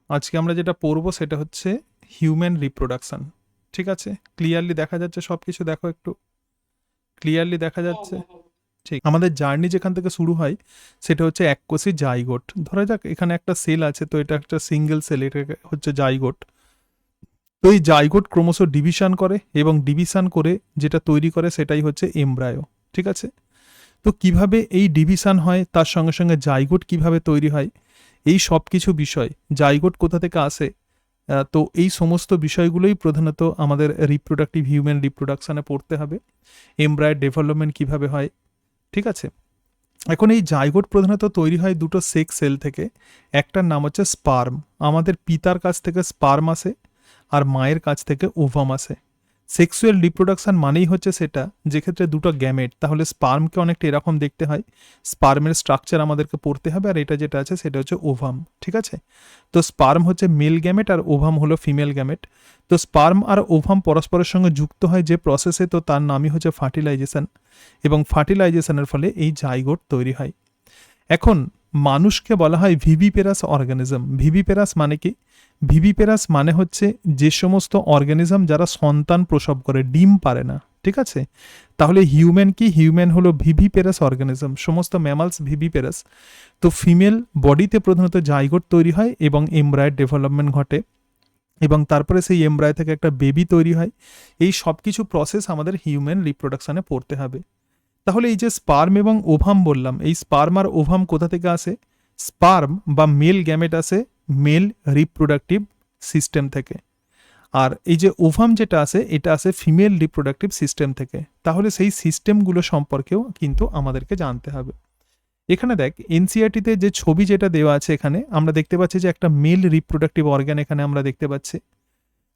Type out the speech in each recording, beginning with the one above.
আজকে আমরা যেটা পড়বো সেটা হচ্ছে হিউম্যান রিপ্রোডাকশন। ঠিক আছে, ক্লিয়ারলি দেখা যাচ্ছে সব কিছু? দেখো একটু ক্লিয়ারলি দেখা হ্যাঁ যাচ্ছে? হ্যাঁ হ্যাঁ। ঠিক, আমাদের জার্নি যেখান থেকে শুরু হয় সেটা হচ্ছে এককোষী জাইগোট। ধরা যাক এখানে একটা সেল আছে, তো এটা একটা সিঙ্গেল সেল, এটা হচ্ছে জাইগোট। তো এই জাইগোট ক্রমশ ডিভিশন করে এবং ডিভিশন করে যেটা তৈরি করে সেটাই হচ্ছে এমব্রায়ো। ঠিক আছে, তো কিভাবে এই ডিভিশন হয়, তার সঙ্গে সঙ্গে জাইগোট কিভাবে তৈরি হয়, এই সব কিছু বিষয়, জাইগোট কোথা থেকে আসে, তো এই সমস্ত বিষয়গুলোই প্রধানত আমাদের রিপ্রোডাক্টিভ হিউম্যান রিপ্রোডাকশানে পড়তে হবে। এমব্রায়ের ডেভেলপমেন্ট কিভাবে হয়। ঠিক আছে, এখন এই জাইগোট প্রধানত তৈরি হয় দুটো সেক্স সেল থেকে। একটার নাম হচ্ছে স্পার্ম। আমাদের পিতার কাছ থেকে স্পার্ম আসে আর মায়ের কাছ থেকে ওভাম আসে। সেক্সুয়াল রিপ্রোডাকশন মানেই হচ্ছে সেটা যেক্ষেত্রে দুটো গ্যামেট, তাহলে স্পার্মকে অনেকটা এরকম দেখতে হয়। স্পার্মের স্ট্রাকচার আমাদেরকে পড়তে হবে, আর এটা যেটা আছে সেটা হচ্ছে ওভাম। ঠিক আছে, তো স্পার্ম হচ্ছে মেল গ্যামেট আর ওভাম হলো ফিমেল গ্যামেট। তো স্পার্ম আর ওভাম পরস্পরের সঙ্গে যুক্ত হয় যে প্রসেসে, তো তার নামই হচ্ছে ফার্টিলাইজেশন। এবং ফার্টিলাইজেশনের ফলে এই জাইগোট তৈরি হয়। এখন মানুষকে বলা হয় ভিভিপেরাস অর্গানিজম। ভিভিপেরাস মানে কি? ভিভিপেরাস মানে হচ্ছে যে সমস্ত অর্গানিজম যারা সন্তান প্রসব করে, ডিম পারে না। ঠিক আছে, তাহলে হিউম্যান কি? হিউম্যান হলো ভিভিপেরাস অর্গানিজম, সমস্ত ম্যামালস ভিভিপেরাস। তো ফিমেল বডিতে প্রধানত জাইগোট তৈরি হয় এবং এমব্রায়ের ডেভেলপমেন্ট ঘটে, এবং তারপরে সেই এমব্রায় থেকে একটা বেবি তৈরি হয়। এই সব কিছু প্রসেস আমাদের হিউম্যান রিপ্রোডাকশানে পড়তে হবে। তাহলে এই যে স্পার্ম এবং ওভাম বললাম, এই স্পার্ম আর ওভাম কোথা থেকে আসে? স্পার্ম বা মেল গ্যামেট আসে মেল রিপ্রোডাক্টিভ সিস্টেম থেকে, আর এই যে ওভাম যেটা আসে এটা আসে ফিমেল রিপ্রোডাক্টিভ সিস্টেম থেকে। তাহলে সেই সিস্টেমগুলো সম্পর্কেও কিন্তু আমাদেরকে জানতে হবে। এখানে দেখ, এনসিআরটিতে যে ছবি যেটা দেওয়া আছে এখানে আমরা দেখতে পাচ্ছি যে একটা মেল রিপ্রোডাক্টিভ অর্গান এখানে আমরা দেখতে পাচ্ছি।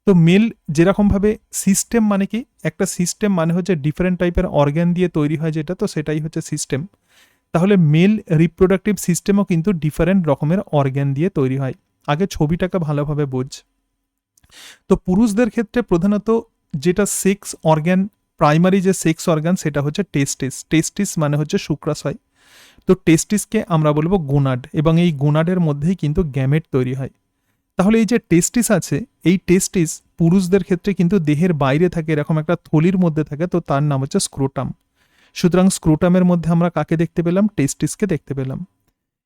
তো মেল যেরকমভাবে সিস্টেম মানে কি? একটা সিস্টেম মানে হচ্ছে ডিফারেন্ট টাইপের অর্গ্যান দিয়ে তৈরি হয় যেটা, তো সেটাই হচ্ছে সিস্টেম। তাহলে মেল রিপ্রোডাক্টিভ সিস্টেমও কিন্তু ডিফারেন্ট রকমের অর্গ্যান দিয়ে তৈরি হয়। আগে ছবিটাকে ভালোভাবে বোঝ। তো পুরুষদের ক্ষেত্রে প্রধানত যেটা সেক্স অর্গ্যান, প্রাইমারি যে সেক্স অর্গ্যান সেটা হচ্ছে টেস্টিস। টেস্টিস মানে হচ্ছে শুক্রাশয়। তো টেস্টিসকে আমরা বলবো গোনাড, এবং এই গোনাডের মধ্যেই কিন্তু গ্যামেট তৈরি হয়। তাহলে এই যে টেস্টিস আছে, এই টেস্টিস পুরুষদের ক্ষেত্রে কিন্তু দেহের বাইরে থাকে, এরকম একটা থলির মধ্যে থাকে, তো তার নাম হচ্ছে স্ক্রোটাম। সুতরাং স্ক্রোটামের মধ্যে আমরা কাকে দেখতে পেলাম? টেস্টিসকে দেখতে পেলাম।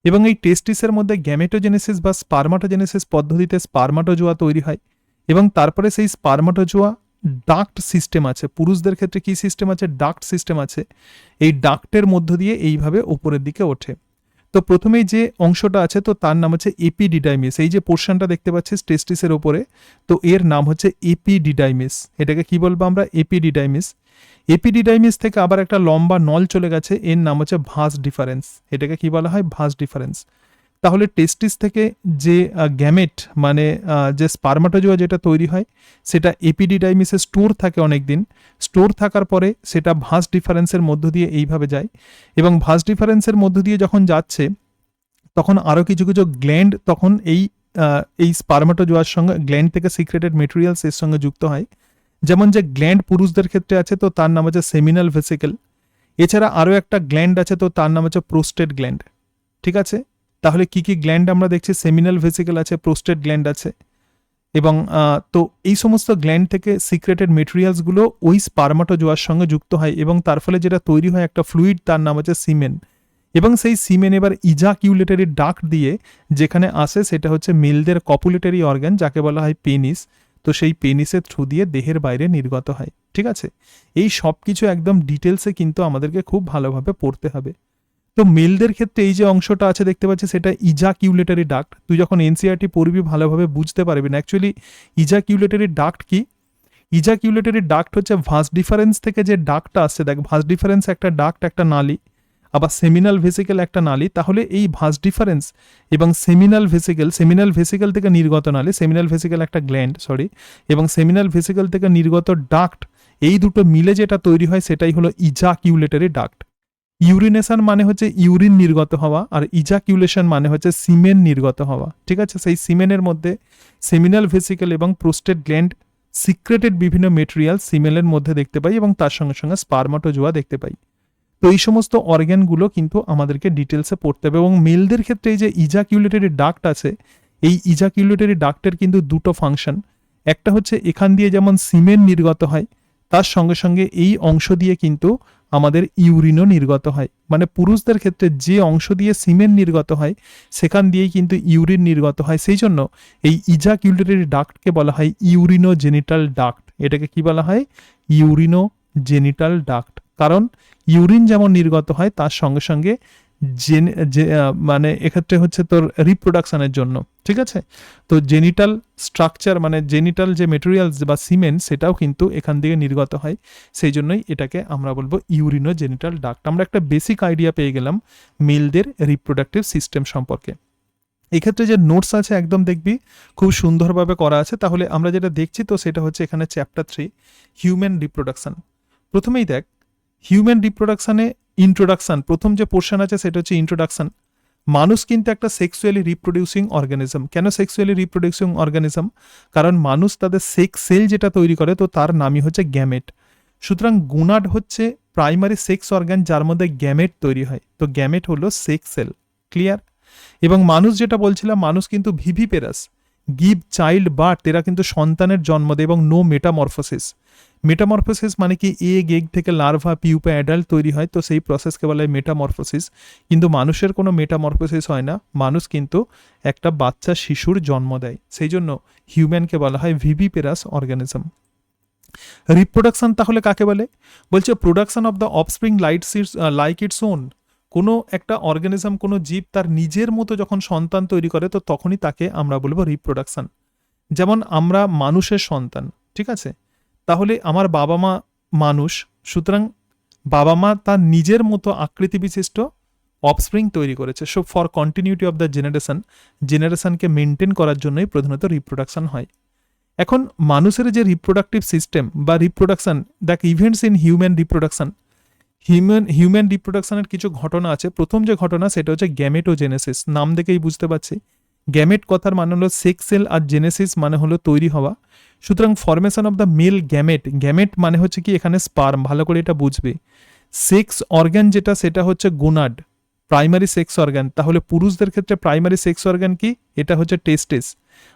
এবং এই টেস্টিসের মধ্যে গ্যামেটোজেনেসিস বা স্পার্মাটোজেনেসিস পদ্ধতিতে স্পার্মাটোজোয়া তৈরি হয়, এবং তারপরে সেই স্পার্মাটোজোয়া ডাক্ট সিস্টেম আছে। পুরুষদের ক্ষেত্রে কি সিস্টেম আছে? ডাক্ট সিস্টেম আছে। এই ডাক্টের মধ্য দিয়ে এইভাবে উপরের দিকে ওঠে। তো প্রথমেই যে অংশটা আছে তো তার নাম হচ্ছে এপিডিডাইমিস। এই যে পোর্শনটা দেখতে পাচ্ছিস টেস্টিসের উপরে, তো এর নাম হচ্ছে এপিডিডাইমিস। এটাকে কি বলবো আমরা? এপিডিডাইমিস। এপিডিডাইমিস থেকে আবার একটা লম্বা নল চলে গেছে, এর নাম হচ্ছে ভাস ডিফারেন্স। এটাকে কি বলা হয়? Vas deferens. তাহলে টেস্টিস থেকে যে গ্যামেট মানে যে স্পার্মাটোজোয়া যেটা তৈরি হয় সেটা এপিডিডাইমিসে স্টোর থাকে অনেক দিন। স্টোর থাকার পরে সেটা ভাস ডিফারেন্সের মধ্য দিয়ে এইভাবে যায়, এবং ভাস ডিফারেন্সের মধ্য দিয়ে যখন যাচ্ছে তখন আরও কিছু কিছু গ্ল্যান্ড তখন এই স্পার্মাটোজোয়ার সঙ্গে গ্ল্যান্ড থেকে সিক্রেটেড মেটেরিয়ালস এর সঙ্গে যুক্ত হয়। যেমন যে গ্ল্যান্ড পুরুষদের ক্ষেত্রে আছে তো তার নাম হচ্ছে সেমিনাল ভেসিকেল। এছাড়া আরও একটা গ্ল্যান্ড আছে তো তার নাম হচ্ছে প্রোস্টেট গ্ল্যান্ড। ঠিক আছে, তাহলে কি কি গ্ল্যান্ড আমরা দেখছি? সেমিনাল ভেসিকেল আছে, প্রোস্টেট গ্ল্যান্ড আছে, এবং তো এই সমস্ত গ্ল্যান্ড থেকে সিক্রেটেড মেটেরিয়ালসগুলো ওই স্পার্মাটোজোয়ার সঙ্গে যুক্ত হয়, এবং তার ফলে যেটা তৈরি হয় একটা ফ্লুইড, তার নাম হচ্ছে সিমেন। এবং সেই সিমেন এবার ইজাকিউলেটরি ডাক্ট দিয়ে যেখানে আসে সেটা হচ্ছে মেলদের কপুলেটরি অর্গান, যাকে বলা হয় পেনিস। তো সেই পেনিসের থ্রু দিয়ে দেহের বাইরে নির্গত হয়। ঠিক আছে, এই সব কিছু একদম ডিটেলসে কিন্তু আমাদেরকে খুব ভালোভাবে পড়তে হবে। তো মেলদের ক্ষেত্রে এই যে অংশটা আছে দেখতে পাচ্ছি সেটা ইজাকিউলেটরি ডাক্ট। তুই যখন এনসিআরটি পড়বি ভালোভাবে বুঝতে পারবি না অ্যাকচুয়ালি ইজাকিউলেটরি ডাক্ট কি। ইজাকিউলেটরি ডাক্ট হচ্ছে ভাস ডিফারেন্স থেকে যে ডাক্টটা আসছে, দেখ ভাস ডিফারেন্স একটা ডাক্ট, একটা নালী, আবার সেমিনাল ভেসিকেল একটা নালী। তাহলে এই ভাস ডিফারেন্স এবং সেমিনাল ভেসিকেল থেকে নির্গত নালী, সেমিনাল ভেসিকেল একটা গ্ল্যান্ড সরি, এবং সেমিনাল ভেসিকেল থেকে নির্গত ডাক্ট, এই দুটো মিলে যেটা তৈরি হয় সেটাই হলো ইজাকিউলেটরি ডাক্ট। ইউরিনেশন মানে হচ্ছে ইউরিন নির্গত হওয়া, আর ইজাকিউলেশন মানে হচ্ছে সিমেন নির্গত হওয়া। ঠিক আছে, সেই সিমেনের মধ্যে সেমিনাল ভেসিকেল এবং প্রোস্টেট গ্ল্যান্ড সিক্রেটেড বিভিন্ন মেটেরিয়াল সিমেলের মধ্যে দেখতে পাই, এবং তার সঙ্গে সঙ্গে স্পার্মাটোজোয়া দেখতে পাই। তো এই সমস্ত অর্গ্যানগুলো কিন্তু আমাদেরকে ডিটেলসে পড়তে হবে। এবং মেলদের ক্ষেত্রে এই যে ইজাকিউলেটরি ডাক্ট আছে, এই ইজাকিউলেটরি ডাক্টের কিন্তু দুটো ফাংশন, একটা হচ্ছে এখান দিয়ে যেমন সিমেন নির্গত হয়, তার সঙ্গে সঙ্গে এই অংশ দিয়ে কিন্তু আমাদের ইউরিনও নির্গত হয়। মানে পুরুষদের ক্ষেত্রে যে অংশ দিয়ে সিমেন নির্গত হয় সেখান দিয়েই কিন্তু ইউরিন নির্গত হয়। সেই জন্য এই ইজাকিউলেটরি ডাক্টকে বলা হয় ইউরিনো জেনিটাল ডাক্ট। এটাকে কি বলা হয়? ইউরিনো জেনিটাল ডাক্ট। কারণ ইউরিন যেমন নির্গত হয় তার সঙ্গে সঙ্গে মানে এক্ষেত্রে হচ্ছে তোর রিপ্রোডাকশনের জন্য, ঠিক আছে? তো জেনিটাল স্ট্রাকচার মানে জেনিটাল যে মেটেরিয়ালস বা সিমেন্ট সেটাও কিন্তু এখান থেকে নির্গত হয়। সেই জন্যই এটাকে আমরা বলবো ইউরিনো জেনিটাল ডাক্ট। আমরা একটা বেসিক আইডিয়া পেয়ে গেলাম মেলদের রিপ্রোডাক্টিভ সিস্টেম সম্পর্কে। এক্ষেত্রে যে নোটস আছে একদম দেখবি খুব সুন্দরভাবে করা আছে। তাহলে আমরা যেটা দেখছি তো সেটা হচ্ছে এখানে চ্যাপ্টার 3 হিউম্যান রিপ্রোডাকশন। প্রথমেই দেখ হিউম্যান রিপ্রোডাকশনে ইন্ট্রোডাকশন, প্রথম যে পোর্শন আছে সেটা হচ্ছে ইন্ট্রোডাকশন। মানুষ কিন্তু একটা সেক্সুয়ালি রিপ্রোডিউসিং অর্গানিজম। কেন সেক্সুয়ালি রিপ্রোডিউসিং অর্গানিজম? কারণ মানুষ তাদের সেক্স সেল যেটা তৈরি করে তো তার নামই হচ্ছে গ্যামেট। সুতরাং গোনাড হচ্ছে প্রাইমারি সেক্স অর্গান যার মধ্যে গ্যামেট তৈরি হয়। তো গ্যামেট হলো সেক্স সেল। ক্লিয়ার? এবং মানুষ যেটা বলছিলাম, মানুষ কিন্তু ভিভিপেরাস, গিভ চাইল্ড বার্থ, এরা কিন্তু সন্তানের জন্ম দেয় এবং নো মেটামরফোসিস। মেটামরফোসিস মানে কি এগ থেকে লার্ভা পিউপা অ্যাডাল্ট তৈরি হয়, তো সেই প্রসেসকে বলা হয় মেটামরফোসিস। কিন্তু মানুষের কোনো মেটামরফোসিস হয় না, মানুষ কিন্তু একটা বাচ্চা শিশুর জন্ম দেয়। সেই জন্য হিউম্যানকে বলা হয় ভিভিপেরাস অর্গানিজম। রিপ্রোডাকশন তাহলে কাকে বলে? বলছে production of the offspring like its own. কোনো একটা অর্গানিজম, কোনো জীব তার নিজের মতো যখন সন্তান তৈরি করে তো তখনই তাকে আমরা বলবো রিপ্রোডাকশন। যেমন আমরা মানুষের সন্তান, ঠিক আছে? তাহলে আমার বাবা মা মানুষ, সুতরাং বাবা মা তার নিজের মতো আকৃতি বিশিষ্ট অফস্প্রিং তৈরি করেছে। So for continuity of the জেনারেশনকে মেনটেন করার জন্যই প্রধানত রিপ্রোডাকশন হয়। এখন মানুষের যে রিপ্রোডাক্টিভ সিস্টেম বা রিপ্রোডাকশন, দেখ events in human reproduction, human রিপ্রোডাকশনের কিছু ঘটনা আছে। প্রথম যে ঘটনা সেটা হচ্ছে গ্যামেটোজেনেসিস। নাম দেখেই বুঝতে পারছি গ্যামেট কথার মানে হলো সেক্স সেল, আর জেনেসিস মানে হলো তৈরি হওয়া। সুতরাং formation of the male gamete, gamete মানে হচ্ছে কি এখানে স্পার্ম, ভালো করে এটা বুঝবে। সেক্স অর্গান যেটা সেটা হচ্ছে গোনাড, প্রাইমারি সেক্স অর্গান। তাহলে পুরুষদের ক্ষেত্রে প্রাইমারি সেক্স অর্গান কি? এটা হচ্ছে টেস্টিস।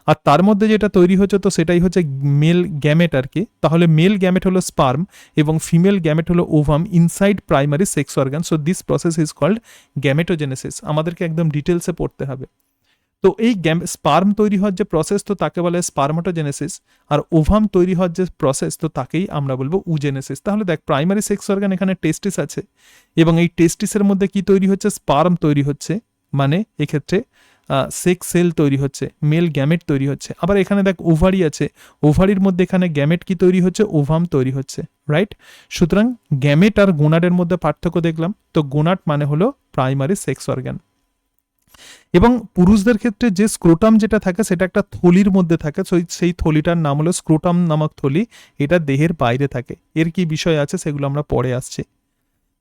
আর তার মধ্যে যেটা তৈরি হচ্ছে তো সেটাই হচ্ছে মেল গ্যামেট আর কি। তাহলে মেল গ্যামেট হলো স্পার্ম এবং ফিমেল গ্যামেট হলো ovum inside primary sex organ. So this process is called gametogenesis. আমাদেরকে একদম ডিটেলসে পড়তে হবে। তো এই স্পার্ম তৈরি হওয়ার যে প্রসেস তো তাকে বলে স্পার্মাটোজেনেসিস, আর ওভাম তৈরি হওয়ার যে প্রসেস তো তাকেই আমরা বলবো উজেনেসিস। তাহলে দেখ প্রাইমারি সেক্স অর্গান এখানে টেস্টিস আছে এবং এই টেস্টিসের মধ্যে কি তৈরি হচ্ছে? স্পার্ম তৈরি হচ্ছে, মানে এক্ষেত্রে সেক্স সেল তৈরি হচ্ছে, মেল গ্যামেট তৈরি হচ্ছে। আবার এখানে দেখ ওভারি আছে, ওভারির মধ্যে এখানে গ্যামেট কি তৈরি হচ্ছে? ওভাম তৈরি হচ্ছে, রাইট? সুতরাং গ্যামেট আর গোনাডের মধ্যে পার্থক্য দেখলাম। তো গোনাড মানে হলো প্রাইমারি সেক্স অর্গান। এবং পুরুষদের ক্ষেত্রে যে স্ক্রোটাম যেটা থাকে সেটা একটা থলির মধ্যে থাকে, সেই থলিটার নাম হলো স্ক্রোটাম নামক থলি। এটা দেহের বাইরে থাকে। এর কি বিষয় আছে সেগুলো আমরা পরে আসছি।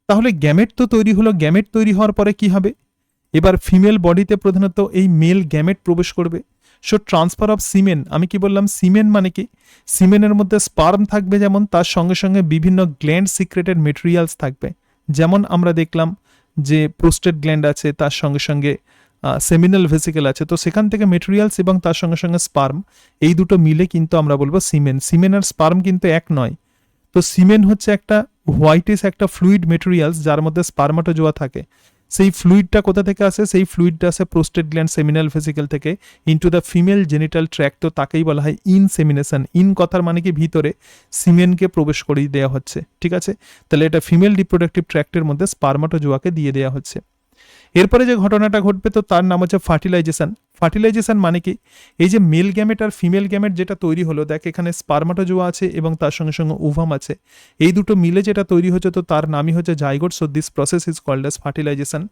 তাহলে গ্যামেট তো তৈরি হলো, গ্যামেট তৈরি হওয়ার পরে কি হবে? এবার ফিমেল বডিতে প্রধানত এই মেল গ্যামেট প্রবেশ করবে। সো ট্রান্সফার অফ সিমেন, আমি কি বললাম সিমেন মানে কি? সিমেনের মধ্যে স্পার্ম থাকবে যেমন, তার সঙ্গে সঙ্গে বিভিন্ন গ্ল্যান্ড সিক্রেটেড মেটেরিয়ালস থাকবে। যেমন আমরা দেখলাম যে প্রোস্টেট গ্ল্যান্ড আছে, তার সঙ্গে সঙ্গে সেমিনাল ভেসিকেল আছে। তো সেখান থেকে মেটেরিয়ালস এবং তার সঙ্গে সঙ্গে স্পার্ম, এই দুটো মিলে কিন্তু আমরা বলবো সিমেন। সিমেন আর স্পার্ম কিন্তু এক নয়। তো সিমেন হচ্ছে একটা হোয়াইটিস একটা ফ্লুইড মেটেরিয়ালস যার মধ্যে স্পার্মাটোজোয়া থাকে। সেই ফ্লুইডটা কোথা থেকে আসে? সেই ফ্লুইডটা আসে প্রোস্টেট গ্ল্যান্ড সেমিনাল ভেসিকেল থেকে into the female genital tract. তো তাকেই বলা হয় ইনসেমিনেশন। ইন কথার মানে কি? ভিতরে সিমেনকে প্রবেশ করিয়ে দেওয়া হচ্ছে, ঠিক আছে? তাহলে এটা ফিমেল রিপ্রোডাক্টিভ ট্র্যাক্টের মধ্যে স্পার্মাটোজোয়াকে দিয়ে দেওয়া হচ্ছে। এরপরে যে ঘটনাটা ঘটবে তো তার নাম হচ্ছে ফার্টিলাইজেশন। ফার্টিলাইজেশন মানে কি? এই যে মেল গ্যামেট আর ফিমেল গ্যামেট যেটা তৈরি হলো, দেখ এখানে স্পার্মাটোজোয়া আছে এবং তার সঙ্গে সঙ্গে ওভাম আছে, এই দুটো মিলে যেটা তৈরি হচ্ছে তো তার নামই হচ্ছে zygote. So this process is called as fertilization.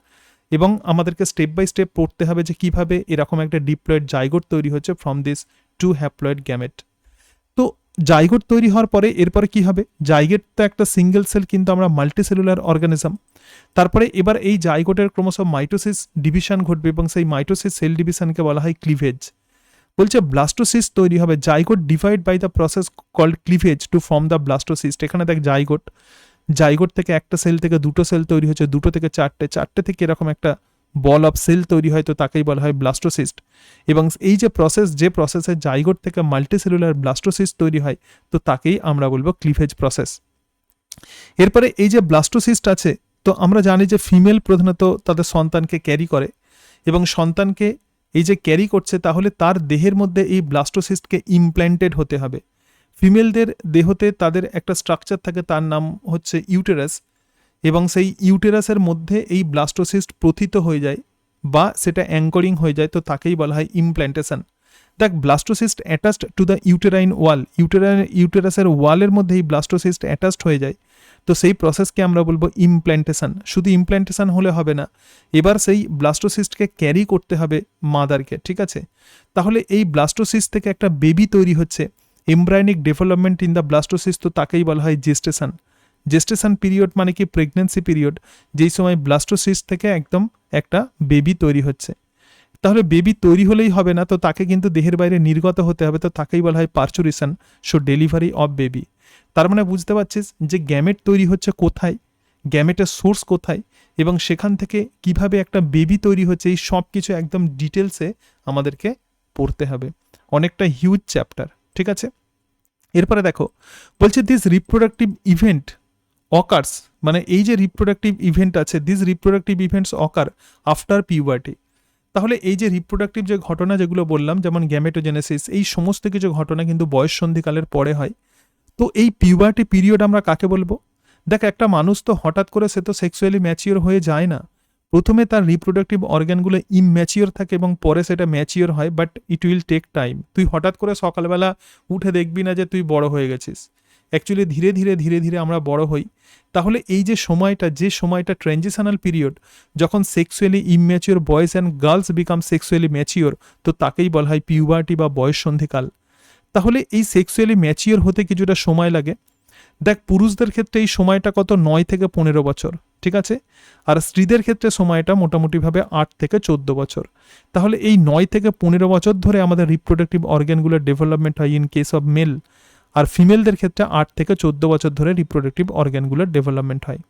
এবং আমাদেরকে স্টেপ বাই স্টেপ পড়তে হবে যে কিভাবে এরকম একটা ডিপ্লয়েড জাইগোট তৈরি হচ্ছে from this to haploid gamete. তো জাইগোট তৈরি হওয়ার পরে এরপরে কি হবে? জাইগোট তো একটা সিঙ্গেল সেল, কিন্তু আমরা মাল্টিসেলুলার অর্গানিজম। তারপরে এবার এই জাইগোটের ক্রমশ মাইটোসিস ডিভিশন ঘটবে এবং সেই মাইটোসিস সেল ডিভিশনকে বলা হয় ক্লিভেজ। বলছে ব্লাস্টোসিস তৈরি হবে। Zygote divide by the process called cleavage to form the blastocyst. এখানে দেখ জাইগোট থেকে একটা সেল থেকে দুটো সেল তৈরি হচ্ছে, দুটো থেকে চারটে, চারটে থেকে এরকম একটা বল অফ সেল তৈরি হয়, তো তাকেই বলা হয় ব্লাস্টোসিস্ট। এবং এই যে প্রসেসে জাইগোট থেকে মাল্টিসেলুলার ব্লাস্টোসিস্ট তৈরি হয়, তো তাকেই আমরা বলবো ক্লিভেজ প্রসেস। এরপরে এই যে ব্লাস্টোসিস্ট আছে, তো আমরা জানি যে ফিমেল প্রধানত তাদের সন্তানকে ক্যারি করে, এবং সন্তানকে এই যে ক্যারি করছে, তাহলে তার দেহের মধ্যে এই ব্লাস্টোসিস্টকে ইমপ্ল্যান্টেড হতে হবে। ফিমেলদের দেহতে তাদের একটা স্ট্রাকচার থাকে, তার নাম হচ্ছে ইউটেরাস, এবং সেই ইউটেরাসের মধ্যে এই ব্লাস্টোসিস্ট প্রথিত হয়ে যায় বা সেটা অ্যাঙ্করিং হয়ে যায়, তো তাকেই বলা হয় ইমপ্ল্যান্টেশন। দেখ, blastocyst attached to the uterine wall, ইউটেরাসের ওয়ালের মধ্যে এই ব্লাস্টোসিস্ট অ্যাটাচড হয়ে যায়, তো সেই প্রসেসকে আমরা বলবো ইমপ্ল্যান্টেশন। শুধু ইমপ্ল্যান্টেশন হলে হবে না, এবার সেই ব্লাস্টোসিস্টকে ক্যারি করতে হবে মাদারকে, ঠিক আছে। তাহলে এই ব্লাস্টোসিস্ট থেকে একটা বেবি তৈরি হচ্ছে, embryonic development in the blastocyst, তো তাকেই বলা হয় জেস্টেশন। জেস্টেশন পিরিয়ড মানে কি প্রেগনেন্সি পিরিয়ড, যেই সময় ব্লাস্টোসিস্ট থেকে একদম একটা বেবি তৈরি হচ্ছে। তাহলে বেবি তৈরি হলেই হবে না, তো তাকে কিন্তু দেহের বাইরে নির্গত হতে হবে, তো তাকেই বলা হয় parturition, so delivery of baby. তার মানে বুঝতে পারছিস যে গ্যামেট তৈরি হচ্ছে কোথায়, গ্যামেটের সোর্স কোথায়, এবং সেখান থেকে কিভাবে একটা বেবি তৈরি হচ্ছে, এই সব কিছু একদম ডিটেলসে আমাদেরকে পড়তে হবে। অনেকটা হিউজ চ্যাপ্টার, ঠিক আছে। এরপরে দেখো, বলছে দিস রিপ্রোডাক্টিভ ইভেন্ট অকার্স, মানে এই যে রিপ্রোডাক্টিভ ইভেন্ট আছে, this reproductive events ochre after puberty. তাহলে এই যে রিপ্রোডাক্টিভ যে ঘটনা যেগুলো বললাম, যেমন গ্যামেটোজেনেসিস, এই সমস্ত কিছু ঘটনা কিন্তু বয়স সন্ধিকালের পরে হয়। তো এই পিউবার্টি পিরিয়ড আমরা কাকে বলবো? দেখ, একটা মানুষ তো হঠাৎ করে সে তো সেক্সুয়ালি ম্যাচিওর হয়ে যায় না। প্রথমে তার রিপ্রোডাক্টিভ অর্গানগুলো ইমম্যাচিওর থাকে এবং পরে সেটা ম্যাচিওর হয়, but it will take time. তুই হঠাৎ করে সকালবেলা উঠে দেখবি না যে তুই বড় হয়ে গেছিস। অ্যাকচুয়ালি ধীরে ধীরে আমরা বড় হই। তাহলে এই যে সময়টা ট্রানজিশনাল পিরিয়ড, যখন sexually immature boys and girls become sexually mature, তো তাকেই বলা হয় পিউবার্টি বা বয়স সন্ধিকাল। তাহলে এই সেক্সুয়ালি ম্যাচিওর হতে কিছুটা সময় লাগে। দেখ, পুরুষদের ক্ষেত্রে এই সময়টা কত, 9 থেকে 15 বছর, ঠিক আছে। আর স্ত্রীদের ক্ষেত্রে সময়টা মোটামুটিভাবে 8 থেকে 14 বছর। তাহলে এই 9 থেকে 15 বছর ধরে আমাদের রিপ্রোডাক্টিভ অর্গ্যানগুলোর ডেভেলপমেন্ট হয় ইন কেস অফ মেল, আর ফিমেলদের ক্ষেত্রে 8 থেকে 14 বছর ধরে রিপ্রোডাক্টিভ অর্গ্যানগুলোর ডেভেলপমেন্ট হয়।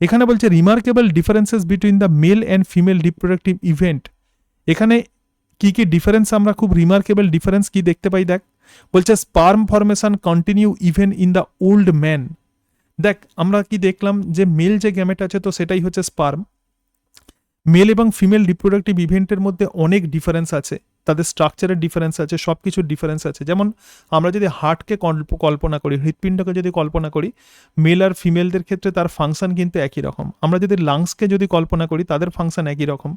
এখানে বলছে remarkable differences between the male and female reproductive event. এখানে কি কি ডিফারেন্স, আমরা খুব রিমার্কেবল ডিফারেন্স কি দেখতে পাই, দেখ। বলছে sperm formation continue even in the old man. দেখ, আমরা কি দেখলাম যে মেল যে গ্যামেট আছে, তো সেটাই হচ্ছে স্পার্ম। মেল এবং ফিমেল রিপ্রোডাক্টিভ ইভেন্টের মধ্যে অনেক ডিফারেন্স আছে, তাদের স্ট্রাকচারের ডিফারেন্স আছে, সব কিছুর ডিফারেন্স আছে। যেমন আমরা যদি হার্টকে কল্পনা করি, হৃৎপিণ্ডকে যদি কল্পনা করি, মেল আর ফিমেলদের ক্ষেত্রে তার ফাংশন কিন্তু একই রকম। আমরা যদি লাংসকে যদি কল্পনা করি, তাদের ফাংশন একই রকম।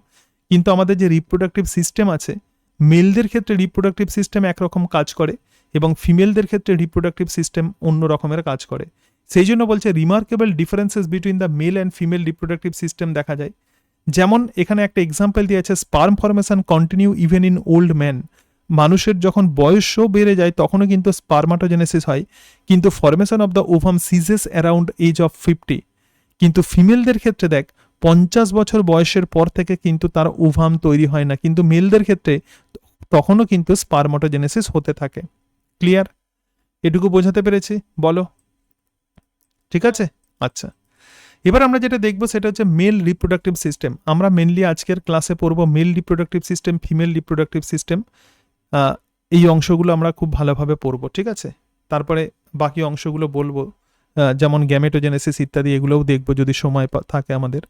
কিন্তু আমাদের যে রিপ্রোডাক্টিভ সিস্টেম আছে, মেলদের ক্ষেত্রে রিপ্রোডাক্টিভ সিস্টেম একরকম কাজ করে এবং ফিমেলদের ক্ষেত্রে রিপ্রোডাক্টিভ সিস্টেম অন্য রকমের কাজ করে। সেই জন্য বলছে remarkable differences between the male and female reproductive system দেখা যায়। যেমন এখানে একটা এক্সাম্পল দিয়েছে, sperm formation continue even in old man. মানুষের যখন বয়সও বেড়ে যায় তখনও কিন্তু স্পার্মাটোজেনেসিস হয়, কিন্তু formation of the ovum ceases around age of 50। কিন্তু ফিমেলদের ক্ষেত্রে দেখ, 50 বছর বয়সের পর থেকে কিন্তু তার ওভাম তৈরি হয় না, কিন্তু মেলদের ক্ষেত্রে তখনও কিন্তু স্পার্মাটোজেনেসিস হতে থাকে। ক্লিয়ার? এটুকু বোঝাতে পেরেছি? বলো, ঠিক আছে? আচ্ছা, এবার আমরা যেটা দেখবো সেটা হচ্ছে মেল রিপ্রোডাক্টিভ সিস্টেম। আমরা মেনলি আজকের ক্লাসে পড়বো mail reproductive system, female reproductive system. এই অংশগুলো আমরা খুব ভালোভাবে পড়বো, ঠিক আছে। তারপরে বাকি অংশগুলো বলবো, যেমন গ্যামেটোজেনেসিস ইত্যাদি, এগুলোও দেখবো যদি সময় থাকে আমাদের।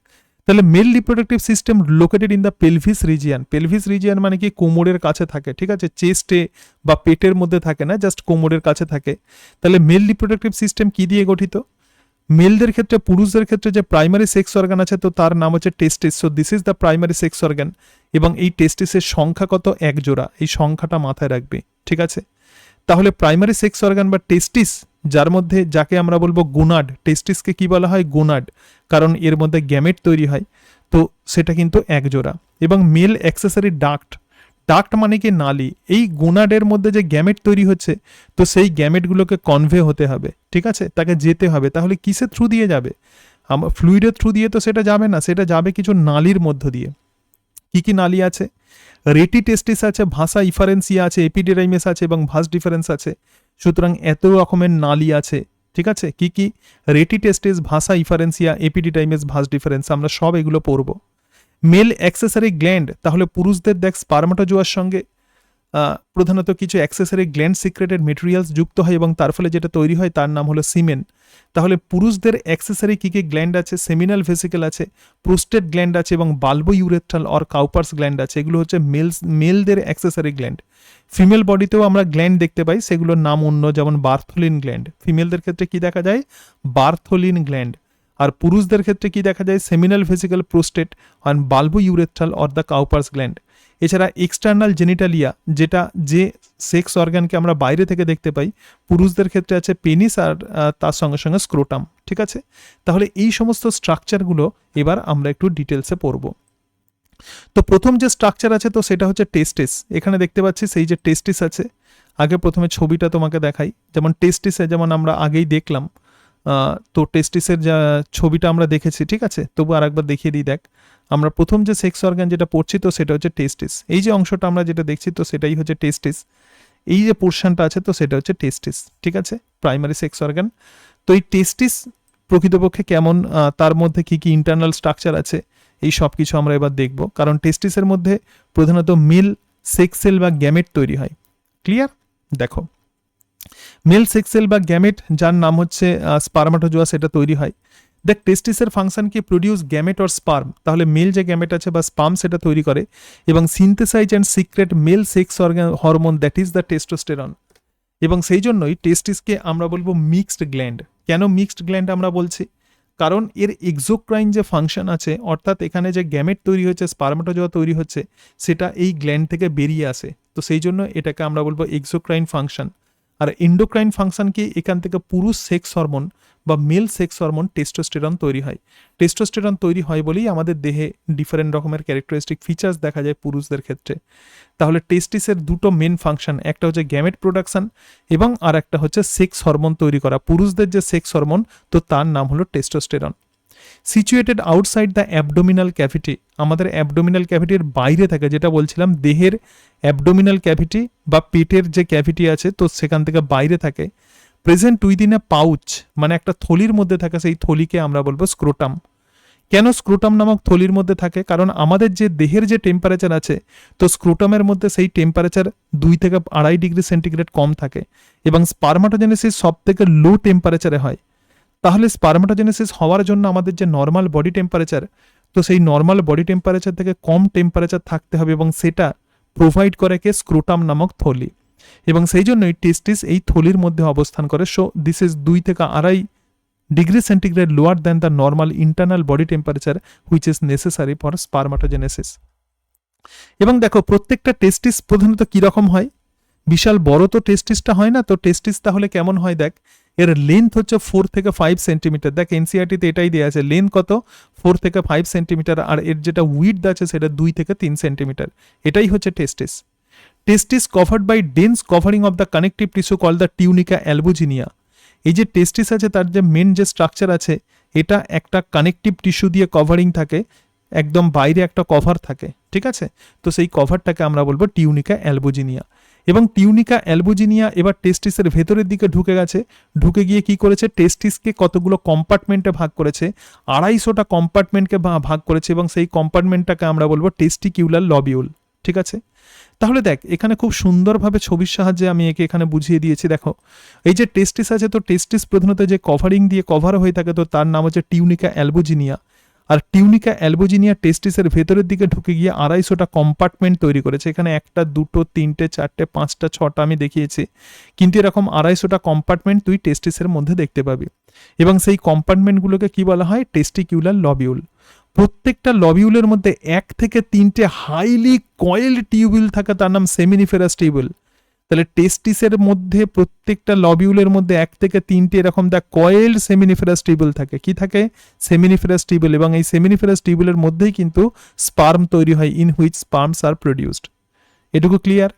তাহলে mail reproductive system located in the pelvis region. Pelvis region মানে কি কোমরের কাছে থাকে, ঠিক আছে, চেস্টে বা পেটের মধ্যে থাকে না, জাস্ট কোমরের কাছে থাকে। তাহলে মেল রিপ্রোডাক্টিভ সিস্টেম কি দিয়ে গঠিত? মেলদের ক্ষেত্রে, পুরুষদের ক্ষেত্রে যে প্রাইমারি সেক্স অর্গান আছে, তো তার নাম হচ্ছে testis. So this is the primary sex organ, এবং এই টেস্টিসের সংখ্যা কত? 1 জোড়া। এই সংখ্যাটা মাথায় রাখবে, ঠিক আছে। তাহলে প্রাইমারি সেক্স অর্গান বা টেস্টিস, যার মধ্যে যাকে আমরা বলবো গোনাড, টেস্টিসকে কি বলা হয়? গোনাড, কারণ এর মধ্যে গ্যামেট তৈরি হয়, তো সেটা কিন্তু 1 জোড়া। এবং মেল অ্যাক্সেসরি ডাক্ট, ডাক্ট মানে কি নালী। এই গোনাডের মধ্যে যে গ্যামেট তৈরি হচ্ছে, তো সেই গ্যামেটগুলোকে কনভে হতে হবে, ঠিক আছে, তাকে যেতে হবে। তাহলে কিসের থ্রু দিয়ে যাবে? ফ্লুইডের থ্রু দিয়ে তো সেটা যাবে না, সেটা যাবে কিছু নালীর মধ্য দিয়ে। কি কি নালী আছে? রেটি টেস্টিস আছে, ভাসা ইফারেন্সিয়া আছে, এপিডিডাইমিস আছে এবং ভাস ডিফারেন্স আছে। সুতরাং এত রকমের নালী আছে, ঠিক আছে। কি কি? রেটি টেস্টিস, ভাসা ইফারেন্সিয়া, এপিডিডাইমিস, ভাস ডিফারেন্স, আমরা সব এগুলো পড়বো। মেল অ্যাক্সেসরি গ্ল্যান্ড, তাহলে পুরুষদের দেখ স্পার্মাটোজোয়ার সঙ্গে প্রধানত কিছু অ্যাক্সেসরি গ্ল্যান্ড সিক্রেটেড মেটেরিয়ালস যুক্ত হয় এবং তার ফলে যেটা তৈরি হয় তার নাম হলো সিমেন। তাহলে পুরুষদের অ্যাক্সেসরি কী কী গ্ল্যান্ড আছে? সেমিনাল ভেসিকেল আছে, প্রোস্টেট গ্ল্যান্ড আছে এবং বাল্বো ইউরেথ্রাল অর কাউপার্স গ্ল্যান্ড আছে। এগুলো হচ্ছে মেলদের অ্যাক্সেসরি গ্ল্যান্ড। ফিমেল বডিতেও আমরা গ্ল্যান্ড দেখতে পাই, সেগুলোর নাম অন্য, যেমন বার্থোলিন গ্ল্যান্ড। ফিমেলদের ক্ষেত্রে কি দেখা যায়? Bartholin gland. আর পুরুষদের ক্ষেত্রে কি দেখা যায়? Seminal vesicle, prostate and bulbourethral or the Cowper's gland. এছাড়া এক্সটার্নাল জেনিটালিয়া, যেটা যে সেক্স অর্গানকে আমরা বাইরে থেকে দেখতে পাই, পুরুষদের ক্ষেত্রে আছে পেনিস আর তার সঙ্গে সঙ্গে স্ক্রোটাম। ঠিক আছে, তাহলে এই সমস্ত স্ট্রাকচারগুলো এবার আমরা একটু ডিটেলসে পড়ব। তো প্রথম যে স্ট্রাকচার আছে তো সেটা হচ্ছে টেস্টিস। এখানে দেখতে পাচ্ছি সেই যে টেস্টিস আছে, আগে প্রথমে ছবিটা তোমাকে দেখাই। যেমন টেস্টিসে যেমন আমরা আগেই দেখলাম, তো টেস্টিসের যা ছবিটা আমরা দেখেছি, ঠিক আছে, তবু আর একবার দেখিয়ে দিই। দেখ, আমরা প্রথম যে সেক্স অর্গান যেটা পড়ছি তো সেটা হচ্ছে টেস্টিস। এই যে অংশটা আমরা যেটা দেখছি তো সেটাই হচ্ছে টেস্টিস। এই যে পোর্শনটা আছে তো সেটা হচ্ছে টেস্টিস। ঠিক আছে, প্রাইমারি সেক্স অর্গান। তো এই টেস্টিস প্রকৃতপক্ষে কেমন, তার মধ্যে কি কি ইন্টারনাল স্ট্রাকচার আছে, এই সব কিছু আমরা এবার দেখব। কারণ টেস্টিসের মধ্যে প্রধানত মেল সেক্স সেল বা গ্যামেট তৈরি হয়। ক্লিয়ার? দেখো, মেল সেক্স সেল বা গ্যামেট, যার নাম হচ্ছে স্পার্মাটোজোয়া, সেটা তৈরি হয়। দেখ, টেস্টিসের ফাংশন কি? Produce gamete or sperm. তাহলে মেল যে গ্যামেট আছে বা স্পার্ম সেটা তৈরি করে এবং synthesise and secret mail sex organ hormone, that is the testosterone. এবং সেই জন্যই টেস্টিসকে আমরা বলবো মিক্সড গ্ল্যান্ড। কেন মিক্সড গ্ল্যান্ড আমরা বলছি? কারণ এর এক্সোক্রাইন যে ফাংশন আছে, অর্থাৎ এখানে যে গ্যামেট তৈরি হচ্ছে, স্পার্মাটোজোয়া তৈরি হচ্ছে, সেটা এই গ্ল্যান্ড থেকে বেরিয়ে আসে। তো সেই জন্য এটাকে আমরা বলবো এক্সোক্রাইন ফাংশন। আর এন্ডোক্রাইন ফাংশন কি? এখান থেকে পুরুষ সেক্স হরমোন বা মেল সেক্স হরমোন টেস্টোস্টেরন তৈরি হয়। টেস্টোস্টেরন তৈরি হয় বলেই আমাদের দেহে ডিফারেন্ট রকমের ক্যারেক্টারিস্টিক ফিচার্স দেখা যায় পুরুষদের ক্ষেত্রে। তাহলে টেস্টিসের দুটো মেন ফাংশন, একটা হচ্ছে গ্যামেট প্রোডাকশন এবং আর একটা হচ্ছে সেক্স হরমোন তৈরি করা। পুরুষদের যে সেক্স হরমোন তো তার নাম হলো testosterone. Situated outside the abdominal cavity, আমাদের অ্যাবডোমিনাল ক্যাভিটির বাইরে থাকে, যেটা বলছিলাম দেহের অ্যাবডোমিনাল ক্যাভিটি বা পেটের যে ক্যাভিটি আছে তো সেখান থেকে বাইরে থাকে। প্রেজেন্ট উইদিন এ পাউচ, মানে একটা থলির মধ্যে থাকে, সেই থলিকে আমরা বলবো স্ক্রোটাম। কেন স্ক্রোটাম নামক থলির মধ্যে থাকে? কারণ আমাদের যে দেহের যে টেম্পারেচার আছে তো স্ক্রোটামের মধ্যে সেই টেম্পারেচার 2 থেকে 2.5 ডিগ্রি সেন্টিগ্রেড কম থাকে এবং স্পার্মাটোজেনেসিস সব থেকে লো টেম্পারেচারে হয়। তাহলে স্পার্মাটোজেনেসিস হওয়ার জন্য আমাদের যে নর্মাল বডি টেম্পারেচার তো সেই নর্মাল বডি টেম্পারেচার থেকে কম টেম্পারেচার থাকতে হবে এবং সেটা প্রোভাইড করে কে? স্ক্রোটাম নামক থলি। এবং সেই জন্যই টেস্টিস এই থলির মধ্যে অবস্থান করে। সো দিস ইজ 2 থেকে 2.5 degree centigrade lower than the normal internal body temperature which is necessary for spermatogenesis. এবং দেখো, প্রত্যেকটা টেস্টিস প্রধানত কীরকম হয়? বিশাল বড় তো টেস্টিসটা হয় না। তো টেস্টিস তাহলে কেমন হয়? দেখ, এর লেন্থ হচ্ছে 4 থেকে 5 সেন্টিমিটার। দেখ, এনসিআরটিতে এটাই দেওয়া আছে, লেন্থ কত? 4 থেকে 5 সেন্টিমিটার। আর এর যেটা উইডথ আছে সেটা 2 থেকে 3 সেন্টিমিটার। এটাই হচ্ছে testis. Testis covered by dense covering of the connective tissue call the tunica albuginea. এই যে টেস্টিস আছে তার যে মেন যে স্ট্রাকচার আছে, এটা একটা কানেকটিভ টিস্যু দিয়ে কভারিং থাকে, একদম বাইরে একটা কভার থাকে। ঠিক আছে, তো সেই কভারটাকে আমরা বলবো টিউনিকা অ্যালবুজিনিয়া। এবং টিউনিকা অ্যালবুজিনিয়া এবার টেস্টিসের ভেতরের দিকে ঢুকে গেছে। ঢুকে গিয়ে কি করেছে? টেস্টিসকে কতগুলো কম্পার্টমেন্টে ভাগ করেছে, 250টা কম্পার্টমেন্টকে ভাগ করেছে এবং সেই কম্পার্টমেন্টটাকে আমরা বলবো টেস্টিকিউলার লবিউল। ঠিক আছে, তাহলে দেখ, এখানে খুব সুন্দরভাবে ছবির সাহায্যে আমি একে এখানে বুঝিয়ে দিয়েছি। দেখো, এই যে টেস্টিস আছে তো টেস্টিস প্রধানত যে কভারিং দিয়ে কভার হয়ে থাকে তো তার নাম হচ্ছে টিউনিকা অ্যালবুজিনিয়া। আর টিউনিকা অ্যালবুজিনিয়া টেস্টিসের ভেতরের দিকে ঢুকে গিয়ে 250টা কম্পার্টমেন্ট তৈরি করেছে। এখানে 1টা 2টো 3টে 4টে 5টা 6টা আমি দেখিয়েছি, কিন্তু এরকম 250টা কম্পার্টমেন্ট তুই টেস্টিসের মধ্যে দেখতে পাবি। এবং সেই কম্পার্টমেন্টগুলোকে কি বলা হয়? টেস্টিকিউলার লবিউল। প্রত্যেকটা লবিউলের মধ্যে 1 থেকে 3টে হাইলি কয়েলড টিউবিউল থাকে, তার নাম সেমিনিফেরাস টিউবিউল। তাহলে টেস্টিসের মধ্যে প্রত্যেকটা লবিউলের মধ্যে 1 থেকে 3টে এরকম দ্য কয়েলড সেমিনিফেরাস টিউবিউল থাকে। কি থাকে? Seminiferous tubule. এবং এই সেমিনিফেরাস টিউবিউলের মধ্যেই কিন্তু স্পার্ম তৈরি হয়, ইন হুইচ স্পার্মস আর প্রডিউসড। এটুকু ক্লিয়ার?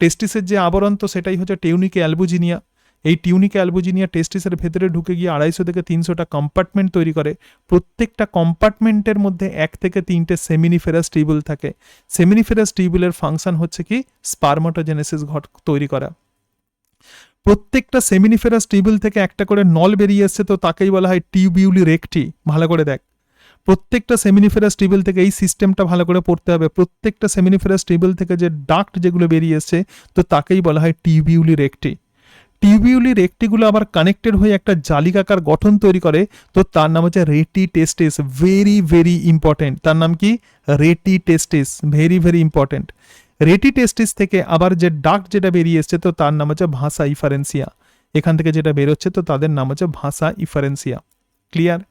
টেস্টিসের যে আবরণ তো সেটাই হচ্ছে টিউনিকা অ্যালবুজিনিয়া। এই টিউনিকা অ্যালবুজিনিয়া টেস্টিসের ভেতরে ঢুকে গিয়ে 250 থেকে 300টা কম্পার্টমেন্ট তৈরি করে। প্রত্যেকটা কম্পার্টমেন্টের মধ্যে 1 থেকে 3টে সেমিনিফেরাস টিউবিউল থাকে। সেমিনিফেরাস টিউবিউলের ফাংশন হচ্ছে কি? স্পার্মাটোজেনেসিস তৈরি করা। প্রত্যেকটা সেমিনিফেরাস টিউবিউল থেকে একটা করে নল বেরিয়ে এসছে তো তাকেই বলা হয় টিউবিউলি রেক্টি। ভালো করে দেখ, প্রত্যেকটা সেমিনিফেরাস টিউবুল থেকে এই সিস্টেমটা ভালো করে পড়তে হবে। প্রত্যেকটা সেমিনিফেরাস টিউবুল থেকে যে ডাক্ট যেগুলো বেরিয়ে এসছে তো তাকেই বলা হয় টিউবিউলি রেক্টি। টিউবিউলি রেক্টিগুলো আবার কানেক্টেড হয়ে একটা জালিকাকার গঠন তৈরি করে, তো তার নাম হচ্ছে রেটি টেস্টিস। ভেরি ভেরি ইম্পর্টেন্ট, তার নাম কি? রেটি টেস্টিস, ভেরি ভেরি ইম্পর্টেন্ট। রেটি টেস্টিস থেকে আবার যে ডাক্ট যেটা বেরিয়ে এসছে তো তার নাম হচ্ছে ভাষা ইফারেন্সিয়া। এখান থেকে যেটা বেরোচ্ছে তো তাদের নাম হচ্ছে ভাষা ইফারেন্সিয়া। ক্লিয়ার?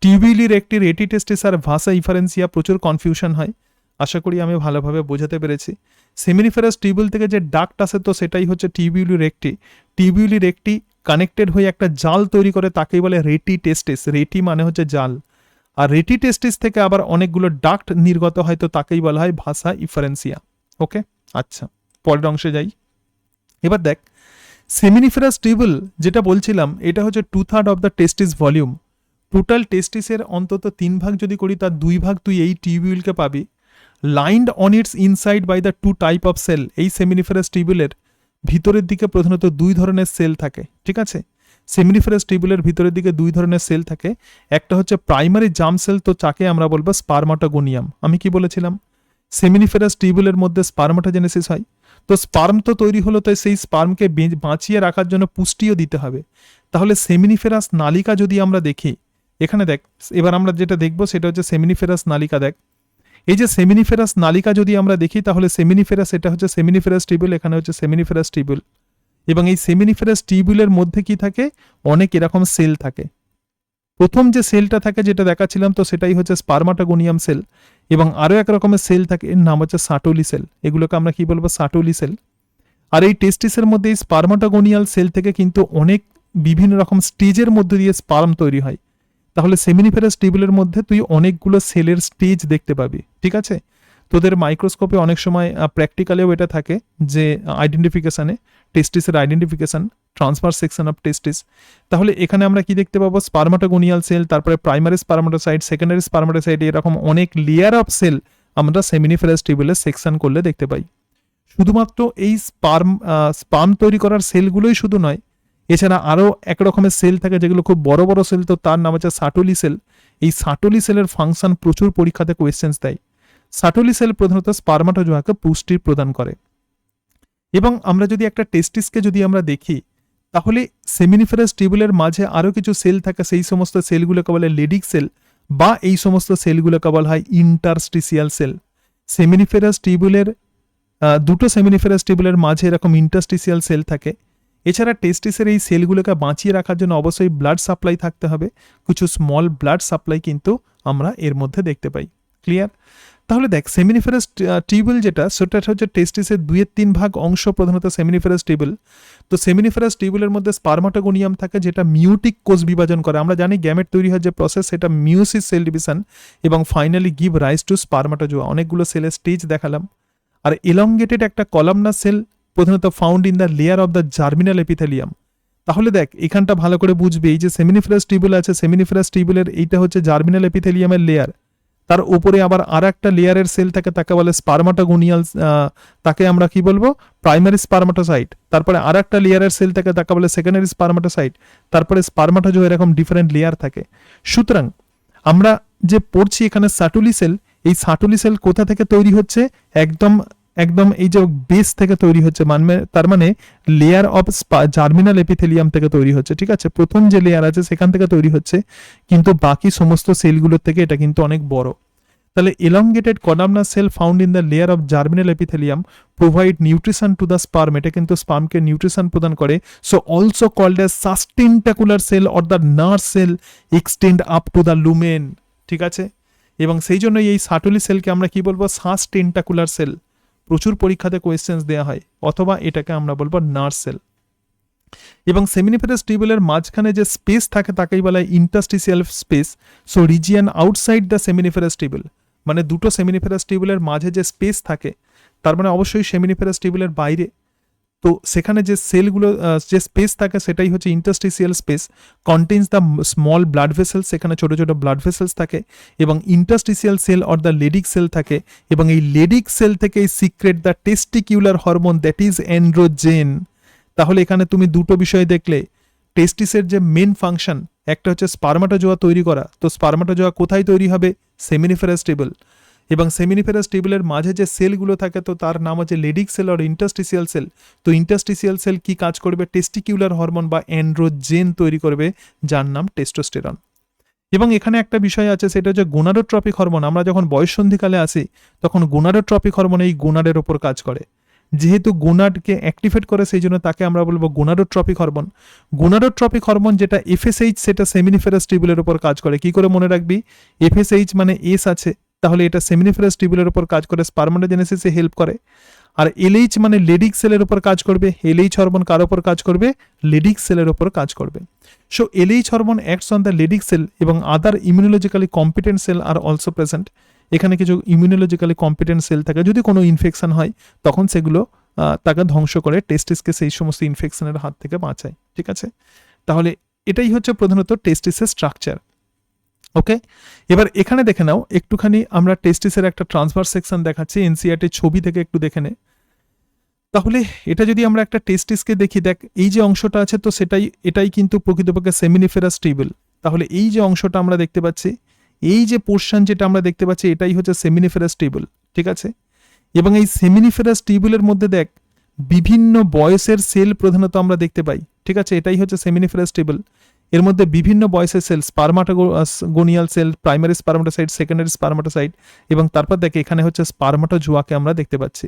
টিউবিউলি রেক্টি, রেটি টেস্টিস আর ভাষা ইফারেন্সিয়া প্রচুর কনফিউশন হয়। আশা করি আমি ভালোভাবে বোঝাতে পেরেছি। সেমিনিফেরাস টিউবুল থেকে যে ডাক্ট আসে তো সেটাই হচ্ছে টিউবিউলি রেক্টি। টিউবিউলি রেক্টি কানেক্টেড হয়ে একটা জাল তৈরি করে, তাকেই বলে রেটি টেস্টিস। রেটি মানে হচ্ছে জাল। আর রেটি টেস্টিস থেকে আবার অনেকগুলো ডাক্ট নির্গত হয়, তো তাকেই বলা হয় ভাষা ইফারেন্সিয়া। ওকে, আচ্ছা, পরের অংশে যাই। এবার দেখ, সেমিনিফেরাস টিউবুল যেটা বলছিলাম এটা হচ্ছে 2/3 of the testis volume. Total টেস্টিসের অন্তত 3 ভাগ যদি করি তার 2 ভাগ তুই এই টিউবিউলকে পাবি। Lined on its inside by the 2 type of cell. এই সেমিনিফেরাস টিউবুলের ভিতরের দিকে প্রধানত 2 ধরনের সেল থাকে, ঠিক আছে? সেমিনিফেরাস টিউবুলের ভিতরের দিকে 2 ধরনের সেল থাকে। একটা হচ্ছে প্রাইমারি জার্ম সেল, তো যাকে আমরা বলবো স্পারমাটোগোনিয়াম। আমি কি বলেছিলাম? সেমিনিফেরাস টিউবুলের মধ্যে স্পারমাটোজেনেসিস হয়। তো স্পার্ম তো তৈরি হলো, তাই সেই স্পার্মকে বাঁচিয়ে রাখার জন্য পুষ্টিও দিতে হবে। তাহলে সেমিনিফেরাস নালিকা যদি আমরা দেখি, এখানে দেখ, এবার আমরা যেটা দেখবো সেটা হচ্ছে সেমিনিফেরাস নালিকা। দেখ, এই যে সেমিনিফেরাস নালিকা যদি আমরা দেখি তাহলে সেমিনিফেরাস, এটা হচ্ছে সেমিনিফেরাস টিউবুল, এখানে হচ্ছে সেমিনিফেরাস টিউবুল। এবং এই সেমিনিফেরাস টিউবুলের মধ্যে কি থাকে? অনেক এরকম সেল থাকে। প্রথম যে সেলটা থাকে যেটা দেখাচ্ছিলাম তো সেটাই হচ্ছে স্পারমাটোগোনিয়াম সেল। এবং আরও এক রকমের সেল থাকে, এর নাম হচ্ছে সাটোলি সেল। এগুলোকে আমরা কি বলবো? সাটোলি সেল। আর এই টেস্টিসের মধ্যে এই স্পারমাটোগোনিয়াল সেল থেকে কিন্তু অনেক বিভিন্ন রকম স্টেজের মধ্যে দিয়ে স্পার্ম তৈরি হয়। তাহলে সেমিনিফেরাস টিউবুলের মধ্যে তুই অনেকগুলো সেলের স্টেজ দেখতে পাবি, ঠিক আছে? তোদের মাইক্রোস্কোপে অনেক সময় প্র্যাকটিক্যালেও এটা থাকে যে আইডেন্টিফিকেশানে, টেস্টিসের আইডেন্টিফিকেশান, ট্রান্সফার সেকশন অফ টেস্টিস। তাহলে এখানে আমরা কি দেখতে পাবো? স্পারমাটোগোনিয়াল সেল, তারপরে প্রাইমারি স্পারমাটোসাইট, সেকেন্ডারি স্পারমাটোসাইট, এরকম অনেক লেয়ার অফ সেল আমরা সেমিনিফেরাস টিউবুলের সেকশন করলে দেখতে পাই। শুধুমাত্র এই স্পার্ম তৈরি করার সেলগুলোই শুধু নয়, এছাড়া আরও এক রকমের সেল থাকে যেগুলো খুব বড় বড় সেল, তো তার নাম হচ্ছে সাটোলি সেল। এই সাটোলি সেলের ফাংশন প্রচুর পরীক্ষাতে কোয়েশ্চেন্স দেয়। সাটোলি সেল প্রধানত স্পারমাটোজোয়াকে পুষ্টি প্রদান করে। এবং আমরা যদি একটা টেস্টিসকে যদি আমরা দেখি তাহলে সেমিনিফেরাস টিউবুলের মাঝে আরও কিছু সেল থাকে, সেই সমস্ত সেলগুলোকে বলে লেডিক সেল, বা এই সমস্ত সেলগুলোকে বলা হয় ইন্টারস্টিসিয়াল সেল। সেমিনিফেরাস টিউবুলের দুটো সেমিনিফেরাস টিউবুলের মাঝে এরকম ইন্টারস্টিসিয়াল সেল থাকে। এছাড়া টেস্টিসের এই সেলগুলোকে বাঁচিয়ে রাখার জন্য অবশ্যই ব্লাড সাপ্লাই থাকতে হবে। কিছু স্মল ব্লাড সাপ্লাই কিন্তু আমরা এর মধ্যে দেখতে পাই। ক্লিয়ার? তাহলে দেখ, সেমিনিফেরাস টিউবুল যেটা, সেটা হচ্ছে টেস্টিসের 2/3 ভাগ অংশ প্রধানত সেমিনিফেরাস টিউবুল। তো সেমিনিফেরাস টিউবুলের মধ্যে স্পারমাটোগোনিয়াম থাকে যেটা মিউটিক কোষ বিভাজন করে। আমরা জানি গ্যামেট তৈরি হয় যে প্রসেস, সেটা মিউসিস সেল ডিভিশন, এবং ফাইনালি গিভ রাইজ টু স্পারমাটোজোয়া। অনেকগুলো সেলের স্টেজ দেখালাম। আর এলংগেটেড একটা কলামনার সেল প্রধানত found in the layer of the germinal epithelium. তাহলে দেখ, এখানটা ভালো করে বুঝবে, এই যে সেমিনিফেরাস টিউবুল আছে, সেমিনিফেরাস টিউবুলের এইটা হচ্ছে জার্মিনাল এপিথেলিয়ামের লেয়ার। তার উপরে আবার আর একটা লেয়ারের সেল থাকে, তাকে বলে স্পারমাটোগোনিয়াল, তাকে আমরা কি বলবো? প্রাইমারি স্পারমাটোসাইট। তারপরে আর একটা লেয়ারের সেল থাকে, তাকে বলে সেকেন্ডারি স্পারমাটোসাইট। তারপরে স্পারমাটোজোয়া, এরকম ডিফারেন্ট লেয়ার থাকে। সুতরাং আমরা যে পড়ছি এখানে সাটোলি সেল, এই সাটোলি সেল কোথা থেকে তৈরি হচ্ছে? একদম একদম এই যে বেস থেকে তৈরি হচ্ছে, তার মানে লেয়ার অফ জার্মিনাল এপিথেলিয়াম থেকে তৈরি হচ্ছে, ঠিক আছে? প্রথম যে লেয়ার আছে সেখান থেকে তৈরি হচ্ছে, কিন্তু বাকি সমস্ত সেলগুলোর থেকে এটা কিন্তু অনেক বড়। তাহলে elongated columnar cell found in the layer of germinal epithelium provide nutrition to the sperm, এটা কিন্তু স্পার্মকে নিউট্রিশন প্রদান করে। So also called as sustentacular cell or the nurse cell extend up to the lumen, ঠিক আছে? এবং সেই জন্য এই সাটোলি সেলকে আমরা কি বলবো? Sustentacular cell. প্রচুর পরীক্ষাতে কোয়েশ্চেন্স দেওয়া হয়, অথবা এটাকে আমরা বলবো নার্স সেল। এবং সেমিনিফেরাস টিউবুলের মাঝখানে যে স্পেস থাকে তাকেই বলা হয় interstitial space. So region outside the seminiferous tubule, মানে দুটো সেমিনিফেরাস টিউবুলের মাঝে যে স্পেস থাকে তার মানে অবশ্যই সেমিনিফেরাস টিউবুলের বাইরে। তো সেখানে যে সেলগুলো, যে স্পেস থাকে সেটাই হচ্ছে interstitial space. Contains the small blood vessels, সেখানে ছোটো ছোটো ব্লাড ভেসেলস থাকে। এবং interstitial cell or the Leydig cell থাকে। এবং এই লেডিক সেল থেকে secrete the testicular hormone that is androgen. তাহলে এখানে তুমি দুটো বিষয় দেখলে, টেস্টিসের যে মেন ফাংশন, একটা হচ্ছে স্পার্মাটোজোয়া তৈরি করা। তো স্পার্মাটোজোয়া কোথায় তৈরি হবে? Seminiferous tubule. এবং সেমিনিফেরাস টিউবুলের মাঝে যে সেলগুলো থাকে তো তার নাম হচ্ছে লেডিক সেল আর ইন্টারস্টিসিয়াল সেল। তো ইন্টারস্টিসিয়াল সেল কি কাজ করবে? টেস্টিকিউলার হরমোন বা অ্যান্ড্রোজেন তৈরি করবে, যার নাম টেস্টোস্টেরন। এবং এখানে একটা বিষয় আছে, সেটা হচ্ছে গোনাডোট্রপিক হরমোন। আমরা যখন বয়ঃসন্ধিকালে আসি তখন গোনাডোট্রপিক হরমোন এই গোনাডের ওপর কাজ করে। যেহেতু গোনাডকে অ্যাক্টিভেট করে সেই জন্য তাকে আমরা বলবো গোনাডোট্রপিক হরমোন। গোনাডোট্রপিক হরমোন যেটা এফএসএইচ, সেটা সেমিনিফেরাস টিউবুলের উপর কাজ করে। কি করে মনে রাখবি? এফএসএইচ মানে এস আছে, তাহলে এটা সেমিনিফেরাস টিউবুলের উপর কাজ করে, স্পার্মাটোজেনেসিসে হেল্প করে। আর এলএইচ মানে লেডিক সেলের উপর কাজ করবে। এলএইচ হরমোন কার উপর কাজ করবে? লেডিক সেলের উপর কাজ করবে। So LH hormone acts on the Leydig cell এবং other immunologically competent cell are also present. এখানে কিছু ইমিউনোলজিক্যালি কম্পিটেন্ট সেল থাকে, যদি কোনো ইনফেকশন হয় তখন সেগুলো তাকে ধ্বংস করে, টেস্টিসকে সেই সমস্ত ইনফেকশনের হাত থেকে বাঁচায়। ঠিক আছে, তাহলে এটাই হচ্ছে প্রধানত টেস্টিসের স্ট্রাকচার। ওকে, এবার এখানে দেখে নাও একটুখানি, আমরা টেস্টিসের একটা ট্রান্সভার্স সেকশন দেখাচ্ছি, এনসিইআরটির ছবি থেকে একটু দেখে নে। তাহলে এটা যদি আমরা একটা টেস্টিসকে দেখি, দেখ এই যে অংশটা আছে তো এটাই কিন্তু প্রকৃতপক্ষে সেমিনিফেরাস টিউবুল। তাহলে এই যে অংশটা আমরা দেখতে পাচ্ছি, এই যে পোর্শন যেটা আমরা দেখতে পাচ্ছি, এটাই হচ্ছে সেমিনিফেরাস টিউবুল। ঠিক আছে, এবং এই সেমিনিফেরাস টিউবুলের মধ্যে দেখ বিভিন্ন বয়সের সেল প্রধানত আমরা দেখতে পাই। ঠিক আছে, এটাই হচ্ছে সেমিনিফেরাস টিউবুল। এর মধ্যে বিভিন্ন বয়সের cell, spermatogonial cell, primary spermatocyte, secondary spermatocyte, এবং তারপর দেখে এখানে হচ্ছে স্পার্মাটোজোয়াকে আমরা দেখতে পাচ্ছি।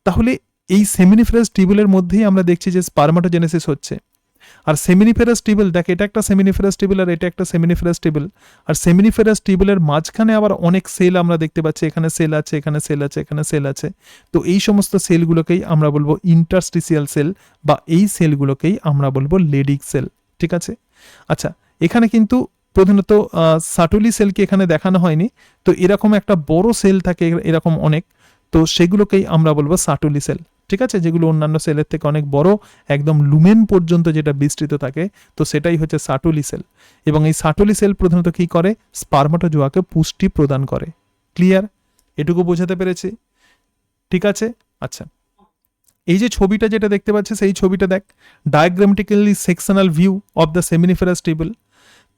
তাহলে এই সেমিনিফেরাস টিউবুলের মধ্যেই আমরা দেখছি যে স্পার্মাটোজেনেসিস হচ্ছে। আর সেমিনিফেরাস টিউবুল, দেখ এটা একটা সেমিনিফেরাস টিউবুল আর এটা একটা সেমিনিফেরাস টিউবুল। আর সেমিনিফেরাস টিউবুলের মাঝখানে আবার অনেক সেল আমরা দেখতে পাচ্ছি, এখানে সেল আছে, এখানে সেল আছে, এখানে সেল আছে। তো এই সমস্ত সেলগুলোকেই আমরা বলবো ইন্টারস্টিসিয়াল সেল, বা এই সেলগুলোকেই আমরা বলবো লেডিক সেল। ঠিক আছে, আচ্ছা এখানে কিন্তু প্রধানত সাটুলি সেলকে এখানে দেখানো হয়নি। তো এরকম একটা বড় সেল থাকে এরকম অনেক, তো সেগুলোকেই আমরা বলবো সাটুলি সেল। ঠিক আছে, যেগুলো অন্যান্য সেলের থেকে অনেক বড়, একদম লুমেন পর্যন্ত যেটা বিস্তৃত থাকে, তো সেটাই হচ্ছে সাটুলি সেল। এবং এই সাটুলি সেল প্রধানত কি করে? স্পার্মাটোজোয়াকে পুষ্টি প্রদান করে। ক্লিয়ার? এটুকু বোঝাতে পেরেছি? ঠিক আছে, আচ্ছা এই যে ছবিটা যেটা দেখতে পাচ্ছি, সেই ছবিটা দেখ, diagrammatically sectional view of the seminiferous tubule.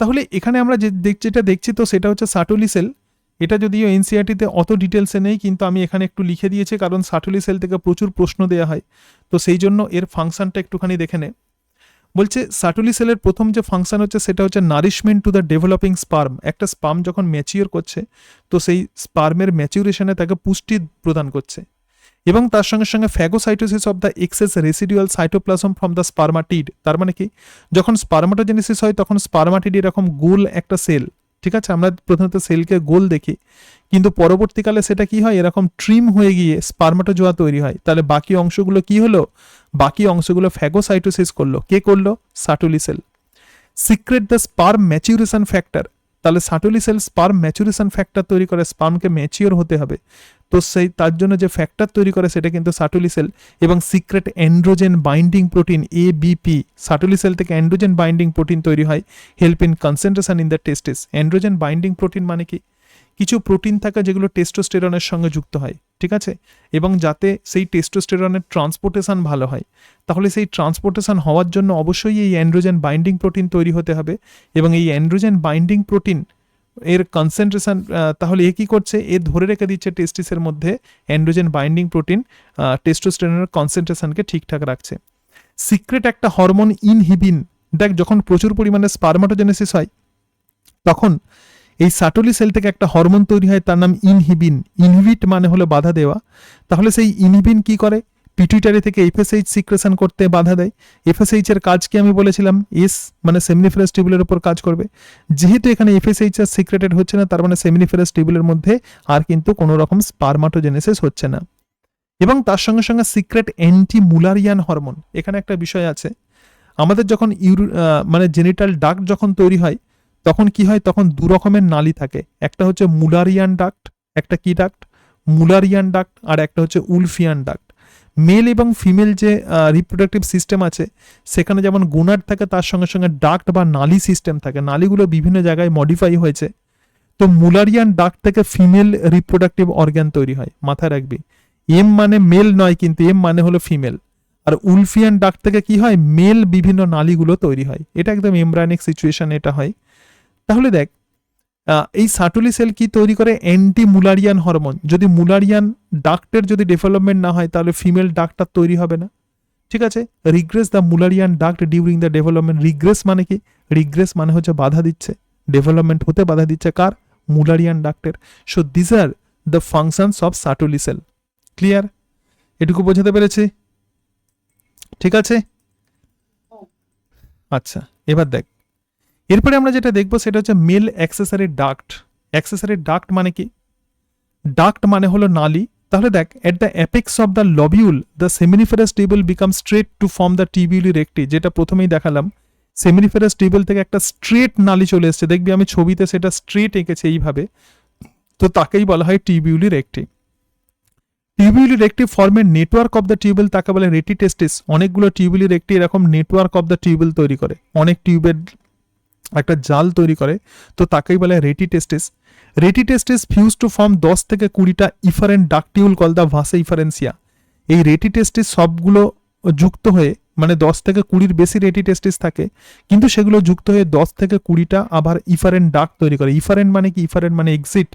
তাহলে এখানে আমরা যেটা দেখছি তো সেটা হচ্ছে সাটুলি সেল। এটা যদিও এনসিইআরটিতে অত ডিটেলসে নেই, কিন্তু আমি এখানে একটু লিখে দিয়েছি, কারণ সাটুলি সেল থেকে প্রচুর প্রশ্ন দেওয়া হয়, তো সেই জন্য এর ফাংশনটা একটুখানি দেখে নে। বলছে সাটুলি সেলের প্রথম যে ফাংশন হচ্ছে সেটা হচ্ছে nourishment to the developing sperm. একটা স্পার্ম যখন ম্যাচিওর করছে তো সেই স্পার্মের ম্যাচিউরেশনে তাকে পুষ্টি প্রদান করছে। এবং তার সঙ্গে সঙ্গে phagocytosis of the excess residual cytoplasm from the spermatid. তার মানে কি, যখন স্পার্মাটোজেনেসিস হয় তখন স্পার্মাটিড এরকম গোল একটা সেল। ঠিক আছে, আমরা প্রধানত সেলকে গোল দেখি, কিন্তু পরবর্তীকালে সেটা কি হয়, এরকম ট্রিম হয়ে গিয়ে স্পার্মাটোজোয়া তৈরি হয়। তাহলে বাকি অংশগুলো কি হলো? বাকি অংশগুলো ফ্যাগোসাইটোসিস করলো। কে করলো? Sertoli cell. Secrete the sperm maturation factor. তাহলে Sertoli cell sperm maturation factor তৈরি করে, স্পার্মকে ম্যাচিওর হতে হবে, তো সেই তার জন্য যে ফ্যাক্টর তৈরি করে সেটা কিন্তু সাটুলি সেল। এবং secrete androgen binding protein ABP, Sertoli cell থেকে অ্যান্ড্রোজেন বাইন্ডিং প্রোটিন তৈরি হয়, help in concentration in the testis. Androgen binding protein মানে কি, কিছু প্রোটিন থাকে যেগুলো টেস্টোস্টেরনের সঙ্গে যুক্ত হয়। ঠিক আছে, এবং যাতে সেই টেস্টোস্টেরনের ট্রান্সপোর্টেশন ভালো হয়, তাহলে সেই ট্রান্সপোর্টেশন হওয়ার জন্য অবশ্যই এই অ্যান্ড্রোজেন বাইন্ডিং প্রোটিন তৈরি হতে হবে। এবং এই অ্যান্ড্রোজেন বাইন্ডিং প্রোটিন এর কনসেন্ট্রেশন, তাহলে এ কী করছে, এ ধরে রেখে দিচ্ছে টেস্টিসের মধ্যে অ্যান্ড্রোজেন বাইন্ডিং প্রোটিন টেস্টোস্টেরনের কনসেন্ট্রেশনকে ঠিকঠাক রাখছে। সিক্রেট একটা হরমোন ইনহিবিন, দেখ যখন প্রচুর পরিমাণে স্পার্মাটোজেনেসিস হয় তখন এই সাটুলি সেল থেকে একটা হরমোন তৈরি হয়, তার নাম ইনহিবিন। ইনহিবিট মানে হলো বাধা দেওয়া। তাহলে সেই ইনহিবিন কি করে, পিটুইটারি থেকে এফএসএইচ সিক্রেশন করতে বাধা দেয়। এফএসএইচ এর কাজ কি আমি বলেছিলাম, এস মানে সেমিনিফেরাস টিউবুলের উপর কাজ করবে। যেহেতু এখানে এফএসএইচ এর সিক্রেটেড হচ্ছে না, তার মানে সেমিনিফেরাস টিউবুলের মধ্যে আর কিন্তু কোনো রকম স্পার্মাটোজেনেসিস হচ্ছে না। এবং তার সঙ্গে সঙ্গে সিক্রেট অ্যান্টি মুলারিয়ান হরমোন। এখানে একটা বিষয় আছে, আমাদের যখন মানে জেনিটাল ডাক্ট যখন তৈরি হয় তখন কি হয়, তখন দু রকমের নালী থাকে, একটা হচ্ছে মুলারিয়ান ডাক্ট, একটা কি ডাক্ট, মুলারিয়ান ডাক্ট, আর একটা হচ্ছে উলফিয়ান ডাক্ট। মেল এবং ফিমেল যে রিপ্রোডাক্টিভ সিস্টেম আছে সেখানে যেমন গোনাড থাকে, তার সঙ্গে সঙ্গে ডাক্ট বা নালী সিস্টেম থাকে, নালীগুলো বিভিন্ন জায়গায় মডিফাই হয়েছে। তো মুলারিয়ান ডাক্ট থেকে ফিমেল রিপ্রোডাক্টিভ অর্গ্যান তৈরি হয়, মাথায় রাখবি। এম মানে মেল নয়, কিন্তু এম মানে হলো ফিমেল। আর আর উলফিয়ান ডাক্ট থেকে কি হয়, মেল বিভিন্ন নালীগুলো তৈরি হয়। এটা একদম এমব্রায়োনিক সিচুয়েশন এটা হয়। তাহলে দেখ এই সাটুলি সেল কি তৈরি করে, অ্যান্টি মুলারিয়ান হরমোন। যদি মুলারিয়ান ডাক্টের যদি ডেভেলপমেন্ট না হয় তাহলে ফিমেল ডাক্টার তৈরি হবে না, ঠিক আছে। Regress the Müllerian duct during the development. Regress মানে কি, রিগ্রেস মানে হচ্ছে বাধা দিচ্ছে, ডেভেলপমেন্ট হতে বাধা দিচ্ছে কার, মুলারিয়ান ডাক্টের। So this are the functions of Sertoli cell. Clear, এটুকু বোঝাতে পেরেছি, ঠিক আছে। আচ্ছা এবার দেখ, এরপরে আমরা যেটা দেখবো সেটা হচ্ছে male accessory duct. Accessory duct মানে কি, ডাক্ট মানে হলো নালী। তাহলে দেখ, at the apex of the lobule the seminiferous tubule become straight to form the tubuli recti. যেটা প্রথমেই দেখালাম, সেমিনিফেরাস টিউবুল থেকে একটা স্ট্রেট নালী চলে এসেছে, দেখবি আমি ছবিতে সেটা স্ট্রেট এঁকেছে এইভাবে, তো তাকেই বলা হয় টিবিউলি রেক্টি। টিউবুলি রেক্টি ফর্মের নেটওয়ার্ক অফ দ্য টিউবুল, তাকে বলে রেটি টেস্টিস। অনেকগুলো টিউবুলি রেক্টি এরকম নেটওয়ার্ক অফ দ্য টিউবুল তৈরি করে, অনেক টিউবের একটা জাল তৈরি করে, তো তাকেই বলে রেটি টেস্টিস। রেটি টেস্টিস ফিউজ টু ফর্ম 10 থেকে 20টা ইফারেন্ট ডাকটিউল কল দ্য ভাসা ইফারেন্সিয়া। এই রেটি টেস্টিস সবগুলো যুক্ত হয়ে, মানে 10 থেকে 20-র বেশি রেটি টেস্টিস থাকে, কিন্তু সেগুলো যুক্ত হয়ে 10 থেকে 20টা আবার ইফারেন্ট ডাক তৈরি করে। ইফারেন্ট মানে কি, ইফারেন্ট মানে এক্সিট,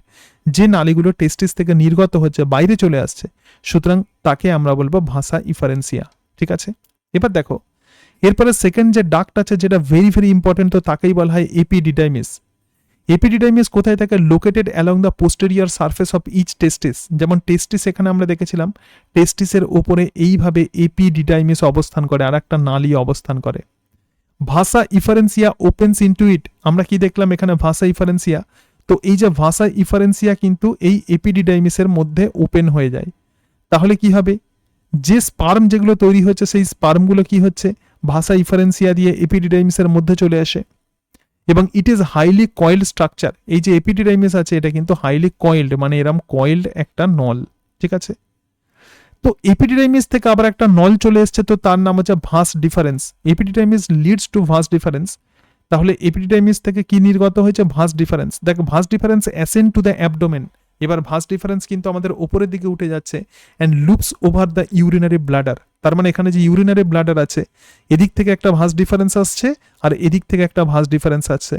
যে নালীগুলো টেস্টিস থেকে নির্গত হচ্ছে, বাইরে চলে আসছে, সুতরাং তাকে আমরা বলবো ভাসা ইফারেন্সিয়া, ঠিক আছে। এবার দেখো, এরপরে সেকেন্ড যে ডাক্ট আছে যেটা ভেরি ভেরি ইম্পর্টেন্ট, তো তাকেই বলা হয় এপিডিডাইমিস। এপিডিডাইমিস কোথায় থাকে, located along the posterior surface of each testis. যেমন টেস্টিস এখানে আমরা দেখেছিলাম, টেস্টিসের ওপরে এইভাবে এপিডিডাইমিস অবস্থান করে, আর একটা নালী অবস্থান করে। ভাসা ইফারেন্সিয়া ওপেন্স ইনটু ইট। আমরা কি দেখলাম এখানে, ভাসা ইফারেন্সিয়া, তো এই যে ভাসা ইফারেন্সিয়া কিন্তু এই এপিডিডাইমিসের মধ্যে ওপেন হয়ে যায়। তাহলে কি হবে, যে স্পার্ম যেগুলো তৈরি হচ্ছে সেই স্পার্মগুলো কি হচ্ছে, ভাসা ইফারেন্সিয়া দিয়ে এপিডিডাইমিসের মধ্যে চলে আসে, এবং it is highly coiled structure. এই যে এপিডিডাইমিস আছে এটা কিন্তু হাইলি কয়েলড, মানে এরম কয়েলড একটা নল, ঠিক আছে। তো এপিডিডাইমিস থেকে আবার একটা নল চলে এসছে, তো তার নাম হচ্ছে vas difference. Epididymis leads to vas deferens. তাহলে এপিডিডাইমিস থেকে কি নির্গত হয়েছে, ভাস ডিফারেন্স। দেখ, vas deferens ascend to the abdomen. এবার ভাস ডিফারেন্স কিন্তু আমাদের উপরের দিকে উঠে যাচ্ছে, and loops over the urinary bladder. তার মানে এখানে যে ইউরিনারি ব্লাডার আছে, এদিক থেকে একটা ভাস ডিফারেন্স আসছে, আর এদিক থেকে একটা ভাস ডিফারেন্স আসছে।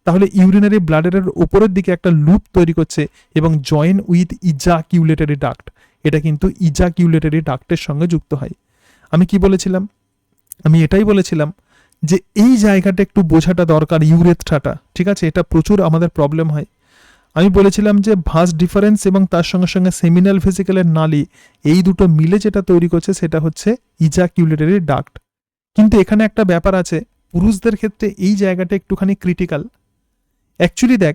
তাহলে ইউরিনারি ব্লাডারের উপরের দিকে একটা লুপ তৈরি করছে এবং জয়েন উইথ ইজাকিউলেটরি ডাক্ট। এটা কিন্তু ইজাকিউলেটরি ডাক্টের সঙ্গে যুক্ত হয়। আমি কি বলেছিলাম, আমি এটাই বলেছিলাম যে এই জায়গাটা একটু বোঝাটা দরকার, ইউরেথ্রাটা, ঠিক আছে। এটা প্রচুর আমাদের প্রবলেম হয়। আমি বলেছিলাম যে ভাস ডিফারেন্স এবং তার সঙ্গে সঙ্গে সেমিনাল ভেসিকেলের নালী, এই দুটো মিলে যেটা তৈরি করছে সেটা হচ্ছে ইজাকিউলেটরি ডাক্ট। কিন্তু এখানে একটা ব্যাপার আছে, পুরুষদের ক্ষেত্রে এই জায়গাটা একটুখানি ক্রিটিক্যাল। অ্যাকচুয়ালি দেখ,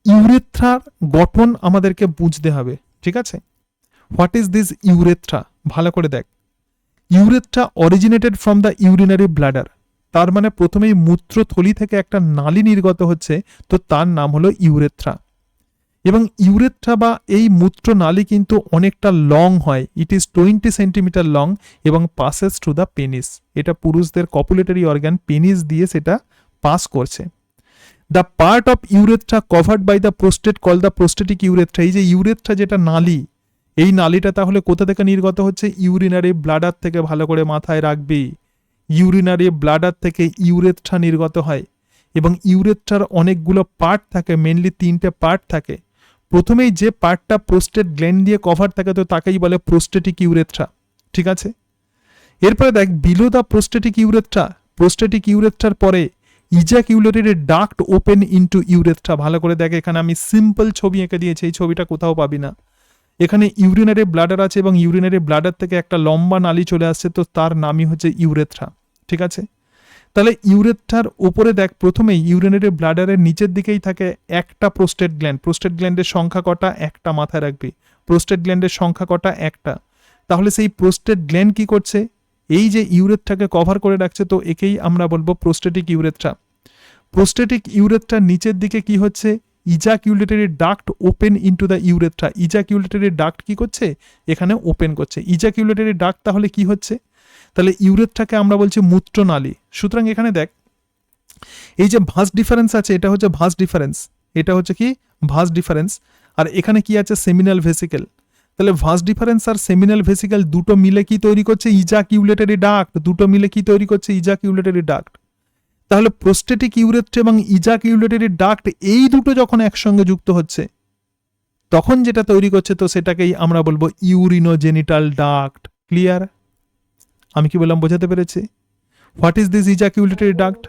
ইউরেথ্রার গঠন আমাদেরকে বুঝতে হবে, ঠিক আছে। হোয়াট ইজ দিস ইউরেথ্রা, ভালো করে দেখ। Urethra originated from the urinary bladder. তার মানে প্রথমেই মূত্রথলি থেকে একটা নালী নির্গত হচ্ছে, তো তার নাম হলো ইউরেথ্রা। এবং ইউরেথ্রা বা এই মূত্র নালী কিন্তু অনেকটা লং হয়, ইট ইজ 20 সেন্টিমিটার লং, এবং পাসেস থ্রু দ্য পেনিস। এটা পুরুষদের কপুলেটরি অর্গান পেনিস দিয়ে সেটা পাস করছে। The part of urethra covered by the prostate call the prostatic urethra. এই যে ইউরেথ্রা যেটা নালী, এই নালীটা তাহলে কোথা থেকে নির্গত হচ্ছে, ইউরিনারি ব্লাডার থেকে। ভালো করে মাথায় রাখবি, ইউরিনারি ব্লাডার থেকে ইউরেথ্রা নির্গত হয়, এবং ইউরেথ্রার অনেকগুলো পার্ট থাকে, মেনলি 3টে পার্ট থাকে। প্রথমেই যে পার্টটা প্রোস্টেট গ্ল্যান্ড দিয়ে কভার থাকে, তো তাকেই বলে প্রোস্টেটিক ইউরেথ্রা, ঠিক আছে। এরপরে দেখ, বিলো দ্য প্রোস্টেটিক ইউরেথ্রার পরে ইজাকিউলেটরি ডাক্ট ওপেন ইনটু ইউরেথ্রা। ভালো করে দেখ, এখানে আমি সিম্পল ছবি এঁকে দিয়েছি, এই ছবিটা কোথাও পাবি না। এখানে ইউরিনারি ব্লাডার আছে এবং ইউরিনারি ব্লাডার থেকে একটা লম্বা নালী চলে আসছে, তো তার নামই হচ্ছে ইউরেথ্রা, ঠিক আছে। তাহলে ইউরেথ্রার উপরে দেখ, প্রথমেই ইউরিনারি ব্লাডারের নিচের দিকেই থাকে একটা প্রোস্টেট গ্ল্যান্ড। প্রোস্টেট গ্ল্যান্ডের সংখ্যা কটা, একটা, মাথায় রাখবি। প্রোস্টেট গ্ল্যান্ডের সংখ্যা কটা, একটা। তাহলে সেই প্রোস্টেট গ্ল্যান্ড কি করছে, এই যে ইউরেথ্রাকে কভার করে রাখছে, তো একেই আমরা বলবো প্রোস্টেটিক ইউরেথ্রা। প্রোস্টেটিক ইউরেথ্রার নিচের দিকে কি হচ্ছে, ejaculatory duct open into the urethra. Ejaculatory duct কি করছে, এখানে ওপেন করছে। ইজাকিউলেটরি ডাক্ট তাহলে কি হচ্ছে, তাহলে ইউরেথ্রাকে আমরা বলছি মূত্রনালী। সুতরাং এখানে দেখ, এই যে ভাস ডিফারেন্স আছে, এটা হচ্ছে ভাস ডিফারেন্স, এটা হচ্ছে কি ভাস ডিফারেন্স। আর এখানে কি আছে, সেমিনাল ভেসিকেল। তাহলে ভাস ডিফারেন্স আর সেমিনাল ভেসিকল দুটো মিলে কি তৈরি করছে? ইজাকিউলেটরি ডাক্ট। দুটো মিলে কি তৈরি করছে? ইজাকিউলেটরি ডাক্ট। তাহলে প্রোস্টেটিক ইউরেথ্রা এবং ইজাকিউলেটরি ডাক্ট এই দুটো যখন একসঙ্গে যুক্ত হচ্ছে তখন যেটা তৈরি করছে তো সেটাকেই আমরা বলবো ইউরিনোজেনিটাল ডাক্ট। ক্লিয়ার? আমি কি বললাম বোঝাতে পেরেছি? What is this ejaculatory duct?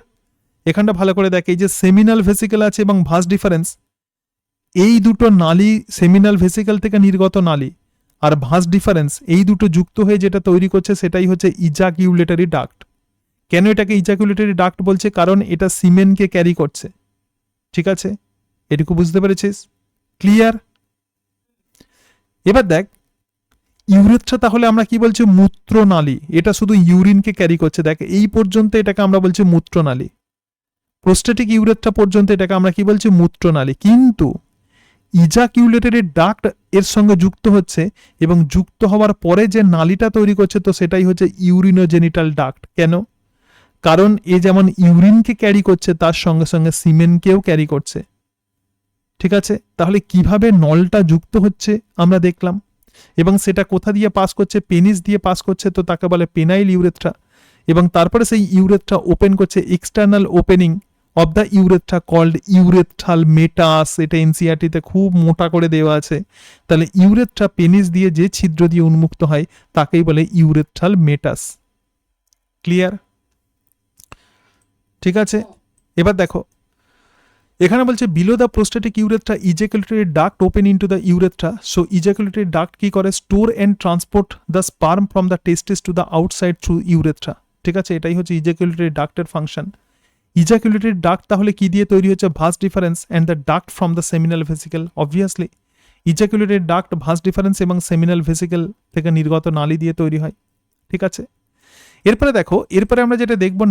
এখানটা ভালো করে দেখ, এই যে সেমিনাল ভেসিকল আছে এবং ভাস ডিফারেন্স, এই দুটো নালী, সেমিনাল ভেসিকল থেকে নির্গত নালী আর ভাস ডিফারেন্স, এই দুটো যুক্ত হয়ে যেটা তৈরি করছে সেটাই হচ্ছে ইজাকিউলেটরি ডাক্ট। কেন এটাকে ইজাকিউলেটরি ডাক্ট বলছে? কারণ এটা সিমেনকে ক্যারি করছে। ঠিক আছে, এটুকু বুঝতে পেরেছিস? ক্লিয়ার? এবার দেখ, ইউরেথ্রা তাহলে আমরা কি বলছি? মূত্রনালী। এটা শুধু ইউরিনকে ক্যারি করছে। দেখ, এই পর্যন্ত এটাকে আমরা বলছি মূত্রনালী। প্রোস্টেটিক ইউরেথ্রা পর্যন্ত এটাকে আমরা কি বলছি? মূত্রনালী। কিন্তু ইজাকিউলেটরি ডাক্ট এর সঙ্গে যুক্ত হচ্ছে এবং যুক্ত হওয়ার পরে যে নালীটা তৈরি করছে তো সেটাই হচ্ছে ইউরিনোজেনিটাল ডাক্ট। কেন? কারণ এ যেমন ইউরিনকে ক্যারি করছে তার সঙ্গে সঙ্গে সিমেনকেও ক্যারি করছে। ঠিক আছে, তাহলে কিভাবে নলটা যুক্ত হচ্ছে আমরা দেখলাম, এবং সেটা কোথা দিয়ে পাস করছে? পেনিস দিয়ে পাস করছে, তো তাকে বলে পেনাইল ইউরেথ্রা। এবং তারপরে সেই ইউরেথ্রা ওপেন করছে external opening of the urethra called urethral meatus. এটা এনসিআরটিতে খুব মোটা করে দেওয়া আছে। তাহলে ইউরেথ্রা পেনিস দিয়ে যে ছিদ্র দিয়ে উন্মুক্ত হয় তাকেই বলে ইউরেথ্রাল মেটাস। ক্লিয়ার? ঠিক আছে, এবার দেখো এখানে বলছে below the prostatic urethra ejaculatory duct open into the urethra. So ejaculatory duct কি করে? Store and transport the sperm from the testis to the outside through urethra. ঠিক আছে, এটাই হচ্ছে ইজাকুলেটরি ডাক্টের ফাংশন। ইজাকুলেটরি ডাক্ট তাহলে কি দিয়ে তৈরি হচ্ছে? Vas deferens and the duct from the seminal vesicle. Obviously ejaculatory duct vas deferens এবং সেমিনাল ভেসিকল থেকে নির্গত নালী দিয়ে তৈরি হয়। ঠিক আছে, এরপরে দেখো, এরপরে আমরা যেটা দেখবো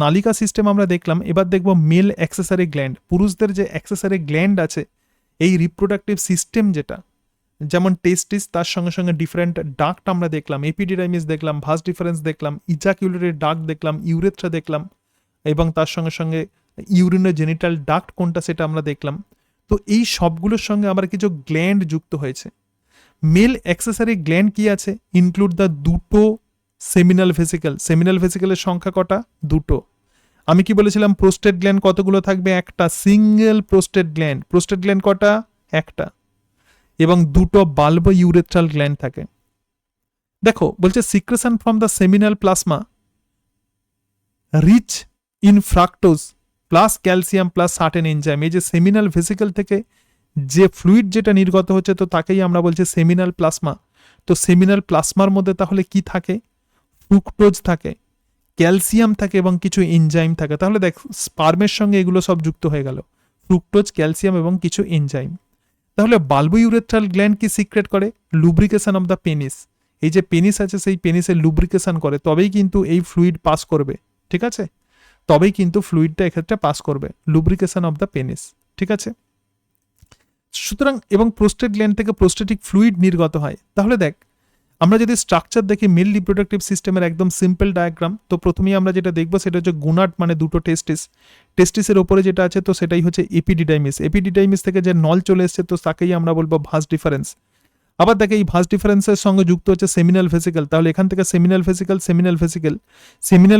নালিকা সিস্টেম আমরা দেখলাম। এবার দেখবো মেল অ্যাক্সেসরি গ্ল্যান্ড। পুরুষদের যে অ্যাক্সেসরি গ্ল্যান্ড আছে, এই রিপ্রোডাক্টিভ সিস্টেম যেটা, যেমন টেস্টিস, তার সঙ্গে সঙ্গে ডিফারেন্ট ডাক্ট আমরা দেখলাম, এপিডিডাইমিস দেখলাম, ভাস ডিফারেন্স দেখলাম, ইজাকিউলেটরি ডাক্ট দেখলাম, ইউরেথ্রা দেখলাম, এবং তার সঙ্গে সঙ্গে ইউরিনোজেনিটাল ডাক্ট কোনটা সেটা আমরা দেখলাম। তো এই সবগুলোর সঙ্গে আমার কিছু গ্ল্যান্ড যুক্ত হয়েছে। মেল অ্যাক্সেসরি গ্ল্যান্ড কি আছে? ইনক্লুড দ্য দুটো সেমিনাল ভেসিকল। সেমিনাল ভেসিকলের সংখ্যা কটা? দুটো। আমি কি বলেছিলাম? প্রোস্টেট গ্ল্যান্ড কতগুলো থাকবে? একটা। Single prostate gland. Prostate gland কটা? একটা। এবং দুটো বাল্বো ইউরেথ্রাল গ্ল্যান্ড থাকে। দেখো বলছে secretion from the seminal plasma rich in fructose plus calcium plus certain enzyme. এই যে সেমিনাল ভেসিকল থেকে যে ফ্লুইড যেটা নির্গত হচ্ছে তো তাকেই আমরা বলছি সেমিনাল প্লাজমা। তো সেমিনাল প্লাজমার মধ্যে তাহলে কি থাকে? ফ্রুক্টোজ থাকে, ক্যালসিয়াম থাকে এবং কিছু এনজাইম থাকে। তাহলে দেখ, স্পার্মের সঙ্গে এগুলো সব যুক্ত হয়ে গেল, ফ্রুক্টোজ, ক্যালসিয়াম এবং কিছু এনজাইম। তাহলে বাল্বো ইউরেথ্রাল গ্ল্যান্ড কি সিক্রেট করে? Lubrication of the penis. এই যে পেনিস আছে সেই পেনিসের লুব্রিকেশন করে, তবেই কিন্তু এই ফ্লুইড পাস করবে। ঠিক আছে, তবেই কিন্তু ফ্লুইডটা এক্ষেত্রে পাস করবে। Lubrication of the penis. ঠিক আছে, সুতরাং এবং প্রোস্টেট গ্ল্যান্ড থেকে প্রোস্টেটিক ফ্লুইড নির্গত হয়। তাহলে দেখ, আমরা যদি স্ট্রাকচার দেখি মেল রিপ্রোডাক্টিভ সিস্টেমের একদম সিম্পল ডায়াগ্রাম, তো প্রথমেই আমরা যেটা দেখবো সেটা হচ্ছে গুনাট, মানে দুটো টেস্টিস। টেস্টিসের ওপরে যেটা আছে তো সেটাই হচ্ছে এপিডিডাইমিস। এপিডিডাইমিস থেকে যে নল চলে এসছে তো তাকেই আমরা বলবো ভাস ডিফারেন্স। আবার দেখে এই ভাস ডিফারেন্সের সঙ্গে যুক্ত হচ্ছে সেমিনাল ভেসিকল। তাহলে এখান থেকে সেমিনাল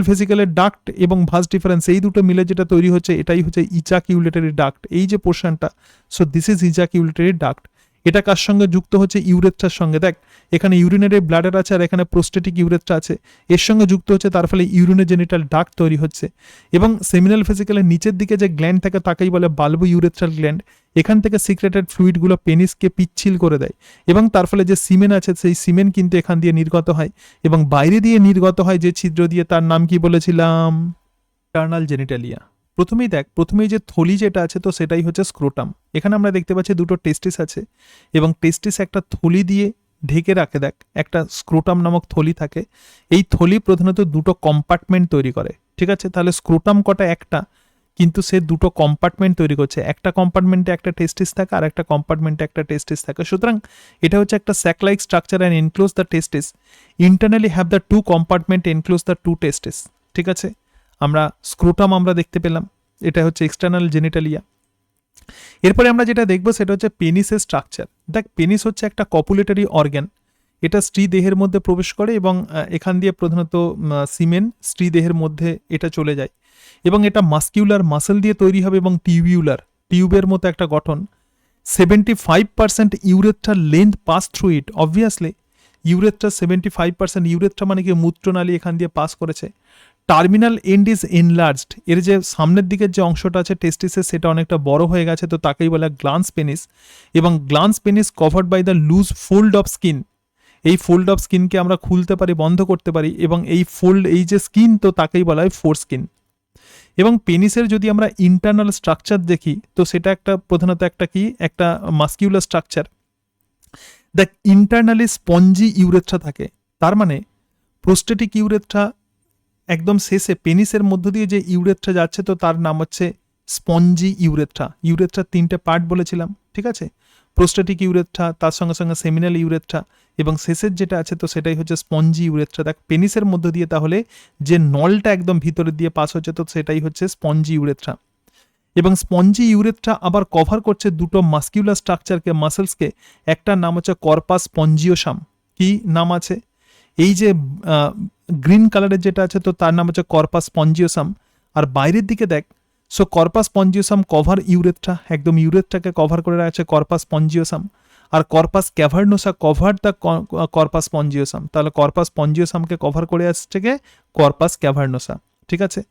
ভেসিকলের ডাক্ট এবং ভাস ডিফারেন্স এই দুটো মিলে যেটা তৈরি হচ্ছে এটাই হচ্ছে ইজাকিউলেটরি ডাক্ট। এই যে পোর্শনটা, সো দিস ইজ ইজাকিউলেটরি ডাক্ট। এটা কার সঙ্গে যুক্ত হচ্ছে? ইউরেথ্রার সঙ্গে। দেখ, এখানে ইউরিনারি ব্লাডার আছে আর এখানে প্রোস্টেটিক ইউরেথ্রা আছে, এর সঙ্গে যুক্ত হচ্ছে, তার ফলে ইউরিনোজেনিটাল ডাক্ট তৈরি হচ্ছে। এবং সেমিনাল ভেসিকলের নিচের দিকে যে গ্ল্যান্ড থাকে তাকেই বলে বাল্বো ইউরেথ্রাল গ্ল্যান্ড। এখান থেকে সিক্রেটেড ফ্লুইডগুলো পেনিসকে পিচ্ছিল করে দেয়, এবং তার ফলে যে সিমেন আছে সেই সিমেন কিন্তু এখান দিয়ে নির্গত হয়, এবং বাইরে দিয়ে নির্গত হয় যে ছিদ্র দিয়ে, তার নাম কি বলেছিলাম? Internal genitalia. প্রথমেই যে থলি যেটা আছে তো সেটাই হচ্ছে স্ক্রোটাম। এখানে আমরা দেখতে পাচ্ছি দুটো টেস্টিস আছে, এবং টেস্টিস একটা থলি দিয়ে ঢেকে রাখে। দেখ, একটা স্ক্রোটাম নামক থলি থাকে। এই থলি প্রধানত দুটো কম্পার্টমেন্ট তৈরি করে। ঠিক আছে, তাহলে স্ক্রোটাম কটা? একটা, কিন্তু সে দুটো কম্পার্টমেন্ট তৈরি করছে। একটা কম্পার্টমেন্টে একটা টেস্টিস থাকে আর একটা কম্পার্টমেন্টে একটা টেস্টিস থাকে। সুতরাং এটা হচ্ছে একটা sac like structure and enclose the testis. Internally have the two compartment enclose the two testis. ঠিক আছে, আমরা স্ক্রোটাম আমরা দেখতে পেলাম, এটা হচ্ছে এক্সটার্নাল জেনিটালিয়া। এরপরে আমরা যেটা দেখবো সেটা হচ্ছে পেনিসের স্ট্রাকচার। দেখ, পেনিস হচ্ছে একটা কপুলেটরি অর্গ্যান, এটা স্ত্রী দেহের মধ্যে প্রবেশ করে এবং এখান দিয়ে প্রধানত সিমেন স্ত্রী দেহের মধ্যে এটা চলে যায় এবং এটা মাস্কিউলার মাসেল দিয়ে তৈরি হবে এবং টিউবের মতো একটা গঠন। 75% ইউরেথ্রার length pass through it. Obviously urethra 75% urethra মানে কি মূত্রনালী এখান দিয়ে পাস করেছে। টার্মিনাল এন্ড ইজ এনলার্জড, এর যে সামনের দিকের যে অংশটা আছে টেস্টিসের সেটা অনেকটা বড় হয়ে গেছে, তো তাকেই বলে গ্লান্স পেনিস। এবং glans penis covered by the loose fold of skin. এই ফোল্ড অফ স্কিনকে আমরা খুলতে পারি, বন্ধ করতে পারি, এবং এই যে স্কিন, তো তাকেই বলা হয় ফোর স্কিন। এবং পেনিসের যদি আমরা ইন্টারনাল স্ট্রাকচার দেখি তো সেটা একটা প্রধানত একটা মাস্কিউলার স্ট্রাকচার। দেখ, ইন্টারনালি স্পঞ্জি ইউরেথ্রা থাকে, তার মানে প্রোস্টেটিক ইউরেথ্রা একদম শেষে পেনিসের মধ্য দিয়ে যে ইউরেথ্রা যাচ্ছে তো তার নাম হচ্ছে স্পঞ্জি ইউরেথ্রা। ইউরেথ্রার 3টে পার্ট বলেছিলাম, ঠিক আছে? প্রোস্টেটিক ইউরেথ্রা, তার সঙ্গে সঙ্গে সেমিনাল ইউরেথ্রা, এবং শেষের যেটা আছে তো সেটাই হচ্ছে স্পঞ্জি ইউরেথ্রা। দেখ, পেনিসের মধ্য দিয়ে তাহলে যে নলটা একদম ভিতরের দিয়ে পাস হচ্ছে তো সেটাই হচ্ছে স্পঞ্জি ইউরেথ্রা। এবং স্পঞ্জি ইউরেথ্রা আবার কভার করছে দুটো মাস্কিউলার স্ট্রাকচারকে, মাসেলসকে। একটার নাম হচ্ছে কর্পাস স্পঞ্জিওসাম। কি নাম আছে? এই যে গ্রিন কালারের যেটা আছে তো তার নাম হচ্ছে কর্পাস স্পঞ্জিওসাম। আর বাইরের দিকে দেখ, so corpus spongiosum cover urethra, একদম ইউরেথ্রাকে কভার করে রাখছে কর্পাস স্পঞ্জিওসাম। আর corpus cavernosa cover the corpus spongiosum. তাহলে কর্পাস স্পঞ্জিওসামকে কভার করে আসছে কে? কর্পাস ক্যাভার্নোসা, ঠিক আছে?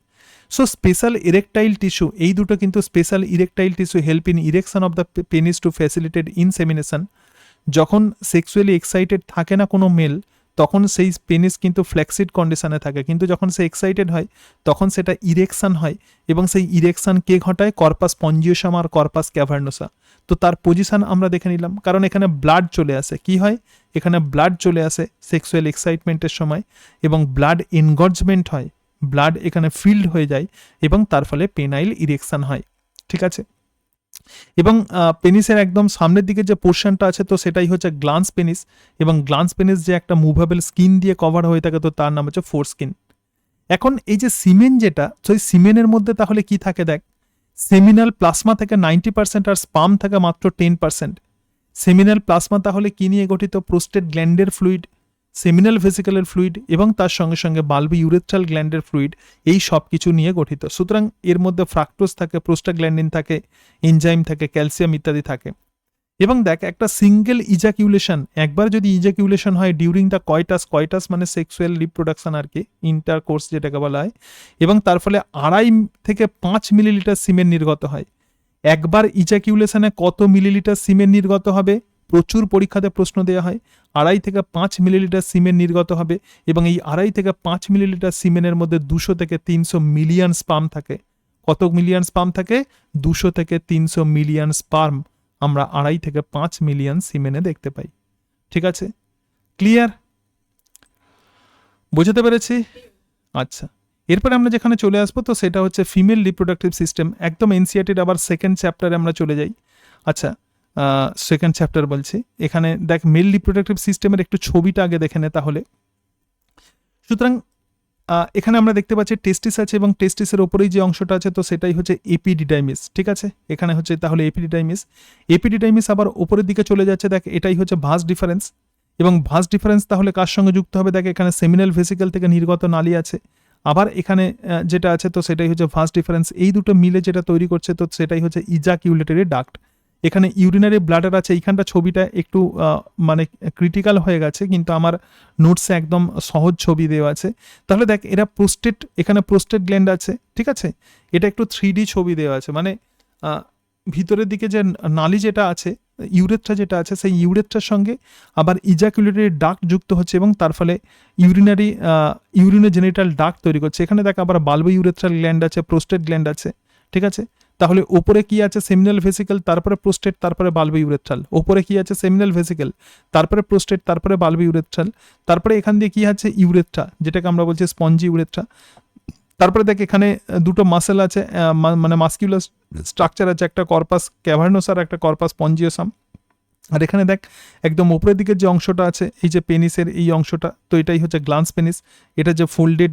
সো স্পেশাল ইরেকটাইল টিস্যু, এই দুটো কিন্তু special erectile tissue help in erection of the penis two facilitate insemination. যখন সেক্সুয়ালি এক্সাইটেড থাকে না কোনো মেল, তখন সেই পেনিস কিন্তু ফ্ল্যাক্সিড কন্ডিশনে থাকে, কিন্তু যখন সে এক্সাইটেড হয় তখন সেটা ইরেকশন হয়, এবং সেই ইরেকশন কে ঘটায়? কর্পাস স্পঞ্জিওসাম আর কর্পাস ক্যাভার্নোসা। তো তার পজিশন আমরা দেখে নিলাম, কারণ এখানে ব্লাড চলে আসে। কি হয়? এখানে ব্লাড চলে আসে সেক্সুয়াল এক্সাইটমেন্টের সময়, এবং ব্লাড এনগর্জমেন্ট হয়, ব্লাড এখানে ফিল্ড হয়ে যায়, এবং তার ফলে পেনাইল ইরেকশন হয়, ঠিক আছে? এবং পেনিসের একদম সামনের দিকে যে পোর্শনটা আছে তো সেটাই হচ্ছে গ্লান্স পেনিস, এবং গ্লান্স পেনিস যে একটা মুভেবল স্কিন দিয়ে কভার হয়ে থাকে তো তার নাম হচ্ছে ফোর স্কিন। এখন এই যে সিমেন যেটা, সেই সিমেনের মধ্যে তাহলে কি থাকে? দেখ, সেমিনাল প্লাজমা থেকে 90% আর স্পাম থাকে মাত্র 10%। সেমিনাল প্লাজমা তাহলে কি নিয়ে গঠিত? প্রোস্টেট গ্ল্যান্ডের ফ্লুইড, সেমিনাল ভেসিকলের ফ্লুইড, এবং তার সঙ্গে সঙ্গে বাল্বি ইউরেথ্রাল গ্ল্যান্ডের ফ্লুইড, এই সব কিছু নিয়ে গঠিত। সুতরাং এর মধ্যে ফ্রাক্টোজ থাকে, প্রোস্টাগ্ল্যান্ডিন থাকে, এনজাইম থাকে, ক্যালসিয়াম ইত্যাদি থাকে। এবং দেখ, একটা সিঙ্গেল ইজাকিউলেশন, একবার যদি ইজাকিউলেশন হয় ডিউরিং দ্য কয়টাস মানে সেক্সুয়াল রিপ্রোডাকশন আর কি, ইন্টারকোর্স যেটাকে বলা হয়, এবং তার ফলে 2.5 থেকে 5 মিলিলিটার সিমেন্ট নির্গত হয়। একবার ইজাকিউলেশনে কত মিলিলিটার সিমেন্ট নির্গত হবে? প্রচুর পরীক্ষাতে প্রশ্ন দেওয়া হয়। 2.5 থেকে 5 মিলিলিটার সিমেন্ট নির্গত হবে, এবং এই 2.5 থেকে 5 মিলিলিটার সিমেন্টের মধ্যে 200 থেকে 300 মিলিয়ন স্পার্ম থাকে। কত মিলিয়ন স্পার্ম থাকে? 200 থেকে 300 মিলিয়ন স্পার্ম আমরা 2.5 থেকে 5 মিলিয়ন সিমেনে দেখতে পাই, ঠিক আছে? ক্লিয়ার? বোঝাতে পেরেছি? আচ্ছা, এরপরে আমরা যেখানে চলে আসবো তো সেটা হচ্ছে ফিমেল রিপ্রোডাক্টিভ সিস্টেম। একদম এনসিআরটির আবার সেকেন্ড চ্যাপ্টারে আমরা চলে যাই। আচ্ছা, সেকেন্ড চ্যাপ্টার বলছি। এখানে দেখ, মেল রিপ্রোডাক্টিভ সিস্টেমের একটু ছবিটা আগে দেখে নে তাহলে। সুতরাং এখানে আমরা দেখতে পাচ্ছি টেস্টিস আছে, এবং টেস্টিসের ওপরেই যে অংশটা আছে তো সেটাই হচ্ছে এপিডিডাইমিস, ঠিক আছে? এখানে হচ্ছে তাহলে এপিডিডাইমিস আবার ওপরের দিকে চলে যাচ্ছে। দেখ, এটাই হচ্ছে ভাস ডিফারেন্স, এবং ভাস ডিফারেন্স তাহলে কার সঙ্গে যুক্ত হবে? দেখ, এখানে সেমিনাল ভেসিকল থেকে নির্গত নালী আছে, আবার এখানে যেটা আছে তো সেটাই হচ্ছে ভাস ডিফারেন্স। এই দুটো মিলে যেটা তৈরি করছে তো সেটাই হচ্ছে ইজাকিউলেটরি ডাক্ট। এখানে ইউরিনারি ব্লাডার আছে, এইখানটা ছবিটা একটু মানে ক্রিটিক্যাল হয়ে গেছে, কিন্তু আমার নোটসে একদম সহজ ছবি দেওয়া আছে। তাহলে দেখ, এরা এখানে প্রোস্টেট গ্ল্যান্ড আছে, ঠিক আছে? এটা একটু 3D ছবি দেওয়া আছে, মানে ভিতরের দিকে যে নালী যেটা আছে, ইউরেথ্রা যেটা আছে, সেই ইউরেথ্রার সঙ্গে আবার ইজাকুলেটরি ডাক্ট যুক্ত হচ্ছে, এবং তার ফলে ইউরিনোজেনিটাল ডাক্ট তৈরি করছে। এখানে দেখ, আবার বাল্বো ইউরেথ্রাল গ্ল্যান্ড আছে, প্রোস্টেট গ্ল্যান্ড আছে, ঠিক আছে? তাহলে ওপরে কি আছে? সেমিনাল ভেসিকল, তারপরে প্রোস্টেট, তারপরে বাল্বো ইউরেথ্রাল। ওপরে কি আছে? সেমিনাল ভেসিকল, তারপরে প্রোস্টেট, তারপরে বাল্বো ইউরেথ্রাল, তারপরে এখান দিয়ে কি আছে? ইউরেথ্রা, যেটাকে আমরা বলছি স্পঞ্জি ইউরেথ্রা। তারপরে দেখ, এখানে দুটো মাসেল আছে, মানে মাস্কিউলার স্ট্রাকচার আছে, একটা কর্পাস ক্যাভার্নোসার, একটা কর্পাস স্পঞ্জিওসাম। আর এখানে দেখ, একদম উপরের দিকের যে অংশটা আছে, এই যে পেনিসের এই অংশটা, তো এটাই হচ্ছে গ্লান্স পেনিস। এটা যে ফোল্ডেড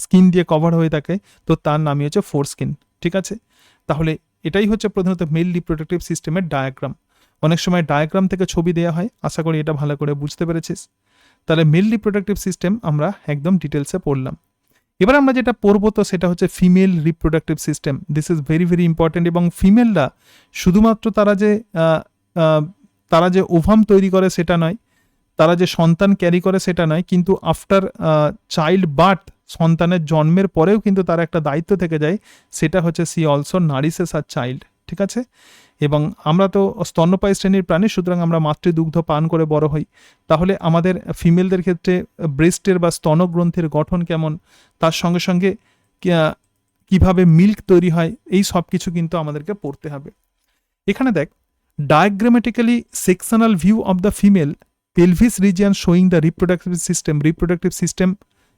স্কিন দিয়ে কভার হয়ে থাকে তো তার নামই হচ্ছে ফোর স্কিন, ঠিক আছে? তাহলে এটাই হচ্ছে প্রধানত মেল রিপ্রোডাক্টিভ সিস্টেমের ডায়াগ্রাম। অনেক সময় ডায়াগ্রাম থেকে ছবি দেওয়া হয়, আশা করি এটা ভালো করে বুঝতে পেরেছিস। তাহলে মেল রিপ্রোডাক্টিভ সিস্টেম আমরা একদম ডিটেলসে পড়লাম। এবার আমরা যেটা পড়বো তো সেটা হচ্ছে female reproductive system. This is very very important. এবং ফিমেলরা শুধুমাত্র তারা যে ওভাম তৈরি করে সেটা নয়, তারা যে সন্তান ক্যারি করে সেটা নয়, কিন্তু আফটার চাইল্ড বার্থ, সন্তানের জন্মের পরেও কিন্তু তার একটা দায়িত্ব থেকে যায়, সেটা হচ্ছে C also nourishes her child. ঠিক আছে? এবং আমরা তো স্তন্যপায়ী শ্রেণীর প্রাণী, সুতরাং আমরা মাতৃদুগ্ধ পান করে বড় হই। তাহলে আমাদের ফিমেলদের ক্ষেত্রে ব্রেস্টের বা স্তনগ্রন্থির গঠন কেমন, তার সঙ্গে সঙ্গে কিভাবে মিল্ক তৈরি হয়, এই সব কিছু কিন্তু আমাদেরকে পড়তে হবে। এখানে দেখ, diagrammatically sectional view of the female pelvis region showing the reproductive system. Reproductive system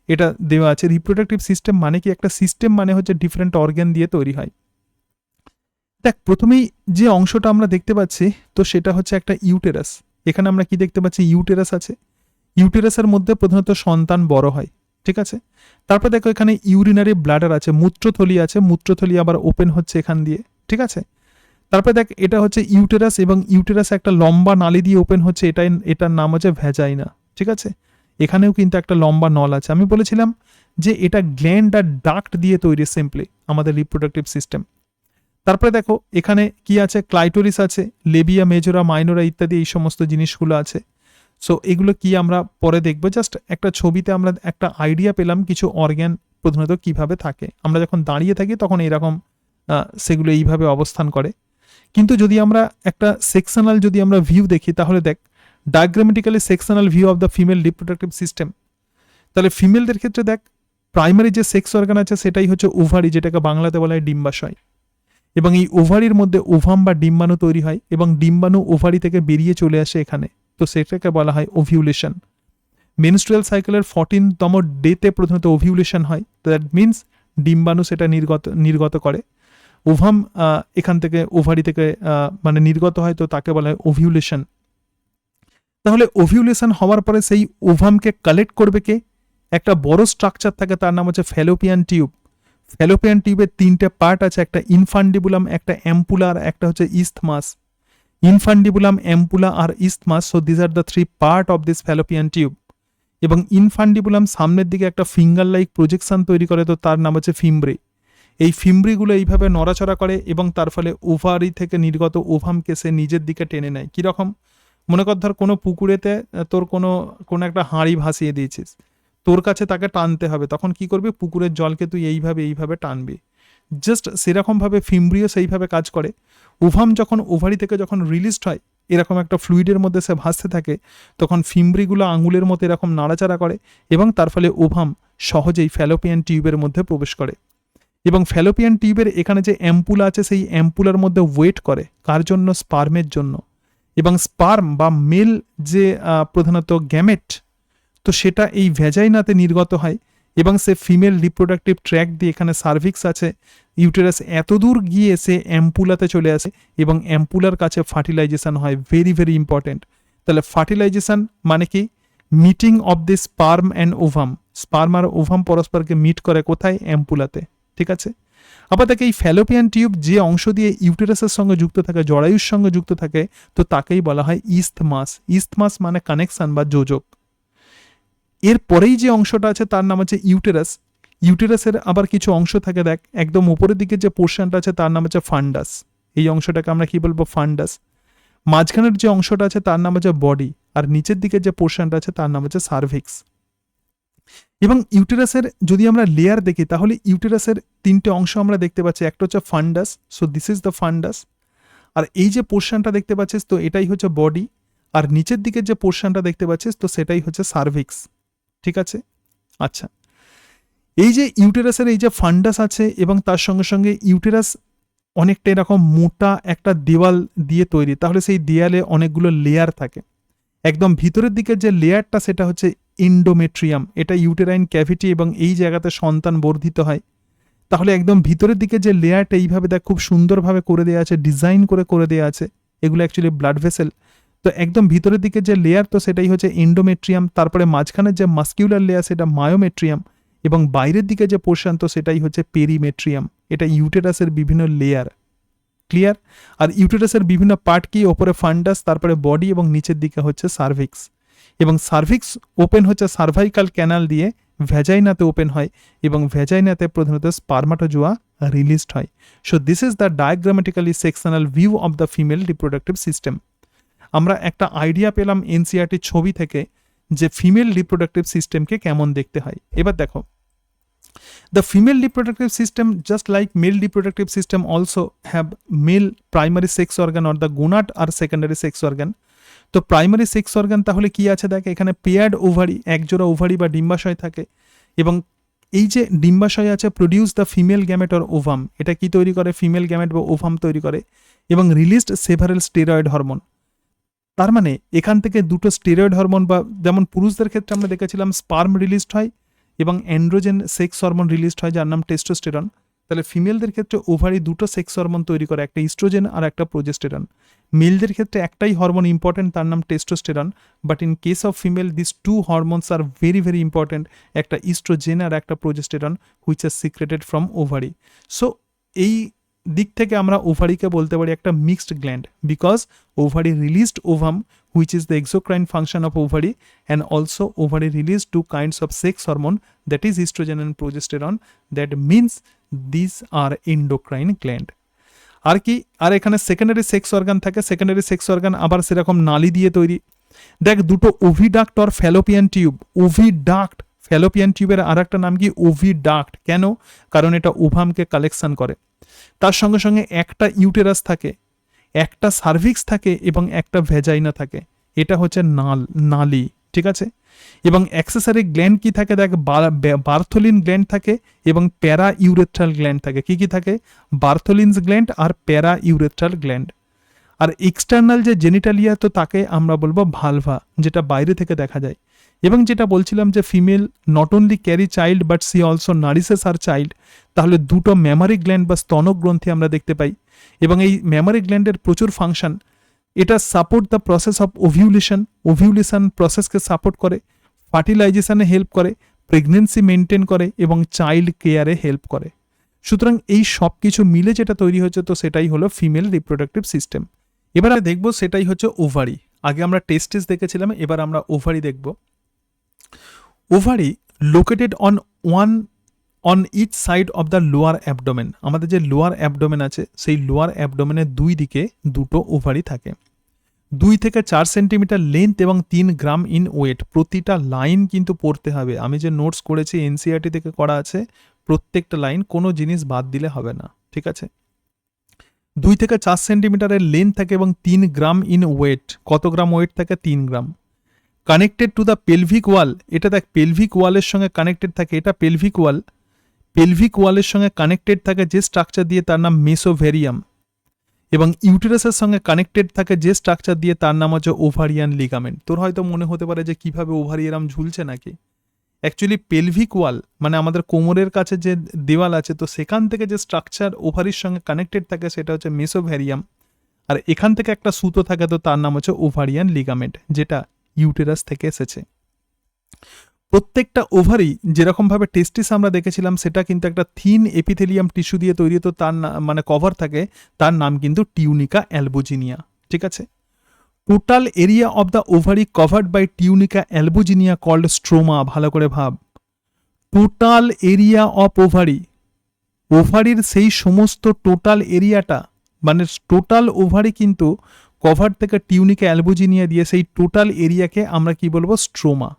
এটা দেওয়া আছে। রিপ্রোডাক্টিভ সিস্টেম মানে কি? একটা সিস্টেম মানে হচ্ছে ডিফারেন্ট অর্গ্যান দিয়ে তৈরি হয়। দেখ, প্রথমেই যে অংশটা আমরা দেখতে পাচ্ছি তো সেটা হচ্ছে একটা ইউটেরাস। এখানে আমরা কি দেখতে পাচ্ছি? ইউটেরাস আছে। ইউটেরাসের মধ্যে প্রধানত সন্তান বড় হয়। ঠিক আছে? তারপর দেখো এখানে ইউরিনারি ব্লাডার আছে, মূত্রথলি আছে, মূত্রথলি আবার ওপেন হচ্ছে এখান দিয়ে। ঠিক আছে? তারপরে দেখ, এটা হচ্ছে ইউটেরাস এবং ইউটেরাস একটা লম্বা নালী দিয়ে ওপেন হচ্ছে, এটার নাম হচ্ছে ভ্যাজাইনা। ঠিক আছে? এখানেও কিন্তু একটা লম্বা নল আছে। আমি বলেছিলাম যে এটা গ্ল্যান্ড আর ডাক্ট দিয়ে তৈরি সিম্পলি আমাদের রিপ্রোডাক্টিভ সিস্টেম। তারপরে দেখো এখানে কি আছে? ক্লাইটোরিস আছে, লেবিয়া মেজোরা মাইনোরা ইত্যাদি এই সমস্ত জিনিসগুলো আছে। সো এগুলো কি আমরা পরে দেখবো। জাস্ট একটা ছবিতে আমরা একটা আইডিয়া পেলাম কিছু অর্গ্যান প্রধানত কিভাবে থাকে। আমরা যখন দাঁড়িয়ে থাকি তখন এরকম সেগুলো এইভাবে অবস্থান করে। কিন্তু যদি আমরা একটা সেকশনাল যদি আমরা ভিউ দেখি, তাহলে দেখ, diagrammatically sectional view of the female reproductive system. তাহলে ফিমেলদের ক্ষেত্রে দেখ, প্রাইমারি যে সেক্স অর্গান আছে সেটাই হচ্ছে ওভারি, যেটাকে বাংলাতে বলা হয় ডিম্বাশয়। এবং এই ওভারির মধ্যে ওভাম বা ডিম্বাণু তৈরি হয় এবং ডিম্বাণু ওভারি থেকে বেরিয়ে চলে আসে এখানে, তো সেটাকে বলা হয় ওভিউলেশন। মেনস্ট্রুয়াল সাইকেলের 14তম ডেতে প্রধানত ওভিউলেশন হয়। তো দ্যাট মিনস ডিম্বাণু সেটা নির্গত করে। ওভাম এখান থেকে ওভারি থেকে মানে নির্গত হয়, তো তাকে বলা হয় ওভিউলেশন। তাহলে ওভিউলেশন হওয়ার পরে সেই ওভামকে কালেক্ট করবে কে? একটা বড় স্ট্রাকচার থাকে, তার নাম হচ্ছে ফ্যালোপিয়ান টিউব। ফ্যালোপিয়ান টিউবের 3টে পার্ট আছে, একটা ইনফান্ডিবুলাম, একটা অ্যাম্পুলা আর একটা হচ্ছে ইস্থমাস। ইনফান্ডিবুলাম, অ্যাম্পুলা আর isthmus, so this are the 3 part of this fallopian tube. এবং ইনফান্ডিবুলাম সামনের দিকে একটা ফিঙ্গার লাইক প্রজেকশন তৈরি করে, তো তার নাম হচ্ছে ফিমব্রি। এই ফিমব্রিগুলো এইভাবে নড়াচড়া করে এবং তার ফলে ওভারি থেকে নির্গত ওভামকে সে নিজের দিকে টেনে নেয়। কীরকম? মনে কর, ধর কোনো পুকুরেতে তোর কোনো একটা হাঁড়ি ভাসিয়ে দিয়েছিস, তোর কাছে তাকে টানতে হবে, তখন কি করবি? পুকুরের জলকে তুই এইভাবে টানবি। জাস্ট সেরকমভাবে ফিমব্রিও সেইভাবে কাজ করে। ওভাম যখন ওভারি থেকে যখন রিলিজড হয়, এরকম একটা ফ্লুইডের মধ্যে সে ভাসতে থাকে, তখন ফিমব্রিগুলো আঙুলের মতো এরকম নাড়াচাড়া করে এবং তার ফলে ওভাম সহজেই ফ্যালোপিয়ান টিউবের মধ্যে প্রবেশ করে। এবং ফ্যালোপিয়ান টিউবের এখানে যে অ্যাম্পুলা আছে, সেই অ্যাম্পুলার মধ্যে ওয়েট করে কার জন্য? স্পার্মের জন্য। এবং স্পার্ম বা মেল যে প্রধানত গ্যামেট, তো সেটা এই ভ্যাজাইনাতে নির্গত হয় এবং সে ফিমেল রিপ্রোডাক্টিভ ট্র্যাক দিয়ে, এখানে সার্ভিক্স আছে, ইউটেরাস এত দূর গিয়ে সে অ্যাম্পুলাতে চলে আসে এবং অ্যাম্পুলার কাছে ফার্টিলাইজেশন হয়। Very very important. তাহলে ফার্টিলাইজেশন মানে কি? Meeting of the sperm and ovum. Sperm আর ওভাম পরস্পরকে মিট করে কোথায়? অ্যাম্পুলাতে। ঠিক আছে? আবার দেখে এই ফ্যালোপিয়ান টিউব যে অংশ দিয়ে ইউটেরাসের সঙ্গে যুক্ত থাকে, জরায়ুর সঙ্গে যুক্ত থাকে, তো তাকেই বলা হয় ইস্থমাস। ইস্থমাস মানে কানেকশন বা যোজক। এর পরেই যে অংশটা আছে তার নাম হচ্ছে ইউটেরাস। ইউটেরাসের আবার কিছু অংশ থাকে, দেখ, একদম উপরের দিকে যে পোর্শনটা আছে তার নাম হচ্ছে ফান্ডাস। এই অংশটাকে আমরা কি বলবো? ফান্ডাস। মাঝখানের যে অংশটা আছে তার নাম হচ্ছে বডি, আর নিচের দিকে যে পোর্শনটা আছে তার নাম হচ্ছে সার্ভিক্স। এবং ইউটেরাসের যদি আমরা লেয়ার দেখি, তাহলে ইউটেরাসের 3টে অংশ আমরা দেখতে পাচ্ছি। একটা হচ্ছে fundus, so this is the fundus. আর এই যে পোর্শনটা দেখতে পাচ্ছিস, তো এটাই হচ্ছে বডি। আর নিচের দিকে যে পোর্শনটা দেখতে পাচ্ছিস, তো সেটাই হচ্ছে সার্ভিক্স। ঠিক আছে? আচ্ছা, এই যে ইউটেরাসের এই যে ফান্ডাস আছে এবং তার সঙ্গে সঙ্গে ইউটেরাস অনেকটা এরকম মোটা একটা দেওয়াল দিয়ে তৈরি, তাহলে সেই দেয়ালে অনেকগুলো লেয়ার থাকে। একদম ভিতরের দিকের যে লেয়ারটা সেটা হচ্ছে এন্ডোমেট্রিয়াম। এটা ইউটেরাইন ক্যাভিটি এবং এই জায়গাতে সন্তান বর্ধিত হয়। তাহলে একদম ভিতরের দিকে যে লেয়ারটা এইভাবে দেখ খুব সুন্দরভাবে করে দেওয়া আছে, ডিজাইন করে দেওয়া আছে। এগুলো অ্যাকচুয়ালি ব্লাড ভেসেল। তো একদম ভিতরের দিকে যে লেয়ার, তো সেটাই হচ্ছে এন্ডোমেট্রিয়াম। তারপরে মাঝখানের যে মাস্কিউলার লেয়ার সেটা মায়োমেট্রিয়াম এবং বাইরের দিকে যে পোর্শন, তো সেটাই হচ্ছে পেরিমেট্রিয়াম। এটা ইউটেরাসের বিভিন্ন লেয়ার। ক্লিয়ার? আর ইউটেরাসের বিভিন্ন পার্ট কি, ওপরে ফান্ডাস, তারপরে বডি এবং নিচের দিকে হচ্ছে সার্ভিক্স, এবং সার্ভিক্স ওপেন হচ্ছে সার্ভাইকাল ক্যানাল দিয়ে, ভ্যাজাইনাতে ওপেন হয় এবং ভ্যাজাইনাতে প্রধানত স্পার্মাটোজোয়া রিলিজড হয়। So this is the diagrammatically sectional view of the female reproductive system. আমরা একটা আইডিয়া পেলাম এনসিইআরটির ছবি থেকে যে ফিমেল রিপ্রোডাক্টিভ সিস্টেমকে কেমন দেখতে হয়। এবার দেখো, the female reproductive system, just like male reproductive system, also have male primary sex organ or the gonad or secondary sex organ. তো প্রাইমারি সেক্স অর্গান তাহলে কি আছে দেখ, এখানে পেয়ার্ড ওভারি, একজোড়া ওভারি বা ডিম্বাশয় থাকে, এবং এই যে ডিম্বাশয় আছে produce the female gamete or ovum, এটা কি তৈরি করে, ফিমেল গ্যামেট বা ওভাম তৈরি করে, এবং রিলিজড সেভারেল স্টেরয়েড হরমোন। তার মানে এখান থেকে দুটো স্টেরয়েড হরমোন, বা যেমন পুরুষদের ক্ষেত্রে আমরা দেখেছিলাম স্পার্ম রিলিজড হয় এবং অ্যান্ড্রোজেন সেক্স হরমোন রিলিজড হয় যার নাম টেস্টোস্টেরন, তাহলে ফিমেলদের ক্ষেত্রে ওভারি দুটো সেক্স হরমোন তৈরি করে, একটা ইস্ট্রোজেন আর একটা প্রোজেস্টেরন। মেলদের ক্ষেত্রে একটাই হরমোন ইম্পর্টেন্ট, তার নাম testosterone, but in case of female this two hormones are very very important, একটা ইস্ট্রোজেন আর একটা progesterone which are secreted from ovary. So এই দিক থেকে আমরা ওভারিকে বলতে পারি একটা mixed gland, because ovary released ovum which is the exocrine function of ovary, and also ovary release two kinds of sex hormone, that is estrogen and progesterone, that means these are endocrine gland. আর কি, আর এখানে secondary sex organ থাকে, secondary sex organ আবার সেরকম নালী দিয়ে তৈরি। দেখ দুটো ওভিডাক্ট আর Fallopian tube, ওভিডাক্ট, Fallopian টিউবের আর একটা নাম কি ওভিডাক্ট, কেন, কারণ এটা ওভামকে কালেকশন করে। তার সঙ্গে সঙ্গে একটা ইউটেরাস থাকে, একটা সার্ভিক্স থাকে এবং একটা ভ্যাজাইনা থাকে, এটা হচ্ছে নালী, ঠিক আছে। এবং অ্যাক্সেসরি গ্ল্যান্ড কি থাকে দেখ, বার্থোলিন গ্ল্যান্ড থাকে এবং প্যারা ইউরেথ্রাল গ্ল্যান্ড থাকে। কি কি থাকে, বার্থোলিনস গ্ল্যান্ড আর প্যারা ইউরেথ্রাল গ্ল্যান্ড। আর এক্সটার্নাল যে জেনিটালিয়া, তো তাকে আমরা বলবো ভালভা, যেটা বাইরে থেকে দেখা যায়। এবং যেটা বলছিলাম যে female not only carry child but she also nourishes her child, তাহলে দুটো ম্যামারি গ্ল্যান্ড বা স্তনগ্রন্থি আমরা দেখতে পাই, এবং এই ম্যামারি গ্ল্যান্ডের প্রচুর ফাংশন। এটা support the process of ovulation প্রসেসকে সাপোর্ট করে, ফার্টিলাইজেশনে হেল্প করে, প্রেগনেন্সি মেনটেন করে এবং চাইল্ড কেয়ারে হেল্প করে। সুতরাং এই সব কিছু মিলে যেটা তৈরি হচ্ছে, তো সেটাই হলো ফিমেল রিপ্রোডাক্টিভ সিস্টেম। এবার দেখবো সেটাই হচ্ছে ওভারি। আগে আমরা টেস্টিস দেখেছিলাম, এবার আমরা ওভারি দেখব। Ovary located on each side of the lower abdomen. আমাদের যে লোয়ার অ্যাবডোমেন আছে, সেই লোয়ার অ্যাবডোমেনের দুই দিকে দুটো ওভারি থাকে, 2 থেকে 4 সেন্টিমিটার লেন্থ এবং 3 গ্রাম ইন ওয়েট। প্রতিটা লাইন কিন্তু পড়তে হবে, আমি যে নোটস করেছি এনসিইআরটি থেকে করা আছে, প্রত্যেকটা লাইন, কোনো জিনিস বাদ দিলে হবে না, ঠিক আছে। 2 থেকে 4 সেন্টিমিটারের লেন্থ থাকে এবং 3 গ্রাম ইন ওয়েট। কত গ্রাম ওয়েট থাকে, 3 গ্রাম। কানেক্টেড টু দ্য পেলভিক ওয়াল, এটা দেখ পেলভিক ওয়ালের সঙ্গে কানেক্টেড থাকে, এটা পেলভিক ওয়াল, পেলভিক ওয়ালের সঙ্গে কানেক্টেড থাকে যে স্ট্রাকচার দিয়ে, তার নাম মেসোভেরিয়াম। এবং ইউটেরাসের সঙ্গে কানেক্টেড থাকে যে স্ট্রাকচার দিয়ে, তার নাম হচ্ছে ওভারিয়ান লিগামেন্ট। তোর হয়তো মনে হতে পারে যে কিভাবে ওভারি এরম ঝুলছে নাকি, অ্যাকচুয়ালি পেলভিক ওয়াল মানে আমাদের কোমরের কাছে যে দেওয়াল আছে, তো সেখান থেকে যে স্ট্রাকচার ওভারির সঙ্গে কানেক্টেড থাকে সেটা হচ্ছে মেসোভেরিয়াম, আর এখান থেকে একটা সুতো থাকে, তো তার নাম হচ্ছে ওভারিয়ান লিগামেন্ট, যেটা ইউটেরাস থেকে এসেছে। প্রত্যেকটা ওভারি যেরকমভাবে টেস্টিস আমরা দেখেছিলাম, সেটা কিন্তু একটা থিন এপিথেলিয়াম টিস্যু দিয়ে তৈরি, তো তার মানে কভার থাকে, তার নাম কিন্তু টিউনিকা অ্যালবুজিনিয়া, ঠিক আছে। Total area of the ovary covered by tunica albuginea called stroma. ভালো করে ভাব, টোটাল এরিয়া অফ ওভারি, ওভারির সেই সমস্ত টোটাল এরিয়াটা, মানে টোটাল ওভারি কিন্তু কভার থেকে টিউনিকা অ্যালবুজিনিয়া দিয়ে, সেই টোটাল এরিয়াকে আমরা কি বলবো, স্ট্রোমা,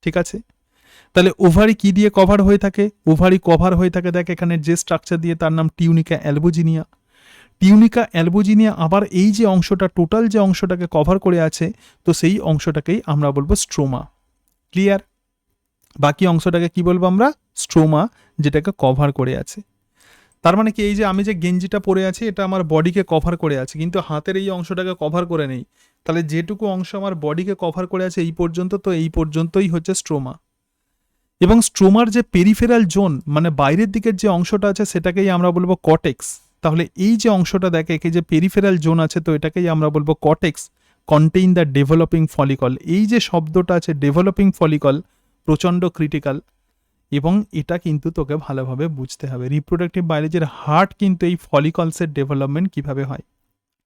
ঠিক আছে। তাহলে ওভারি কি দিয়ে কভার হয়ে থাকে, ওভারি কভার হয়ে থাকে দেখ এখানে যে স্ট্রাকচার দিয়ে, তার নাম টিউনিকা অ্যালবুজিনিয়া। টিউনিকা অ্যালবুজিনিয়া আবার এই যে অংশটা, টোটাল যে অংশটাকে কভার করে আছে, তো সেই অংশটাকেই আমরা বলবো স্ট্রোমা, ক্লিয়ার। বাকি অংশটাকে কি বলবো আমরা, স্ট্রোমা, যেটাকে কভার করে আছে। তার মানে কি, এই যে আমি যে গেঞ্জিটা পরে আছি, এটা আমার বডিকে কভার করে আছে, কিন্তু হাতের এই অংশটাকে কভার করে নেই, তাহলে যেটুকু অংশ আমার বডিকে কভার করে আছে এই পর্যন্ত, তো এই পর্যন্তই হচ্ছে স্ট্রোমা। এবং স্ট্রোমার যে পেরিফেরাল জোন, মানে বাইরের দিকের যে অংশটা আছে, সেটাকেই আমরা বলবো কর্টেক্স। তাহলে এই যে অংশটা দেখে, একে যে পেরিফেরাল জোন আছে, তো এটাকেই আমরা বলবো cortex contain the developing follicle. এই যে শব্দটা আছে ডেভেলপিং ফলিকল, প্রচণ্ড ক্রিটিক্যাল। এবং এটা কিন্তু তোকে ভালোভাবে বুঝতে হবে। রিপ্রোডাক্টিভ বায়োলজির হার্ট কিন্তু এই ফলিকলসের ডেভেলপমেন্ট কিভাবে হয়,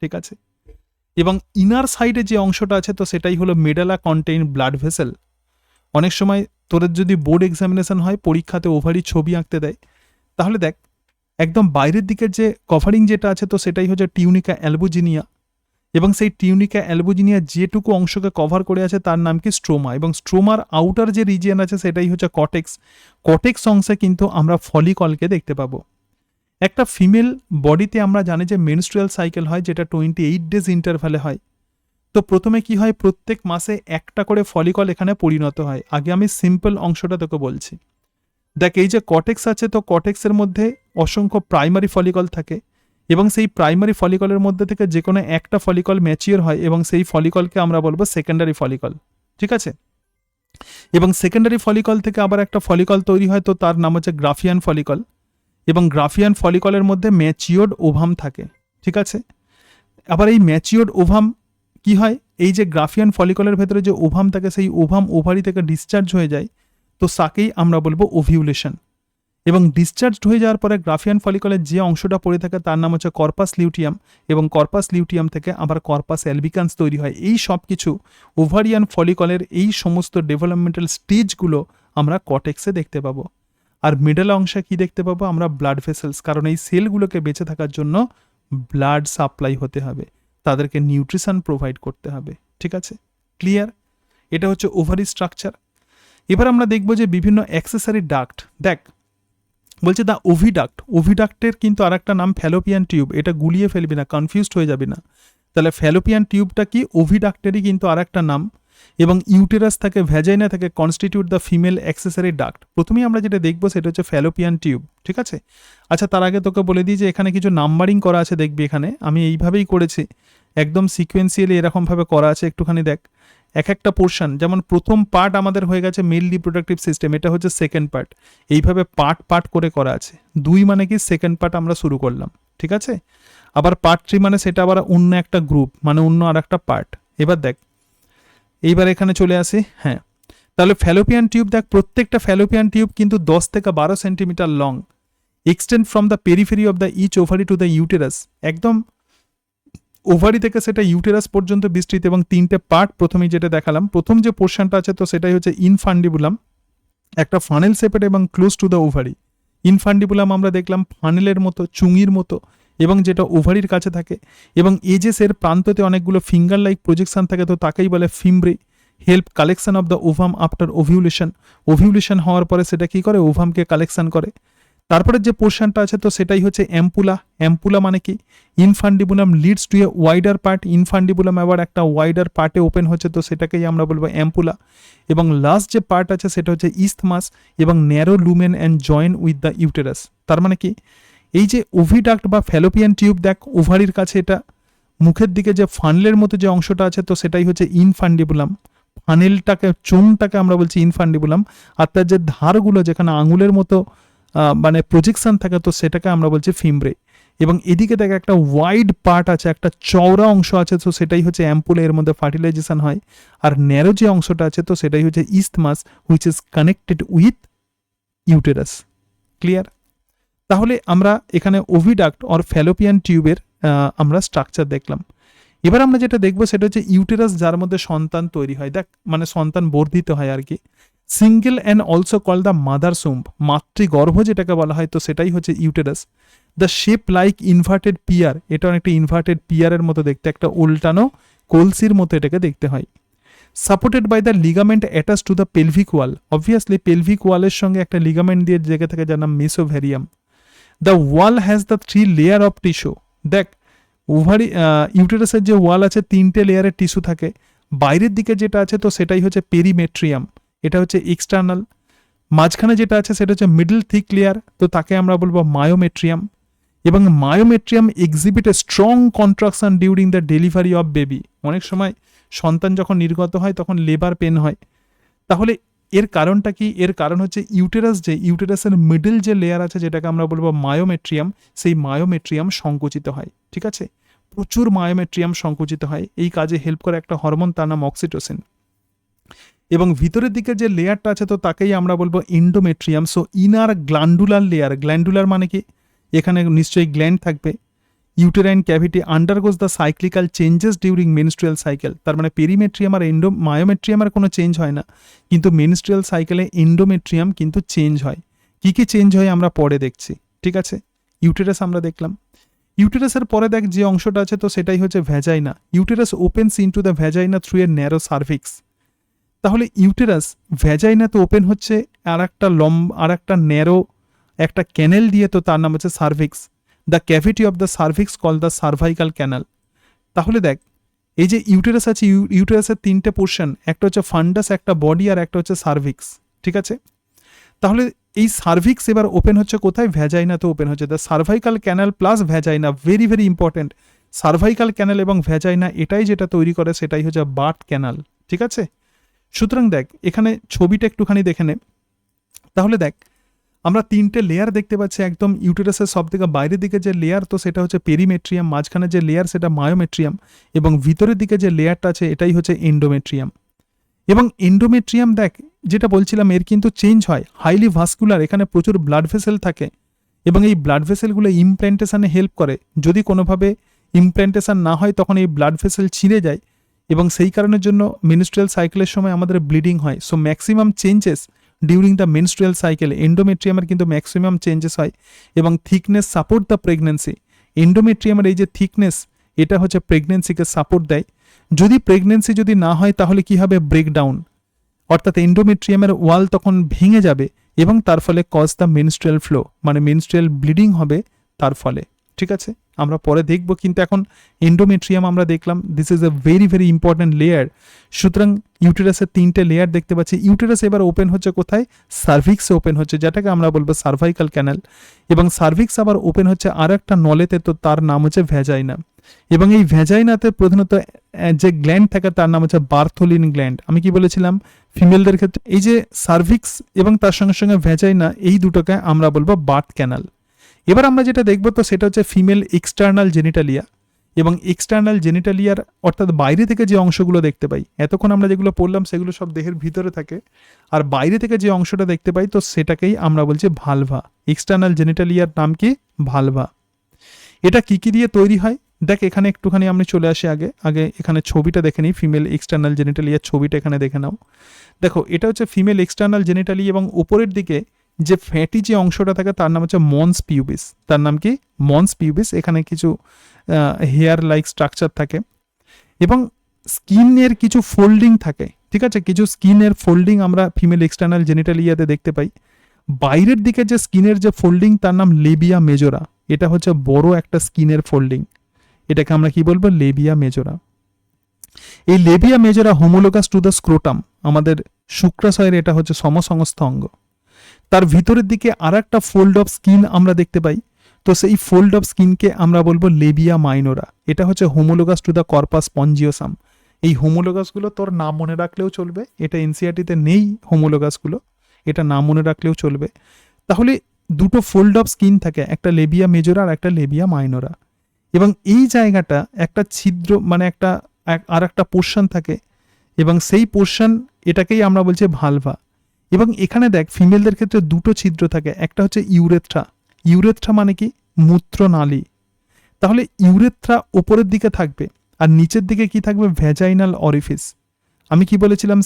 ঠিক আছে। এবং ইনার সাইডে যে অংশটা আছে তো সেটাই হলো মেডালা কন্টেইন ব্লাড ভেসেল। অনেক সময় তোদের যদি বোর্ড এক্সামিনেশন হয়, পরীক্ষাতে ওভারি ছবি আঁকতে দেয়, তাহলে দেখ একদম বাইরের দিকের যে কভারিং যেটা আছে তো সেটাই হচ্ছে টিউনিকা অ্যালবুজিনিয়া, এবং সেই টিউনিকা অ্যালবুজিনিয়া যেটুকু অংশকে কভার করে আছে তার নাম কি স্ট্রোমা, এবং স্ট্রোমার আউটার যে রিজিয়ন আছে সেটাই হচ্ছে কটেক্স। কটেক্স অংশে কিন্তু আমরা ফলিকলকে দেখতে পাবো। একটা ফিমেল বডিতে আমরা জানি যে মেনস্ট্রুয়াল সাইকেল হয়, যেটা 28 ডেজ ইন্টারভ্যালে হয়। তো প্রথমে কি হয়, প্রত্যেক মাসে একটা করে ফলিকল এখানে পরিণত হয়। আগে আমি সিম্পল অংশটা তোকে বলছি। দেখ এই যে কটেক্স আছে, তো কটেক্সের মধ্যে অসংখ্য প্রাইমারি ফলিকল থাকে, এবং সেই প্রাইমারি ফলিকলের মধ্যে থেকে যে কোনো একটা ফলিকল ম্যাচিওর হয়, এবং সেই ফলিকলকে আমরা বলবো সেকেন্ডারি ফলিকল, ঠিক আছে। এবং সেকেন্ডারি ফলিকল থেকে আবার একটা ফলিকল তৈরি হয়, তো তার নাম হচ্ছে গ্রাফিয়ান ফলিকল, এবং গ্রাফিয়ান ফলিকলের মধ্যে ম্যাচিওর্ড ওভাম থাকে, ঠিক আছে। আবার এই ম্যাচিওর্ড ওভাম কি হয়, এই যে গ্রাফিয়ান ফলিকলের ভেতরে যে ওভাম থাকে সেই ওভাম ওভারি থেকে ডিসচার্জ হয়ে যায়, তো তাকেই আমরা বলবো ওভিউলেশন। এবং ডিসচার্জ হয়ে যাওয়ার পরে গ্রাফিয়ান ফলিকলের যে অংশটা পড়ে থাকে তার নাম হচ্ছে কর্পাস লিউটিয়াম, এবং কর্পাস লিউটিয়াম থেকে আবার কর্পাস অ্যালবিকান্স তৈরি হয়। এই সব কিছু ওভারিয়ান ফলিকলের এই সমস্ত ডেভেলপমেন্টাল স্টেজগুলো আমরা কটেক্সে দেখতে পাবো। আর মিডল অংশে কি দেখতে পাবো আমরা, ব্লাড ভেসেলস, কারণ এই সেলগুলোকে বেঁচে থাকার জন্য ব্লাড সাপ্লাই হতে হবে, তাদেরকে নিউট্রিশন প্রোভাইড করতে হবে, ঠিক আছে, ক্লিয়ার। এটা হচ্ছে ওভারি স্ট্রাকচার। এবার আমরা দেখব যে বিভিন্ন অ্যাক্সেসরি ডাক্ট। দেখ বলছে দ্য ওভিডাক্ট, ওভিডাক্টের কিন্তু আর একটা নাম ফ্যালোপিয়ান টিউব, এটা গুলিয়ে ফেলবি না, কনফিউজড হয়ে যাবি না। তাহলে ফ্যালোপিয়ান টিউবটা কি, ওভিডাক্টেরই কিন্তু আর একটা নাম। এবং ইউটেরাস থাকে, ভ্যাজাইনা থাকে, constitute the female accessory duct. প্রথমেই আমরা যেটা দেখবো সেটা হচ্ছে ফ্যালোপিয়ান টিউব, ঠিক আছে। আচ্ছা তার আগে তোকে বলে দিই যে এখানে কিছু নাম্বারিং করা আছে, দেখবি এখানে আমি এইভাবেই করেছি, একদম সিকোয়েন্সিয়ালি এরকমভাবে করা আছে, একটুখানি দেখ এক একটা পোর্শন। যেমন প্রথম পার্ট আমাদের হয়ে গেছে মেল রিপ্রোডাক্টিভ সিস্টেম, এটা হচ্ছে সেকেন্ড পার্ট, এইভাবে পার্ট পার্ট করে করা আছে। 2 মানে কি সেকেন্ড পার্ট আমরা শুরু করলাম, ঠিক আছে। আবার পার্ট 3 মানে সেটা আবার অন্য একটা গ্রুপ, মানে অন্য আর একটা পার্ট। এবার দেখ এইবার এখানে চলে আসি, হ্যাঁ। তাহলে ফ্যালোপিয়ান টিউব দেখ, প্রত্যেকটা ফ্যালোপিয়ান টিউব কিন্তু 10 থেকে 12 centimetre long, extend from the periphery of the each ovary to the uterus. একদম ওভারি থেকে সেটা ইউটেরাস পর্যন্ত বিস্তৃত, এবং 3টে পার্ট প্রথমেই যেটা দেখালাম। প্রথম যে পোর্শনটা আছে তো সেটাই হচ্ছে ইনফান্ডিবুলাম, একটা ফানেল শেপেড এবং close to the ovary. Infundibulum আমরা দেখলাম ফানেলের মতো, চুঙির মতো, এবং যেটা ওভারির কাছে থাকে, এবং এজেসের প্রান্ততে অনেকগুলো ফিঙ্গার লাইক প্রজেকশন থাকে, তো তাকেই বলে fimbriae. Help collection of the ovum after ovulation, ovulation হওয়ার পরে সেটা কি করে, ওভামকে কালেকশন করে। তারপরে যে পোর্শনটা আছে তো সেটাই হচ্ছে অ্যাম্পুলা। অ্যাম্পুলা মানে কি, infundibulum leads to A wider part, infundibulum আবার একটা ওয়াইডার পার্টে ওপেন হচ্ছে, তো সেটাকেই আমরা বলবো অ্যাম্পুলা। এবং লাস্ট যে পার্ট আছে সেটা হচ্ছে ইস্থমাস, এবং narrow lumen and join with the uterus. তার মানে কি, এই যে ওভিডাক্ট বা ফ্যালোপিয়ান টিউব দেখ ওভারির কাছে, এটা মুখের দিকে যে ফানেলের মতো যে অংশটা আছে তো সেটাই হচ্ছে ইনফান্ডিবুলাম। ফানেলটাকে, চোঙটাকে আমরা বলছি ইনফান্ডিবুলাম, আর তার যে ধারগুলো যেখানে আঙুলের মতো মানে প্রজেকশন থাকে তো সেটাকে আমরা বলছি ফিমব্রে। এবং এদিকে দেখ একটা ওয়াইড পার্ট আছে, একটা চওড়া অংশ আছে, তো সেটাই হচ্ছে অ্যাম্পুলা, এর মধ্যে ফার্টিলাইজেশন হয়। আর ন্যারো যে অংশটা আছে তো সেটাই হচ্ছে isthmus, which is connected with uterus, clear. তাহলে আমরা এখানে ওভিডাক্ট অর ফ্যালোপিয়ান টিউবের আমরা স্ট্রাকচার দেখলাম। এবার আমরা যেটা দেখবো সেটা হচ্ছে ইউটেরাস, যার মধ্যে সন্তান তৈরি হয়, দেখ মানে সন্তান বর্ধিত হয় আর কি। Single and also call the mother womb, মাতৃগর্ভ যেটাকে বলা হয়, তো সেটাই হচ্ছে uterus. The shape like inverted pear, এটা অনেকটা ইনভার্টেড পিয়ারের মতো দেখতে, একটা উল্টানো কলসির মতো এটাকে দেখতে হয়। Supported by the ligament attach to the pelvic wall, obviously pelvic ওয়ালের সঙ্গে একটা লিগামেন্ট দিয়ে জেগে থাকে যার নাম mesovarium. The wall has the 3 layer of tissue. দেখ ওভারি ইউটেরাসের যে ওয়াল আছে 3টে লেয়ারের টিস্যু থাকে। বাইরের দিকে যেটা আছে তো সেটাই হচ্ছে পেরিমেট্রিয়াম, এটা হচ্ছে এক্সটার্নাল। মাঝখানে যেটা আছে সেটা হচ্ছে মিডল থিক লেয়ার, তো তাকে আমরা বলবো মায়োমেট্রিয়াম। এবং myometrium exhibit a strong contraction during the delivery of baby. অনেক সময় সন্তান যখন নির্গত হয় তখন লেবার পেন হয়। তাহলে এর কারণটা কি, এর কারণ হচ্ছে ইউটেরাস, যে ইউটেরাসের মিডল যে লেয়ার আছে যেটাকে আমরা বলবো মায়োমেট্রিয়াম, সেই মায়োমেট্রিয়াম সংকুচিত হয়, ঠিক আছে। প্রচুর মায়োমেট্রিয়াম সংকুচিত হয়, এই কাজে হেল্প করে একটা হরমোন, তার নাম অক্সিটোসিন। এবং ভিতরের দিকে যে লেয়ারটা আছে তো তাকেই আমরা বলবো endometrium. So inner glandular layer, glandular মানে কি, এখানে নিশ্চয়ই গ্ল্যান্ড থাকবে। Uterine cavity undergoes the cyclical changes during menstrual cycle, তার মানে পেরিমেট্রিয়াম আর মায়োমেট্রিয়ামের কোনো চেঞ্জ হয় না, কিন্তু মেনস্ট্রুয়াল সাইকেলে এন্ডোমেট্রিয়াম কিন্তু চেঞ্জ হয়। কি কি চেঞ্জ হয় আমরা পরে দেখছি, ঠিক আছে। ইউটেরাস আমরা দেখলাম। ইউটেরাসের পরে দেখ যে অংশটা আছে তো সেটাই হচ্ছে vagina. Uterus opens into the vagina through a narrow cervix. তাহলে ইউটেরাস ভ্যাজাইনাতে ওপেন হচ্ছে আর একটা ন্যারো একটা ক্যানেল দিয়ে, তো তার নাম হচ্ছে cervix. The cavity of the cervix call the cervical canal. তাহলে দেখ এই যে ইউটেরাস আছে, ইউটেরাসের তিনটে পোর্শন, একটা হচ্ছে ফান্ডাস, একটা বডি, আর একটা হচ্ছে সার্ভিক্স, ঠিক আছে। তাহলে এই সার্ভিক্স এবার ওপেন হচ্ছে কোথায়, ভ্যাজাইনাতে ওপেন হচ্ছে। The cervical canal plus vagina, very very important. Cervical canal এবং ভ্যাজাইনা এটাই যেটা তৈরি করে সেটাই হচ্ছে বার্থ ক্যানাল, ঠিক আছে। সুতরাং দেখ এখানে ছবিটা একটুখানি দেখে নে। তাহলে দেখ আমরা তিনটে লেয়ার দেখতে পাচ্ছি একদম। ইউটেরাসের সব থেকে বাইরের দিকে যে লেয়ার তো সেটা হচ্ছে পেরিমেট্রিয়াম, মাঝখানে যে লেয়ার সেটা মায়োমেট্রিয়াম, এবং ভিতরের দিকে যে লেয়ারটা আছে এটাই হচ্ছে এন্ডোমেট্রিয়াম। এবং এন্ডোমেট্রিয়াম দেখ যেটা বলছিলাম এর কিন্তু চেঞ্জ হয়, হাইলি ভাস্কুলার, এখানে প্রচুর ব্লাড ভেসেল থাকে এবং এই ব্লাড ভেসেলগুলো ইমপ্ল্যান্টেশনে হেল্প করে। যদি কোনোভাবে ইমপ্ল্যান্টেশন না হয় তখন এই ব্লাড ভেসেল ছিঁড়ে যায় এবং সেই কারণের জন্য মেনস্ট্রুয়াল সাইকেলের সময় আমাদের ব্লিডিং হয়। So maximum changes during the menstrual cycle এন্ডোমেট্রিয়ামের কিন্তু ম্যাক্সিমাম চেঞ্জেস হয় এবং থিকনেস সাপোর্ট দ্য প্রেগনেন্সি। এন্ডোমেট্রিয়ামের এই যে থিকনেস এটা হচ্ছে প্রেগনেন্সিকে সাপোর্ট দেয়। যদি প্রেগনেন্সি যদি না হয় তাহলে কি হবে, ব্রেকডাউন, অর্থাৎ এন্ডোমেট্রিয়ামের ওয়াল তখন ভেঙে যাবে এবং তার ফলে কজ দ্য মেনস্ট্রুয়াল ফ্লো, মানে মেনস্ট্রুয়াল ব্লিডিং হবে তার ফলে, ঠিক আছে। আমরা পরে দেখব, কিন্তু এখন এন্ডোমেট্রিয়াম আমরা দেখলাম, this is a very very important layer. সুতরাং ইউটেরাসের তিনটে লেয়ার দেখতে পাচ্ছি। ইউটেরাস এবার ওপেন হচ্ছে কোথায়, সার্ভিক্সে ওপেন হচ্ছে, যেটাকে আমরা বলবো সার্ভাইকাল ক্যানাল, এবং সার্ভিক্স আবার ওপেন হচ্ছে আর একটা নলেতে, তো তার নাম হচ্ছে ভ্যাজাইনা। এবং এই ভ্যাজাইনাতে প্রধানত যে গ্ল্যান্ড থাকে তার নাম হচ্ছে বার্থোলিন গ্ল্যান্ড। আমি কি বলেছিলাম, ফিমেলদের ক্ষেত্রে এই যে সার্ভিক্স এবং তার সঙ্গে সঙ্গে ভ্যাজাইনা এই দুটোকে আমরা বলবো বার্থ ক্যানাল। এবার আমরা যেটা দেখবো তো সেটা হচ্ছে ফিমেল এক্সটার্নাল জেনিটালিয়া। এবং এক্সটার্নাল জেনিটালিয়ার অর্থাৎ বাইরে থেকে যে অংশগুলো দেখতে পাই, এতক্ষণ আমরা যেগুলো পড়লাম সেগুলো সব দেহের ভিতরে থাকে, আর বাইরে থেকে যে অংশটা দেখতে পাই তো সেটাকেই আমরা বলছি ভালভা। এক্সটার্নাল জেনিটালিয়ার নাম কি, ভালভা। এটা কি কি দিয়ে তৈরি হয় দেখ, এখানে একটুখানি আমি চলে আসি আগে এখানে ছবিটা দেখে নিই, ফিমেল এক্সটার্নাল জেনিটালিয়ার ছবিটা এখানে দেখে নাও। দেখো এটা হচ্ছে ফিমেল এক্সটার্নাল জেনিটালি, এবং উপরের দিকে যে ফ্যাটি যে অংশটা থাকে তার নাম হচ্ছে মন্স পিউবিস। তার নাম কি, মন্স পিউবিস। এখানে কিছু হেয়ার লাইক স্ট্রাকচার থাকে এবং স্কিনের কিছু ফোল্ডিং থাকে, ঠিক আছে। কিছু স্কিনের ফোল্ডিং আমরা ফিমেল এক্সটার্নাল জেনিটালিয়াতে দেখতে পাই। বাইরের দিকে যে স্কিনের যে ফোল্ডিং তার নাম লেবিয়া মেজোরা। এটা হচ্ছে বড় একটা স্কিনের ফোল্ডিং, এটাকে আমরা কি বলবো, লেবিয়া মেজোরা। এই Libya মেজোরা homologous to the scrotum, আমাদের শুক্রাশয়ের এটা হচ্ছে সমসংস্থ অঙ্গ। তার ভিতরের দিকে আর একটা ফোল্ড অফ স্কিন আমরা দেখতে পাই, তো সেই ফোল্ড অফ স্কিনকে আমরা বলবো লেবিয়া মাইনোরা। এটা হচ্ছে homologous to the corpus spongiosum. এই হোমোলোগাসগুলো তোর নাম মনে রাখলেও চলবে, এটা এনসিইআরটিতে নেই হোমোলোগাসগুলো, এটা নাম মনে রাখলেও চলবে। তাহলে দুটো ফোল্ড অফ স্কিন থাকে, একটা লেবিয়া মেজোরা আর একটা লেবিয়া মাইনোরা, এবং এই জায়গাটা একটা ছিদ্র মানে আর একটা পোর্শন থাকে, এবং সেই পোর্শন এটাকেই আমরা বলছি ভালভা। এবং এখানে দেখ ফিমেলদের ক্ষেত্রে দুটো ছিদ্র থাকে, একটা হচ্ছে ইউরেথ্রা। ইউরেথ্রা মানে কি, মূত্রনালী। তাহলে ইউরেথ্রা ওপরের দিকে থাকবে আর নিচের দিকে কি থাকবে, ভ্যাজাইনাল অরিফিস। আমি কি বলেছিলাম,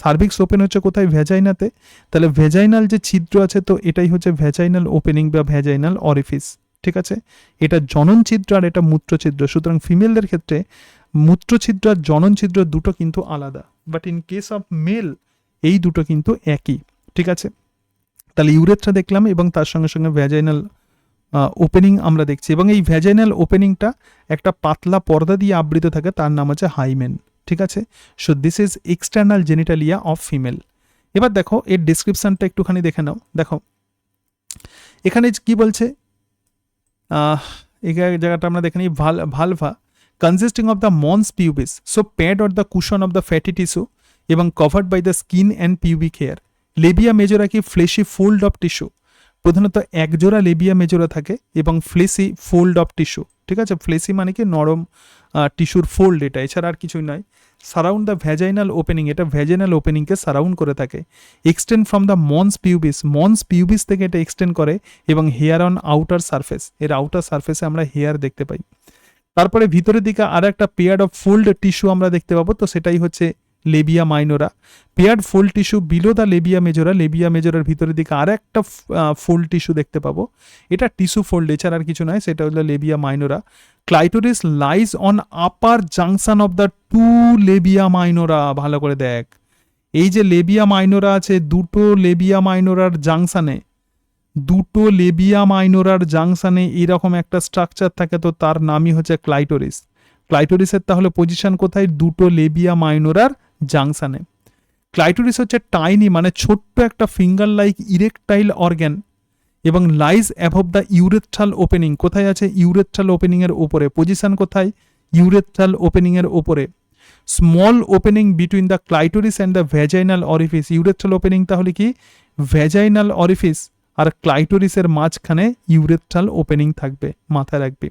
সার্ভিক্স ওপেন হচ্ছে কোথায়, ভ্যাজাইনাতে। তাহলে ভ্যাজাইনাল যে ছিদ্র আছে তো এটাই হচ্ছে ভ্যাজাইনাল ওপেনিং বা ভ্যাজাইনাল অরিফিস, ঠিক আছে। এটা জনন ছিদ্র আর এটা মূত্রছিদ্র। সুতরাং ফিমেলদের ক্ষেত্রে মূত্রছিদ্র আর জনন ছিদ্র দুটো কিন্তু আলাদা, but in case of male এই দুটো কিন্তু একই, ঠিক আছে। তাহলে ইউরেথ্রা দেখলাম এবং তার সঙ্গে সঙ্গে ভ্যাজাইনাল ওপেনিং আমরা দেখছি, এবং এই ভ্যাজাইনাল ওপেনিংটা একটা পাতলা পর্দা দিয়ে আবৃত থাকে, তার নাম হচ্ছে হাইমেন, ঠিক আছে। So this is external genitalia of female. এবার দেখো এর ডিসক্রিপশনটা একটুখানি দেখে নাও। দেখো এখানে কি বলছে, এই জায়গাটা আমরা দেখে নিই, vulva consisting of the mons pubis, so pad or the cushion of the fatty tissue এবং covered by the skin and pubic hair. Labia majora কি, ফ্লেশি ফোল্ড অফ টিস্যু। প্রধানত একজোড়া লেবিয়া মেজোরা থাকে এবং ফ্লেসি ফোল্ড অফ টিস্যু, ঠিক আছে। ফ্লেসি মানে কি, নরম টিস্যুর ফোল্ড, এটা এছাড়া আর কিছুই নয়। সারাউন্ড দ্য ভ্যাজাইনাল ওপেনিং, এটা ভ্যাজাইনাল ওপেনিংকে সারাউন্ড করে থাকে। Extend from the mons pubis থেকে এটা এক্সটেন্ড করে, এবং হেয়ার অন আউটার সারফেস, এর আউটার সারফেসে আমরা হেয়ার দেখতে পাই। তারপরে ভিতরের দিকে আর একটা পেয়ার্ড অফ ফোল্ড টিস্যু আমরা দেখতে পাবো, তো সেটাই হচ্ছে labia minora. Paired fold tissue below the labia majora, labia মেজোরার ভিতরের দিকে আর একটা ফোল্ড টিস্যু দেখতে পাবো, এটা টিস্যু ফোল্ড, এছাড়া আর কিছু নয়, সেটা হলো labia minora. Clitoris lies on upper junction of the two labia minora, ভালো করে দেখ, এই যে লেবিয়া মাইনোরা আছে, দুটো লেবিয়া মাইনোরার জাংশনে, দুটো লেবিয়া মাইনোরার জাংশনে এরকম একটা স্ট্রাকচার থাকে, তো তার নামই হচ্ছে ক্লাইটোরিস। ক্লাইটোরিসের তাহলে পজিশন কোথায়? দুটো লেবিয়া মাইনোরার জাংশনে। ক্লাইটোরিস হচ্ছে টাইনি, মানে ছোট্ট একটা ফিঙ্গার লাইক ইরেকটাইল অর্গ্যান, এবং lies above the urethral opening, কোথায় আছে? ইউরেথ্রাল ওপেনিং এর ওপরে। পজিশন কোথায়? ইউরেথ্রাল ওপেনিং এর ওপরে। Small opening between the clitoris and the vaginal orifice, urethral opening তাহলে কি? ভ্যাজাইনাল অরিফিস আর ক্লাইটোরিসের মাঝখানে ইউরেথ্রাল ওপেনিং থাকবে, মাথায় রাখবে।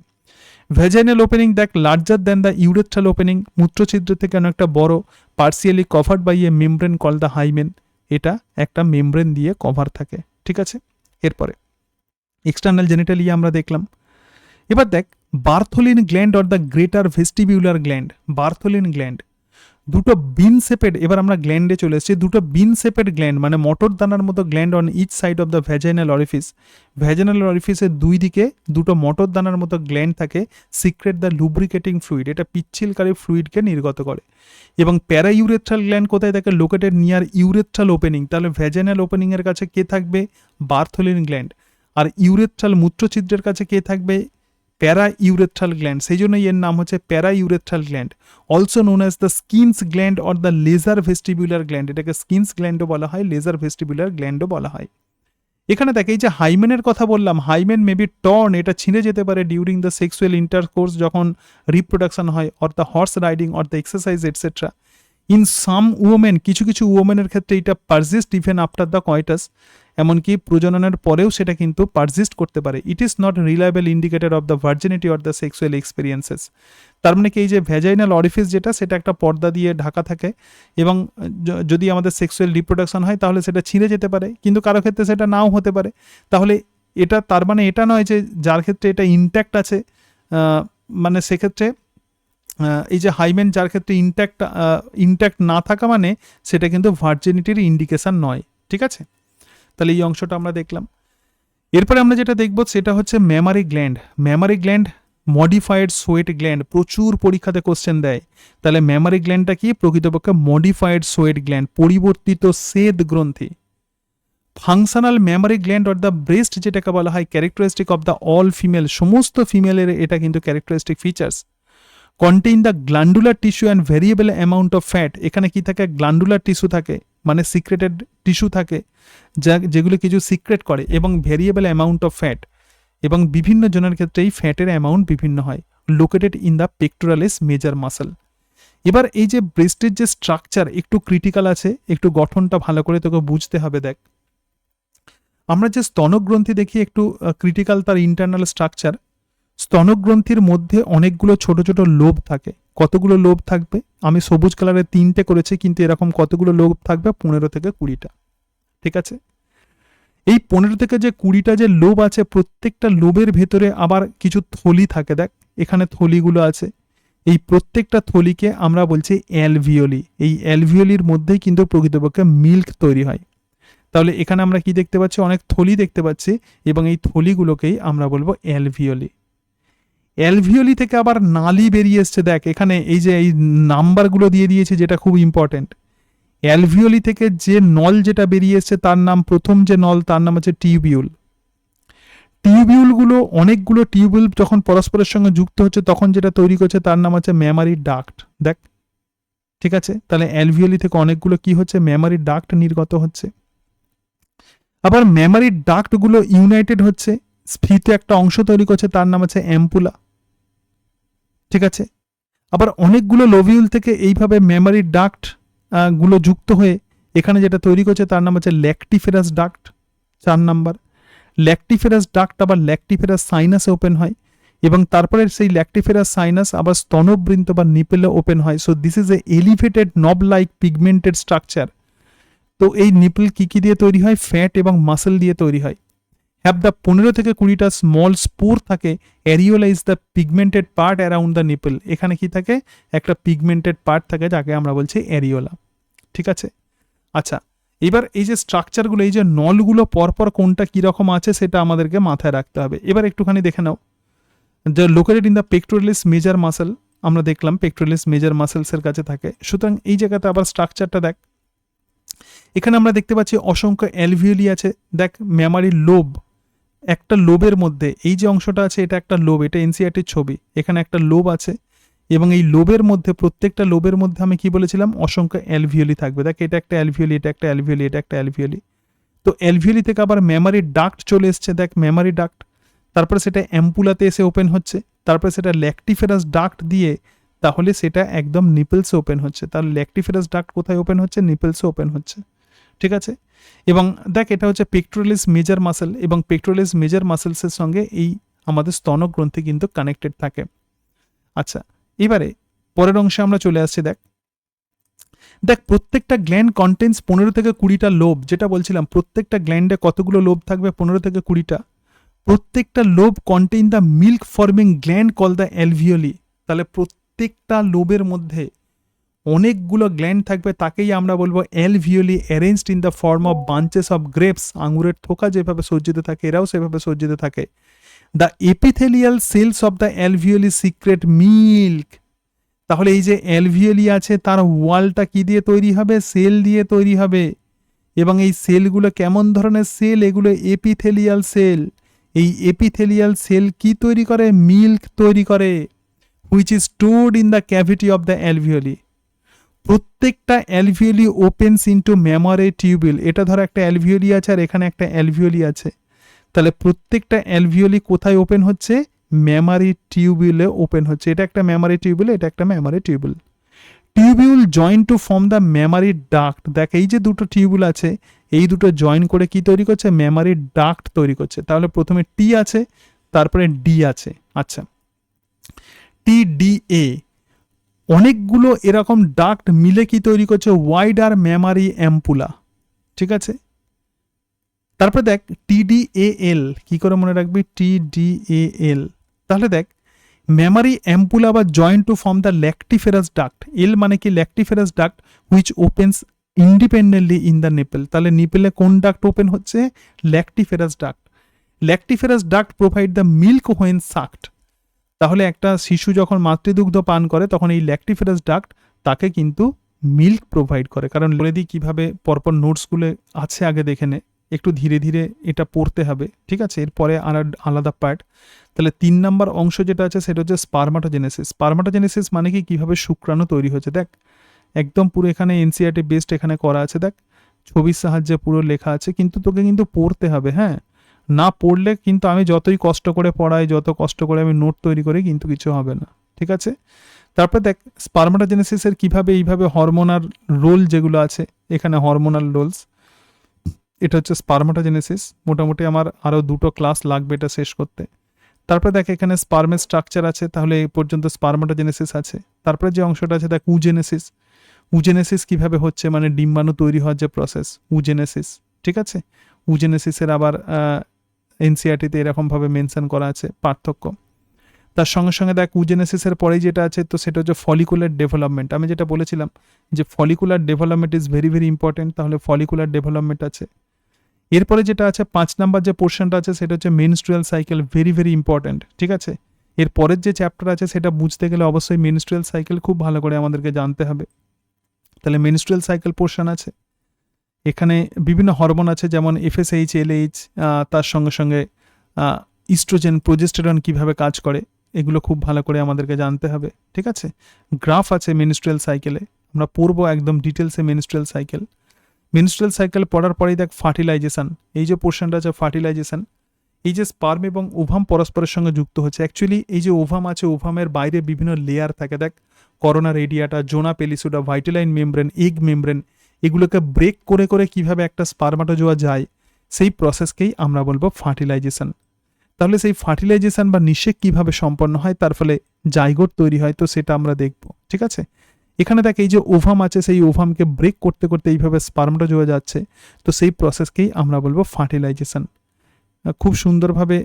ভ্যাজাইনাল ওপেনিং দেখ larger than the urethral opening, মূত্রছিদ্র থেকে অনেকটা বড়, partially covered by a membrane call the hymen, এটা একটা মেমব্রেন দিয়ে কভার থাকে, ঠিক আছে। এরপরে এক্সটার্নাল জেনিটালিয়া আমরা দেখলাম। এবার দেখ Bartholin gland or the greater vestibular gland, Bartholin gland, দুটো বিন শেপেড, এবার আমরা গ্ল্যান্ডে চলে এসেছি, দুটো বিন শেপেড গ্ল্যান্ড মানে মটর দানার মতো gland on each side of the vaginal orifice, vaginal অরিফিসের দুই দিকে দুটো মটর দানার মতো গ্ল্যান্ড থাকে, সিক্রেট দ্য লুব্রিকেটিং ফ্লুইড, এটা পিচ্ছিলকারী ফ্লুইডকে নির্গত করে। এবং প্যারা ইউরেথ্রাল গ্ল্যান্ড কোথায় থাকে? লোকেটেড নিয়ার ইউরেথ্রাল ওপেনিং, তাহলে ভ্যাজাইনাল ওপেনিং এর কাছে কে থাকবে? Bartholin gland. আর ইউরেথ্রাল মূত্রছিদ্রের কাছে কে থাকবে? প্যারা ইউরেথ্রাল গ্ল্যান্ড, সেই জন্যই এর নাম হচ্ছে para urethral gland, also known as the Skene's gland or the lesser vestibular gland, এটাকে স্কিনস গ্ল্যান্ডও বলা হয়, লেজার ভেস্টিবিউলার গ্ল্যান্ডও বলা হয়। এখানে দেখ এই যে হাইমেনের কথা বললাম, হাইমেন মেবি টর্ন, এটা ছিঁড়ে যেতে পারে ডিউরিং দ্য সেক্সুয়াল ইন্টারকোর্স, যখন রিপ্রোডাকশন হয়, or the horse riding or the exercise etcetera. In some women, কিছু কিছু উওমেনের ক্ষেত্রে এটা persist even after the coitus, এমনকি প্রজননের পরেও সেটা কিন্তু পারজিস্ট করতে পারে। It is not reliable indicator of the virginity or the sexual experiences. তার মানে কি এই যে ভ্যাজাইনাল অরিফিস যেটা, সেটা একটা পর্দা দিয়ে ঢাকা থাকে, এবং যদি আমাদের সেক্সুয়াল রিপ্রোডাকশন হয় তাহলে সেটা ছিঁড়ে যেতে পারে, কিন্তু কারো ক্ষেত্রে সেটা নাও হতে পারে। তাহলে এটা তার মানে এটা নয় যে যার ক্ষেত্রে এটা ইনট্যাক্ট আছে, মানে সেক্ষেত্রে এই যে হাইমেন যার ক্ষেত্রে ইনট্যাক্ট না থাকা মানে সেটা কিন্তু ভার্জিনিটির ইন্ডিকেশন নয়, ঠিক আছে। তাহলে এই অংশটা আমরা দেখলাম। এরপরে আমরা যেটা দেখব সেটা হচ্ছে mammary gland. Mammary gland modified sweat gland, প্রচুর পরীক্ষাতে কোশ্চেন দেয়। তাহলে ম্যামারি গ্ল্যান্ডটা কি? প্রকৃতপক্ষে মডিফাইড সোয়েট গ্ল্যান্ড, পরিবর্তিত শ্বেত গ্রন্থি। Functional mammary gland or the breast, যেটাকে বলা হয় characteristic of the all female, সমস্ত ফিমেলের এটা কিন্তু characteristic features. Contain the glandular tissue and variable amount of fat, এখানে কি থাকে? গ্ল্যান্ডুলার টিস্যু থাকে, মানে সিক্রেটেড টিস্যু থাকে যেগুলো কিছু সিক্রেট করে, এবং ভেরিয়েবল অ্যামাউন্ট অফ ফ্যাট, এবং বিভিন্ন জনের ক্ষেত্রে এই ফ্যাটের অ্যামাউন্ট বিভিন্ন হয়। Located in the pectoralis major muscle. এবার এই যে ব্রেস্টের যে স্ট্রাকচার একটু ক্রিটিক্যাল আছে, একটু গঠনটা ভালো করে তোকে বুঝতে হবে। দেখ আমরা যে স্তনগ্রন্থি দেখি একটু ক্রিটিক্যাল তার ইন্টারনাল স্ট্রাকচার। স্তনগ্রন্থির মধ্যে অনেকগুলো ছোট ছোট লোব থাকে। কতগুলো লোব থাকবে? আমি সবুজ কালারের 3টে করেছি, কিন্তু এরকম কতগুলো লোব থাকবে? 15 থেকে 20টা, ঠিক আছে। এই 15 থেকে যে 20টা যে লোব আছে, প্রত্যেকটা লোবের ভেতরে আবার কিছু থলি থাকে। দেখ এখানে থলিগুলো আছে, এই প্রত্যেকটা থলিকে আমরা বলছি অ্যালভিওলি। এই অ্যালভিওলির মধ্যেই কিন্তু প্রকৃতপক্ষে মিল্ক তৈরি হয়। তাহলে এখানে আমরা কি দেখতে পাচ্ছি? অনেক থলি দেখতে পাচ্ছি, এবং এই থলিগুলোকেই আমরা বলবো অ্যালভিওলি। অ্যালভিওলি থেকে আবার নালি বেরিয়ে এসছে। দেখ এখানে এই যে এই নাম্বারগুলো দিয়ে দিয়েছে, যেটা খুব ইম্পর্টেন্ট। অ্যালভিওলি থেকে যে নল যেটা বেরিয়ে এসছে তার নাম, প্রথম যে নল তার নাম হচ্ছে টিউবিউল। টিউবিউলগুলো, অনেকগুলো টিউবিউল যখন পরস্পরের সঙ্গে যুক্ত হচ্ছে তখন যেটা তৈরি করছে তার নাম হচ্ছে ম্যামারি ডাক্ট। দেখ ঠিক আছে, তাহলে অ্যালভিওলি থেকে অনেকগুলো কি হচ্ছে? ম্যামারি ডাক্ট নির্গত হচ্ছে। আবার ম্যামারি ডাক্টগুলো ইউনাইটেড হচ্ছে, স্ফীত একটা অংশ তৈরি করছে, তার নাম হচ্ছে অ্যাম্পুলা, ঠিক আছে। আবার অনেকগুলো লোভিউল থেকে এইভাবে ম্যামারি ডাক্ট গুলো যুক্ত হয়ে এখানে যেটা তৈরি করছে তার নাম হচ্ছে ল্যাক্টিফেরাস ডাক্ট, 4 নাম্বার। ল্যাক্টিফেরাস ডাক্ট আবার ল্যাক্টিফেরাস সাইনাসে ওপেন হয়, এবং তারপরে সেই ল্যাক্টিফেরাস সাইনাস আবার স্তনবৃন্ত বা নিপেলে ওপেন হয়। So this is a elevated নব লাইক পিগমেন্টেড স্ট্রাকচার। তো এই নিপল কি দিয়ে তৈরি হয়? ফ্যাট এবং মাসেল দিয়ে তৈরি হয়। হ্যাভ দ্য 15 থেকে 20টা স্মল স্পোর থাকে। Areola is the pigmented part around the nipple. এখানে কি থাকে? একটা পিগমেন্টেড পার্ট থাকে যাকে আমরা বলছি অ্যারিওলা। ঠিক আছে, আচ্ছা এবার এই যে স্ট্রাকচারগুলো, এই যে নলগুলো পরপর কোনটা কীরকম আছে সেটা আমাদেরকে মাথায় রাখতে হবে। এবার একটুখানি দেখে নাও। The located in the pectoralis major muscle, আমরা দেখলাম পেক্টোরালিস মেজর মাসেলসের কাছে থাকে। সুতরাং এই জায়গাতে আবার স্ট্রাকচারটা দেখ, এখানে আমরা দেখতে পাচ্ছি অসংখ্য অ্যালভিওলি আছে। দেখ ম্যামারির লোব, একটা লোবের মধ্যে এই যে অংশটা আছে এটা একটা লোব, এটা এনসিআরটির ছবি। এখানে একটা লোব আছে এবং এই লোবের মধ্যে, প্রত্যেকটা লোবের মধ্যে আমি কি বলেছিলাম? অসংখ্য অ্যালভিওলি থাকবে। দেখ এটা একটা অ্যালভিওলি, এটা একটা অ্যালভিওলি, এটা একটা অ্যালভিওলি। তো অ্যালভিওলি থেকে আবার মেমারি ডাক্ট চলে এসছে। দেখ মেমারি ডাক্ট, তারপরে সেটা অ্যাম্পুলাতে এসে ওপেন হচ্ছে, তারপরে সেটা ল্যাক্টিফেরাস ডাক্ট দিয়ে তাহলে সেটা একদম নিপলসে ওপেন হচ্ছে। তাহলে ল্যাক্টিফেরাস ডাক্ট কোথায় ওপেন হচ্ছে? নিপলসে ওপেন হচ্ছে। ঠিক আছে, এবং দেখ এটা হচ্ছে পেক্টোরালিস মেজর মাসেল, এবং পেক্টোরালিস মেজর মাসেলসের সঙ্গে এই আমাদের স্তনগ্রন্থি কিন্তু কানেক্টেড থাকে। আচ্ছা এবারে পরের অংশে আমরা চলে আসছি। দেখ দেখ প্রত্যেকটা গ্ল্যান্ড কন্টেন্স 15 থেকে 20টা লোব। যেটা বলছিলাম প্রত্যেকটা গ্ল্যান্ডে কতগুলো লোব থাকবে? 15 থেকে 20টা। প্রত্যেকটা lobe contain the milk forming gland call the alveoli. তাহলে প্রত্যেকটা লোবের মধ্যে অনেকগুলো গ্ল্যান্ড থাকবে, তাকেই আমরা বলবো alveoli, arranged in the form of bunches of grapes. আঙুরের থোকা যেভাবে সজ্জিত থাকে এরাও সেভাবে সজ্জিত থাকে। The epithelial cells of the alveoli secrete milk. তাহলে এই যে অ্যালভিওলি আছে তার ওয়ালটা কি দিয়ে তৈরি হবে? সেল দিয়ে তৈরি হবে। এবং এই সেলগুলো কেমন ধরনের সেল? এগুলো এপিথেলিয়াল সেল। এই এপিথেলিয়াল সেল কি তৈরি করে? মিল্ক তৈরি করে, which is stored in the cavity of the alveoli. প্রত্যেকটা alveoli opens into mammary tubule. এটা ধরো একটা অ্যালভিওলি আছে আর এখানে একটা অ্যালভিওলি আছে, তাহলে প্রত্যেকটা অ্যালভিওলি কোথায় ওপেন হচ্ছে? মেমারি টিউবিলে ওপেন হচ্ছে। এটা একটা মেমারি টিউবিল, এটা একটা mammary tubule. Tubule join to form the mammary duct. দেখ এই যে দুটো টিউবিল আছে, এই দুটো জয়েন করে কি তৈরি করছে? মেমারি ডাক্ট তৈরি করছে। তাহলে প্রথমে টি আছে, তারপরে ডি আছে। আচ্ছা টি ডি এ, অনেকগুলো এরকম ডাক্ট মিলে কি তৈরি করছে? Wider Memari ampulla. ঠিক আছে, তারপরে দেখ টিডিএএল, কি করে মনে রাখবি? টিডিএএল। তাহলে দেখ মেমারি অ্যাম্পুলা বা joint to form the lactiferous duct. L মানে কি? Lactiferous duct which opens independently in the nipple. তাহলে নিপেলে কোন ডাক্ট ওপেন হচ্ছে? Lactiferous duct. Lactiferous duct provide the milk when sucked. তাহলে একটা শিশু যখন মাতৃদুগ্ধ পান করে তখন এই ল্যাক্টিফেরাস ডাক্ট তাকে কিন্তু মিল্ক প্রোভাইড করে। কারণ বলে দিই কীভাবে পরপর নোটসগুলো আছে, আগে দেখে নে, একটু ধীরে ধীরে এটা পড়তে হবে। ঠিক আছে, এরপরে আলাদা পার্ট। তাহলে 3 নম্বর অংশ যেটা আছে সেটা হচ্ছে স্পারমাটোজেনেসিস। স্পারমাটোজেনেসিস মানে কি? কীভাবে শুক্রাণু তৈরি হচ্ছে। দেখ একদম পুরো এখানে এনসিআরটি বেসড এখানে করা আছে। দেখ ছবির সাহায্যে পুরো লেখা আছে, কিন্তু তোকে কিন্তু পড়তে হবে। হ্যাঁ, না পড়লে কিন্তু আমি যতই কষ্ট করে পড়াই, যত কষ্ট করে আমি নোট তৈরি করি, কিন্তু কিছু হবে না। ঠিক আছে, তারপর দেখ স্পারমাটোজেনেসিসের কীভাবে এইভাবে হরমোনাল রোল যেগুলো আছে, এখানে হরমোনাল রোলস, এটা হচ্ছে স্পারমাটোজেনেসিস। মোটামুটি আমার আরও 2টো ক্লাস লাগবে এটা শেষ করতে। তারপরে দেখ এখানে স্পার্মের স্ট্রাকচার আছে, তাহলে এই পর্যন্ত স্পারমাটোজেনেসিস আছে। তারপরে যে অংশটা আছে দেখ উজেনেসিস। উজেনেসিস কীভাবে হচ্ছে? মানে ডিম্বাণু তৈরি হওয়ার যে প্রসেস, উজেনেসিস। ঠিক আছে, উজেনেসিসের আবার এনসিআরটিতে এরকমভাবে মেনশন করা আছে পার্থক্য। তার সঙ্গে সঙ্গে দেখ উজেনেসিসের পরেই যেটা আছে তো সেটা হচ্ছে ফলিকুলার ডেভেলপমেন্ট। আমি যেটা বলেছিলাম যে follicular development is very very important, তাহলে ফলিকুলার ডেভেলপমেন্ট আছে। এরপরে যেটা আছে 5 নাম্বার যে পোর্শনটা আছে সেটা হচ্ছে menstrual cycle, very very important. ঠিক আছে, এর পরের যে চ্যাপ্টার আছে সেটা বুঝতে গেলে অবশ্যই মেনস্ট্রুয়াল সাইকেল খুব ভালো করে আমাদেরকে জানতে হবে। তাহলে মেনস্ট্রুয়াল সাইকেল পোর্শন আছে, এখানে বিভিন্ন হরমোন আছে যেমন এফএসএইচ, এলএইচ, তার সঙ্গে সঙ্গে ইস্ট্রোজেন, প্রোজেস্টেরন কীভাবে কাজ করে, এগুলো খুব ভালো করে আমাদেরকে জানতে হবে। ঠিক আছে, গ্রাফ আছে মেনস্ট্রুয়াল সাইকেলে, আমরা পড়বো একদম ডিটেলসে মেনস্ট্রুয়াল সাইকেল। মেনস্ট্রুয়াল সাইকেল পড়ার পরেই দেখ ফার্টিলাইজেশন, এই যে পোর্শনটা আছে ফার্টিলাইজেশন। এই যে স্পার্ম এবং ওভাম পরস্পরের সঙ্গে যুক্ত হচ্ছে, অ্যাকচুয়ালি এই যে ওভাম আছে, ওভামের বাইরে বিভিন্ন লেয়ার থাকে। দেখ করোনা রেডিয়াটা, জোনা পেলিসুডা, ভাইটালাইন মেমব্রেন, এগ মেমব্রেন, এগুলোকে ব্রেক করে করে কিভাবে একটা স্পার্মাটোজোয়া যায়, সেই প্রসেসকেই আমরা বলবো ফার্টিলাইজেশন। তাহলে সেই ফার্টিলাইজেশন বা নিষেক কিভাবে সম্পন্ন হয়, তার ফলে জাইগোট তৈরি হয়, তো সেটা আমরা দেখব। ঠিক আছে, এখানে দেখ এই যে ওভাম আছে, সেই ওভামকে ব্রেক করতে করতে এইভাবে স্পার্মটোজোয়া যাচ্ছে, তো সেই প্রসেসকেই আমরা বলবো ফার্টিলাইজেশন। খুব সুন্দরভাবে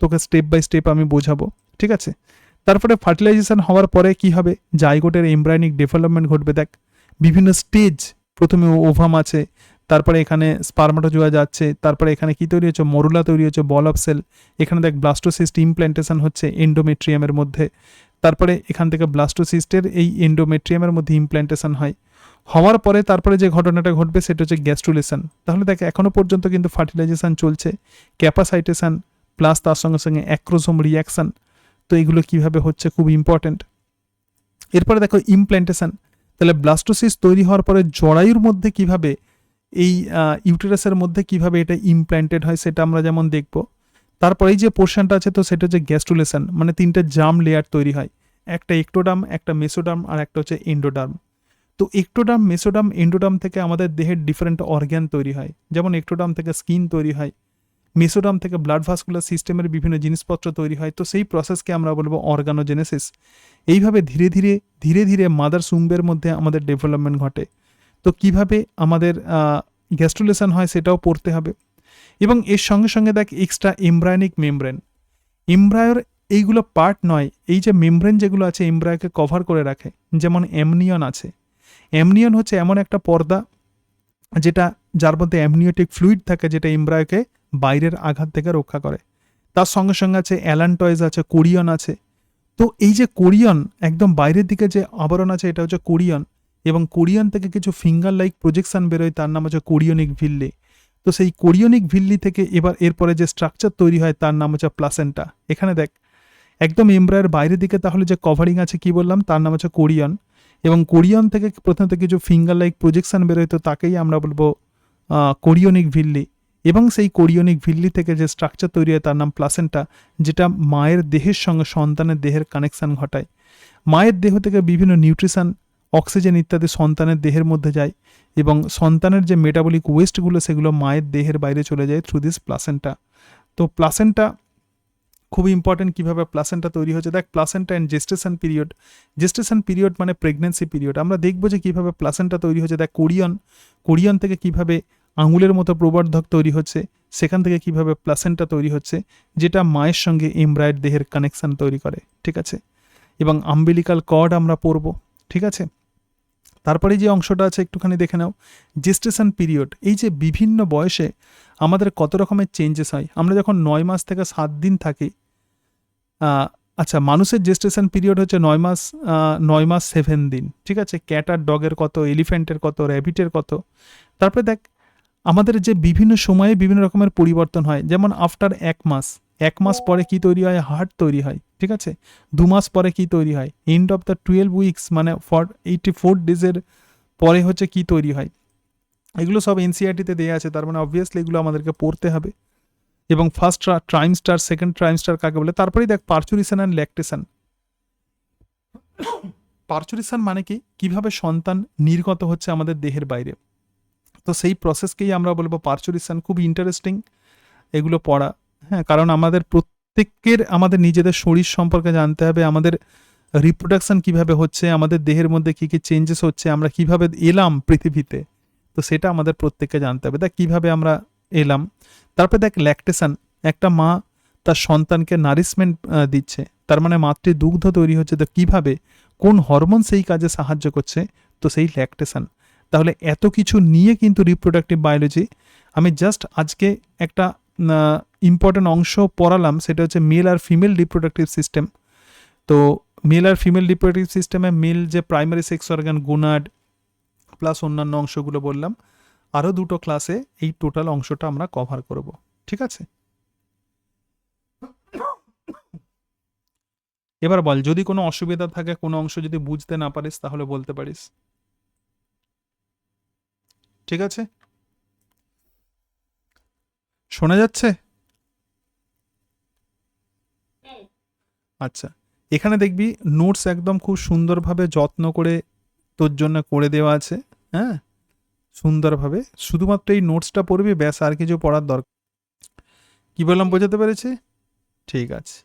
তোকে স্টেপ বাই স্টেপ আমি বোঝাবো। ঠিক আছে, তারপরে ফার্টিলাইজেশন হওয়ার পরে কি হবে, জাইগোটের এমব্রায়োনিক ডেভেলপমেন্ট ঘটবে। দেখ বিভিন্ন স্টেজ, প্রথমে ওভাম আছে, তারপরে এখানে স্পার্মাটোজোয়া যাচ্ছে, তারপরে এখানে কি তৈরি হচ্ছে, মরুলা তৈরি হচ্ছে, বল অফ সেল, এখানে দেখ ব্লাস্টোসিস্ট ইমপ্ল্যান্টেশন হচ্ছে এন্ডোমেট্রিয়ামের মধ্যে, তারপরে এখান থেকে ব্লাস্টোসিস্টের এই এন্ডোমেট্রিয়ামের মধ্যে ইমপ্ল্যান্টেশন হয়, হওয়ার পরে তারপরে যে ঘটনাটা ঘটবে সেটা হচ্ছে গ্যাস্ট্রুলেশন। তাহলে দেখ এখনো পর্যন্ত কিন্তু ফার্টিলাইজেশন চলছে, ক্যাপাসাইটেশন প্লাস তার সঙ্গে সঙ্গে অ্যাক্রোসোম রিয়াকশন, তো এগুলো কিভাবে হচ্ছে খুব ইম্পর্টেন্ট। এরপরে দেখো ইমপ্ল্যান্টেশন, তাহলে ব্লাস্টোসিস্ট তৈরি হওয়ার পরে জরায়ুর মধ্যে কিভাবে এই ইউটেরাসের মধ্যে কিভাবে এটা ইমপ্ল্যান্টেড হয় সেটা আমরা যেমন দেখব। তারপরে এই যে পোর্শনটা আছে, তো সেটা হচ্ছে গ্যাস্ট্রুলেশন, মানে তিনটে জার্ম লেয়ার তৈরি হয়, একটা একটোডার্ম, একটা মেসোডার্ম, আর একটা হচ্ছে এন্ডোডার্ম। তো একটোডার্ম, মেসোডার্ম, এন্ডোডার্ম থেকে আমাদের দেহের ডিফারেন্ট অর্গ্যান তৈরি হয়, যেমন একটোডার্ম থেকে স্কিন তৈরি হয়, মেসোডার্ম থেকে ব্লাড ভাস্কুলার সিস্টেমের বিভিন্ন জিনিসপত্র তৈরি হয়, তো সেই প্রসেসকে আমরা বলবো অর্গানোজেনেসিস। এইভাবে ধীরে ধীরে ধীরে ধীরে মাদার সুম্বের মধ্যে আমাদের ডেভেলপমেন্ট ঘটে। তো কিভাবে আমাদের গ্যাস্ট্রুলেশন হয় সেটাও পড়তে হবে। এবং এর সঙ্গে সঙ্গে দেখ এক্সট্রা এমব্রায়োনিক মেমব্রেন, এমব্রায়োর এইগুলো পার্ট নয়, এই যে মেমব্রেন যেগুলো আছে এমব্রায়োকে কভার করে রাখে, যেমন অ্যামনিয়ন আছে। অ্যামনিয়ন হচ্ছে এমন একটা পর্দা যেটা, যার মধ্যে অ্যামনিওটিক ফ্লুইড থাকে, যেটা এমব্রায়োকে বাইরের আঘাত থেকে রক্ষা করে। তার সঙ্গে সঙ্গে আছে অ্যালান্টয়েজ আছে, কোরিয়ন আছে। তো এই যে কোরিয়ন, একদম বাইরের দিকে যে আবরণ আছে এটা হচ্ছে কোরিয়ন, এবং কোরিয়ন থেকে কিছু ফিঙ্গার লাইক প্রজেকশন বেরোয়, তার নাম হচ্ছে কোরিয়নিক ভিল্লি। তো সেই কোরিয়নিক ভিল্লি থেকে এবার এরপরে যে স্ট্রাকচার তৈরি হয় তার নাম হচ্ছে প্লাসেন্টা। এখানে দেখ একদম এমব্রায়োর বাইরের দিকে তাহলে যে কভারিং আছে কি বললাম, তার নাম হচ্ছে কোরিয়ন, এবং কোরিয়ন থেকে প্রথমত কিছু ফিঙ্গার লাইক প্রজেকশন বেরোয়, তো তাকেই আমরা বলবো কোরিয়নিক ভিল্লি। এবং সেই কোরিয়নিক ভিল্লি থেকে যে স্ট্রাকচার তৈরি হয় তার নাম প্লাসেন্টা, যেটা মায়ের দেহের সঙ্গে সন্তানের দেহের কানেকশান ঘটায়। মায়ের দেহ থেকে বিভিন্ন নিউট্রিশন, অক্সিজেন ইত্যাদি সন্তানের দেহের মধ্যে যায়, এবং সন্তানের যে মেটাবলিক ওয়েস্টগুলো সেগুলো মায়ের দেহের বাইরে চলে যায় থ্রু দিস প্লাসেন্টা। তো প্লাসেন্টা খুব ইম্পর্টেন্ট, কীভাবে প্লাসেন্টা তৈরি হচ্ছে। দেখ placenta and gestation period, gestation period মানে প্রেগনেন্সি পিরিয়ড, আমরা দেখবো যে কীভাবে প্লাসেন্টা তৈরি হচ্ছে। দেখ কোরিয়ন থেকে কীভাবে আঙুলের মতো প্রবর্ধক তৈরি হচ্ছে, সেখান থেকে কিভাবে প্লাসেন্টা তৈরি হচ্ছে, যেটা মায়ের সঙ্গে এমব্রায়োর দেহের কানেকশান তৈরি করে। ঠিক আছে, এবং আম্বিলিকাল কর্ড আমরা পড়ব। ঠিক আছে, তারপরে যে অংশটা আছে একটুখানি দেখে নাও, জেস্টেশন পিরিয়ড। এই যে বিভিন্ন বয়সে আমাদের কত রকমের চেঞ্জেস হয়, আমরা যখন 9 মাস থেকে 7 দিন থাকি, আচ্ছা মানুষের জেস্টেশন পিরিয়ড হচ্ছে 9 মাস 7 দিন। ঠিক আছে, ক্যাট আর ডগের কত, এলিফ্যান্টের কত, র্যাবিটের কত। তারপরে দেখ আমাদের যে বিভিন্ন সময়ে বিভিন্ন রকমের পরিবর্তন হয়, যেমন আফটার 1 মাস পরে কি তৈরি হয়, হার্ট তৈরি হয়। ঠিক আছে, 2 মাস পরে কি তৈরি হয়, এন্ড অফ দ্য 12 উইকস মানে 84 ডেজের পরে হচ্ছে কি তৈরি হয়। এগুলো সব এনসিআরটিতে দেওয়া আছে, তার মানে অবভিয়াসলি এগুলো আমাদেরকে পড়তে হবে। এবং ফার্স্ট ট্রাইমস্টার, সেকেন্ড ট্রাইমস্টার কাকে বলে। তারপরেই দেখ পার্চুরেশন অ্যান্ড ল্যাকটেশন। পার্চুরেশন মানে কি, কিভাবে সন্তান নির্গত হচ্ছে আমাদের দেহের বাইরে, তো সেই প্রসেসকেই আমরা বলবো পার্চুরেশন। খুব ইন্টারেস্টিং এগুলো পড়া, হ্যাঁ, কারণ আমাদের প্রত্যেকের আমাদের নিজেদের শরীর সম্পর্কে জানতে হবে, আমাদের রিপ্রোডাকশন কিভাবে হচ্ছে, আমাদের দেহের মধ্যে কী কী চেঞ্জেস হচ্ছে, আমরা কিভাবে এলাম পৃথিবীতে, তো সেটা আমাদের প্রত্যেককে জানতে হবে। দেখ কীভাবে আমরা এলাম। তারপরে দেখ ল্যাকটেশন, একটা মা তার সন্তানকে নারিশমেন্ট দিচ্ছে, তার মানে মাতৃ দুগ্ধ তৈরি হচ্ছে, তো কীভাবে কোন হরমোন সেই কাজে সাহায্য করছে, তো সেই ল্যাকটেশন। তাহলে এত কিছু নিয়ে কিন্তু রিপ্রোডাক্টিভ বায়োলজি, আমি জাস্ট আজকে একটা ইম্পর্টেন্ট অংশ পড়ালাম, সেটা হচ্ছে মেল আর ফিমেল রিপ্রোডাক্টিভ সিস্টেম। তো মেল আর ফিমেল রিপ্রোডাক্টিভ সিস্টেমে মেল যে primary sex organ gonad plus অন্যান্য অংশগুলো বললাম, আরও 2টো ক্লাসে এই টোটাল অংশটা আমরা কভার করব। ঠিক আছে, এবার বল যদি কোনো অসুবিধা থাকে, কোনো অংশ যদি বুঝতে না পারিস তাহলে বলতে পারিস। ঠিক আছে, শোনা যাচ্ছে? আচ্ছা, এখানে দেখবি নোটস একদম খুব সুন্দরভাবে যত্ন করে তোর জন্য করে দেওয়া আছে, হ্যাঁ, সুন্দরভাবে। শুধুমাত্র এই নোটসটা পড়বি ব্যাস, আর কিছু পড়ার দরকার। কি বললাম, বোঝাতে পেরেছি? ঠিক আছে,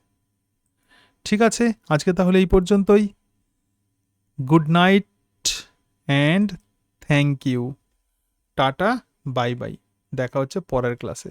ঠিক আছে, আজকে তাহলে এই পর্যন্তই। Good night and thank you. Tata, bye bye, দেখা হচ্ছে পরের ক্লাসে।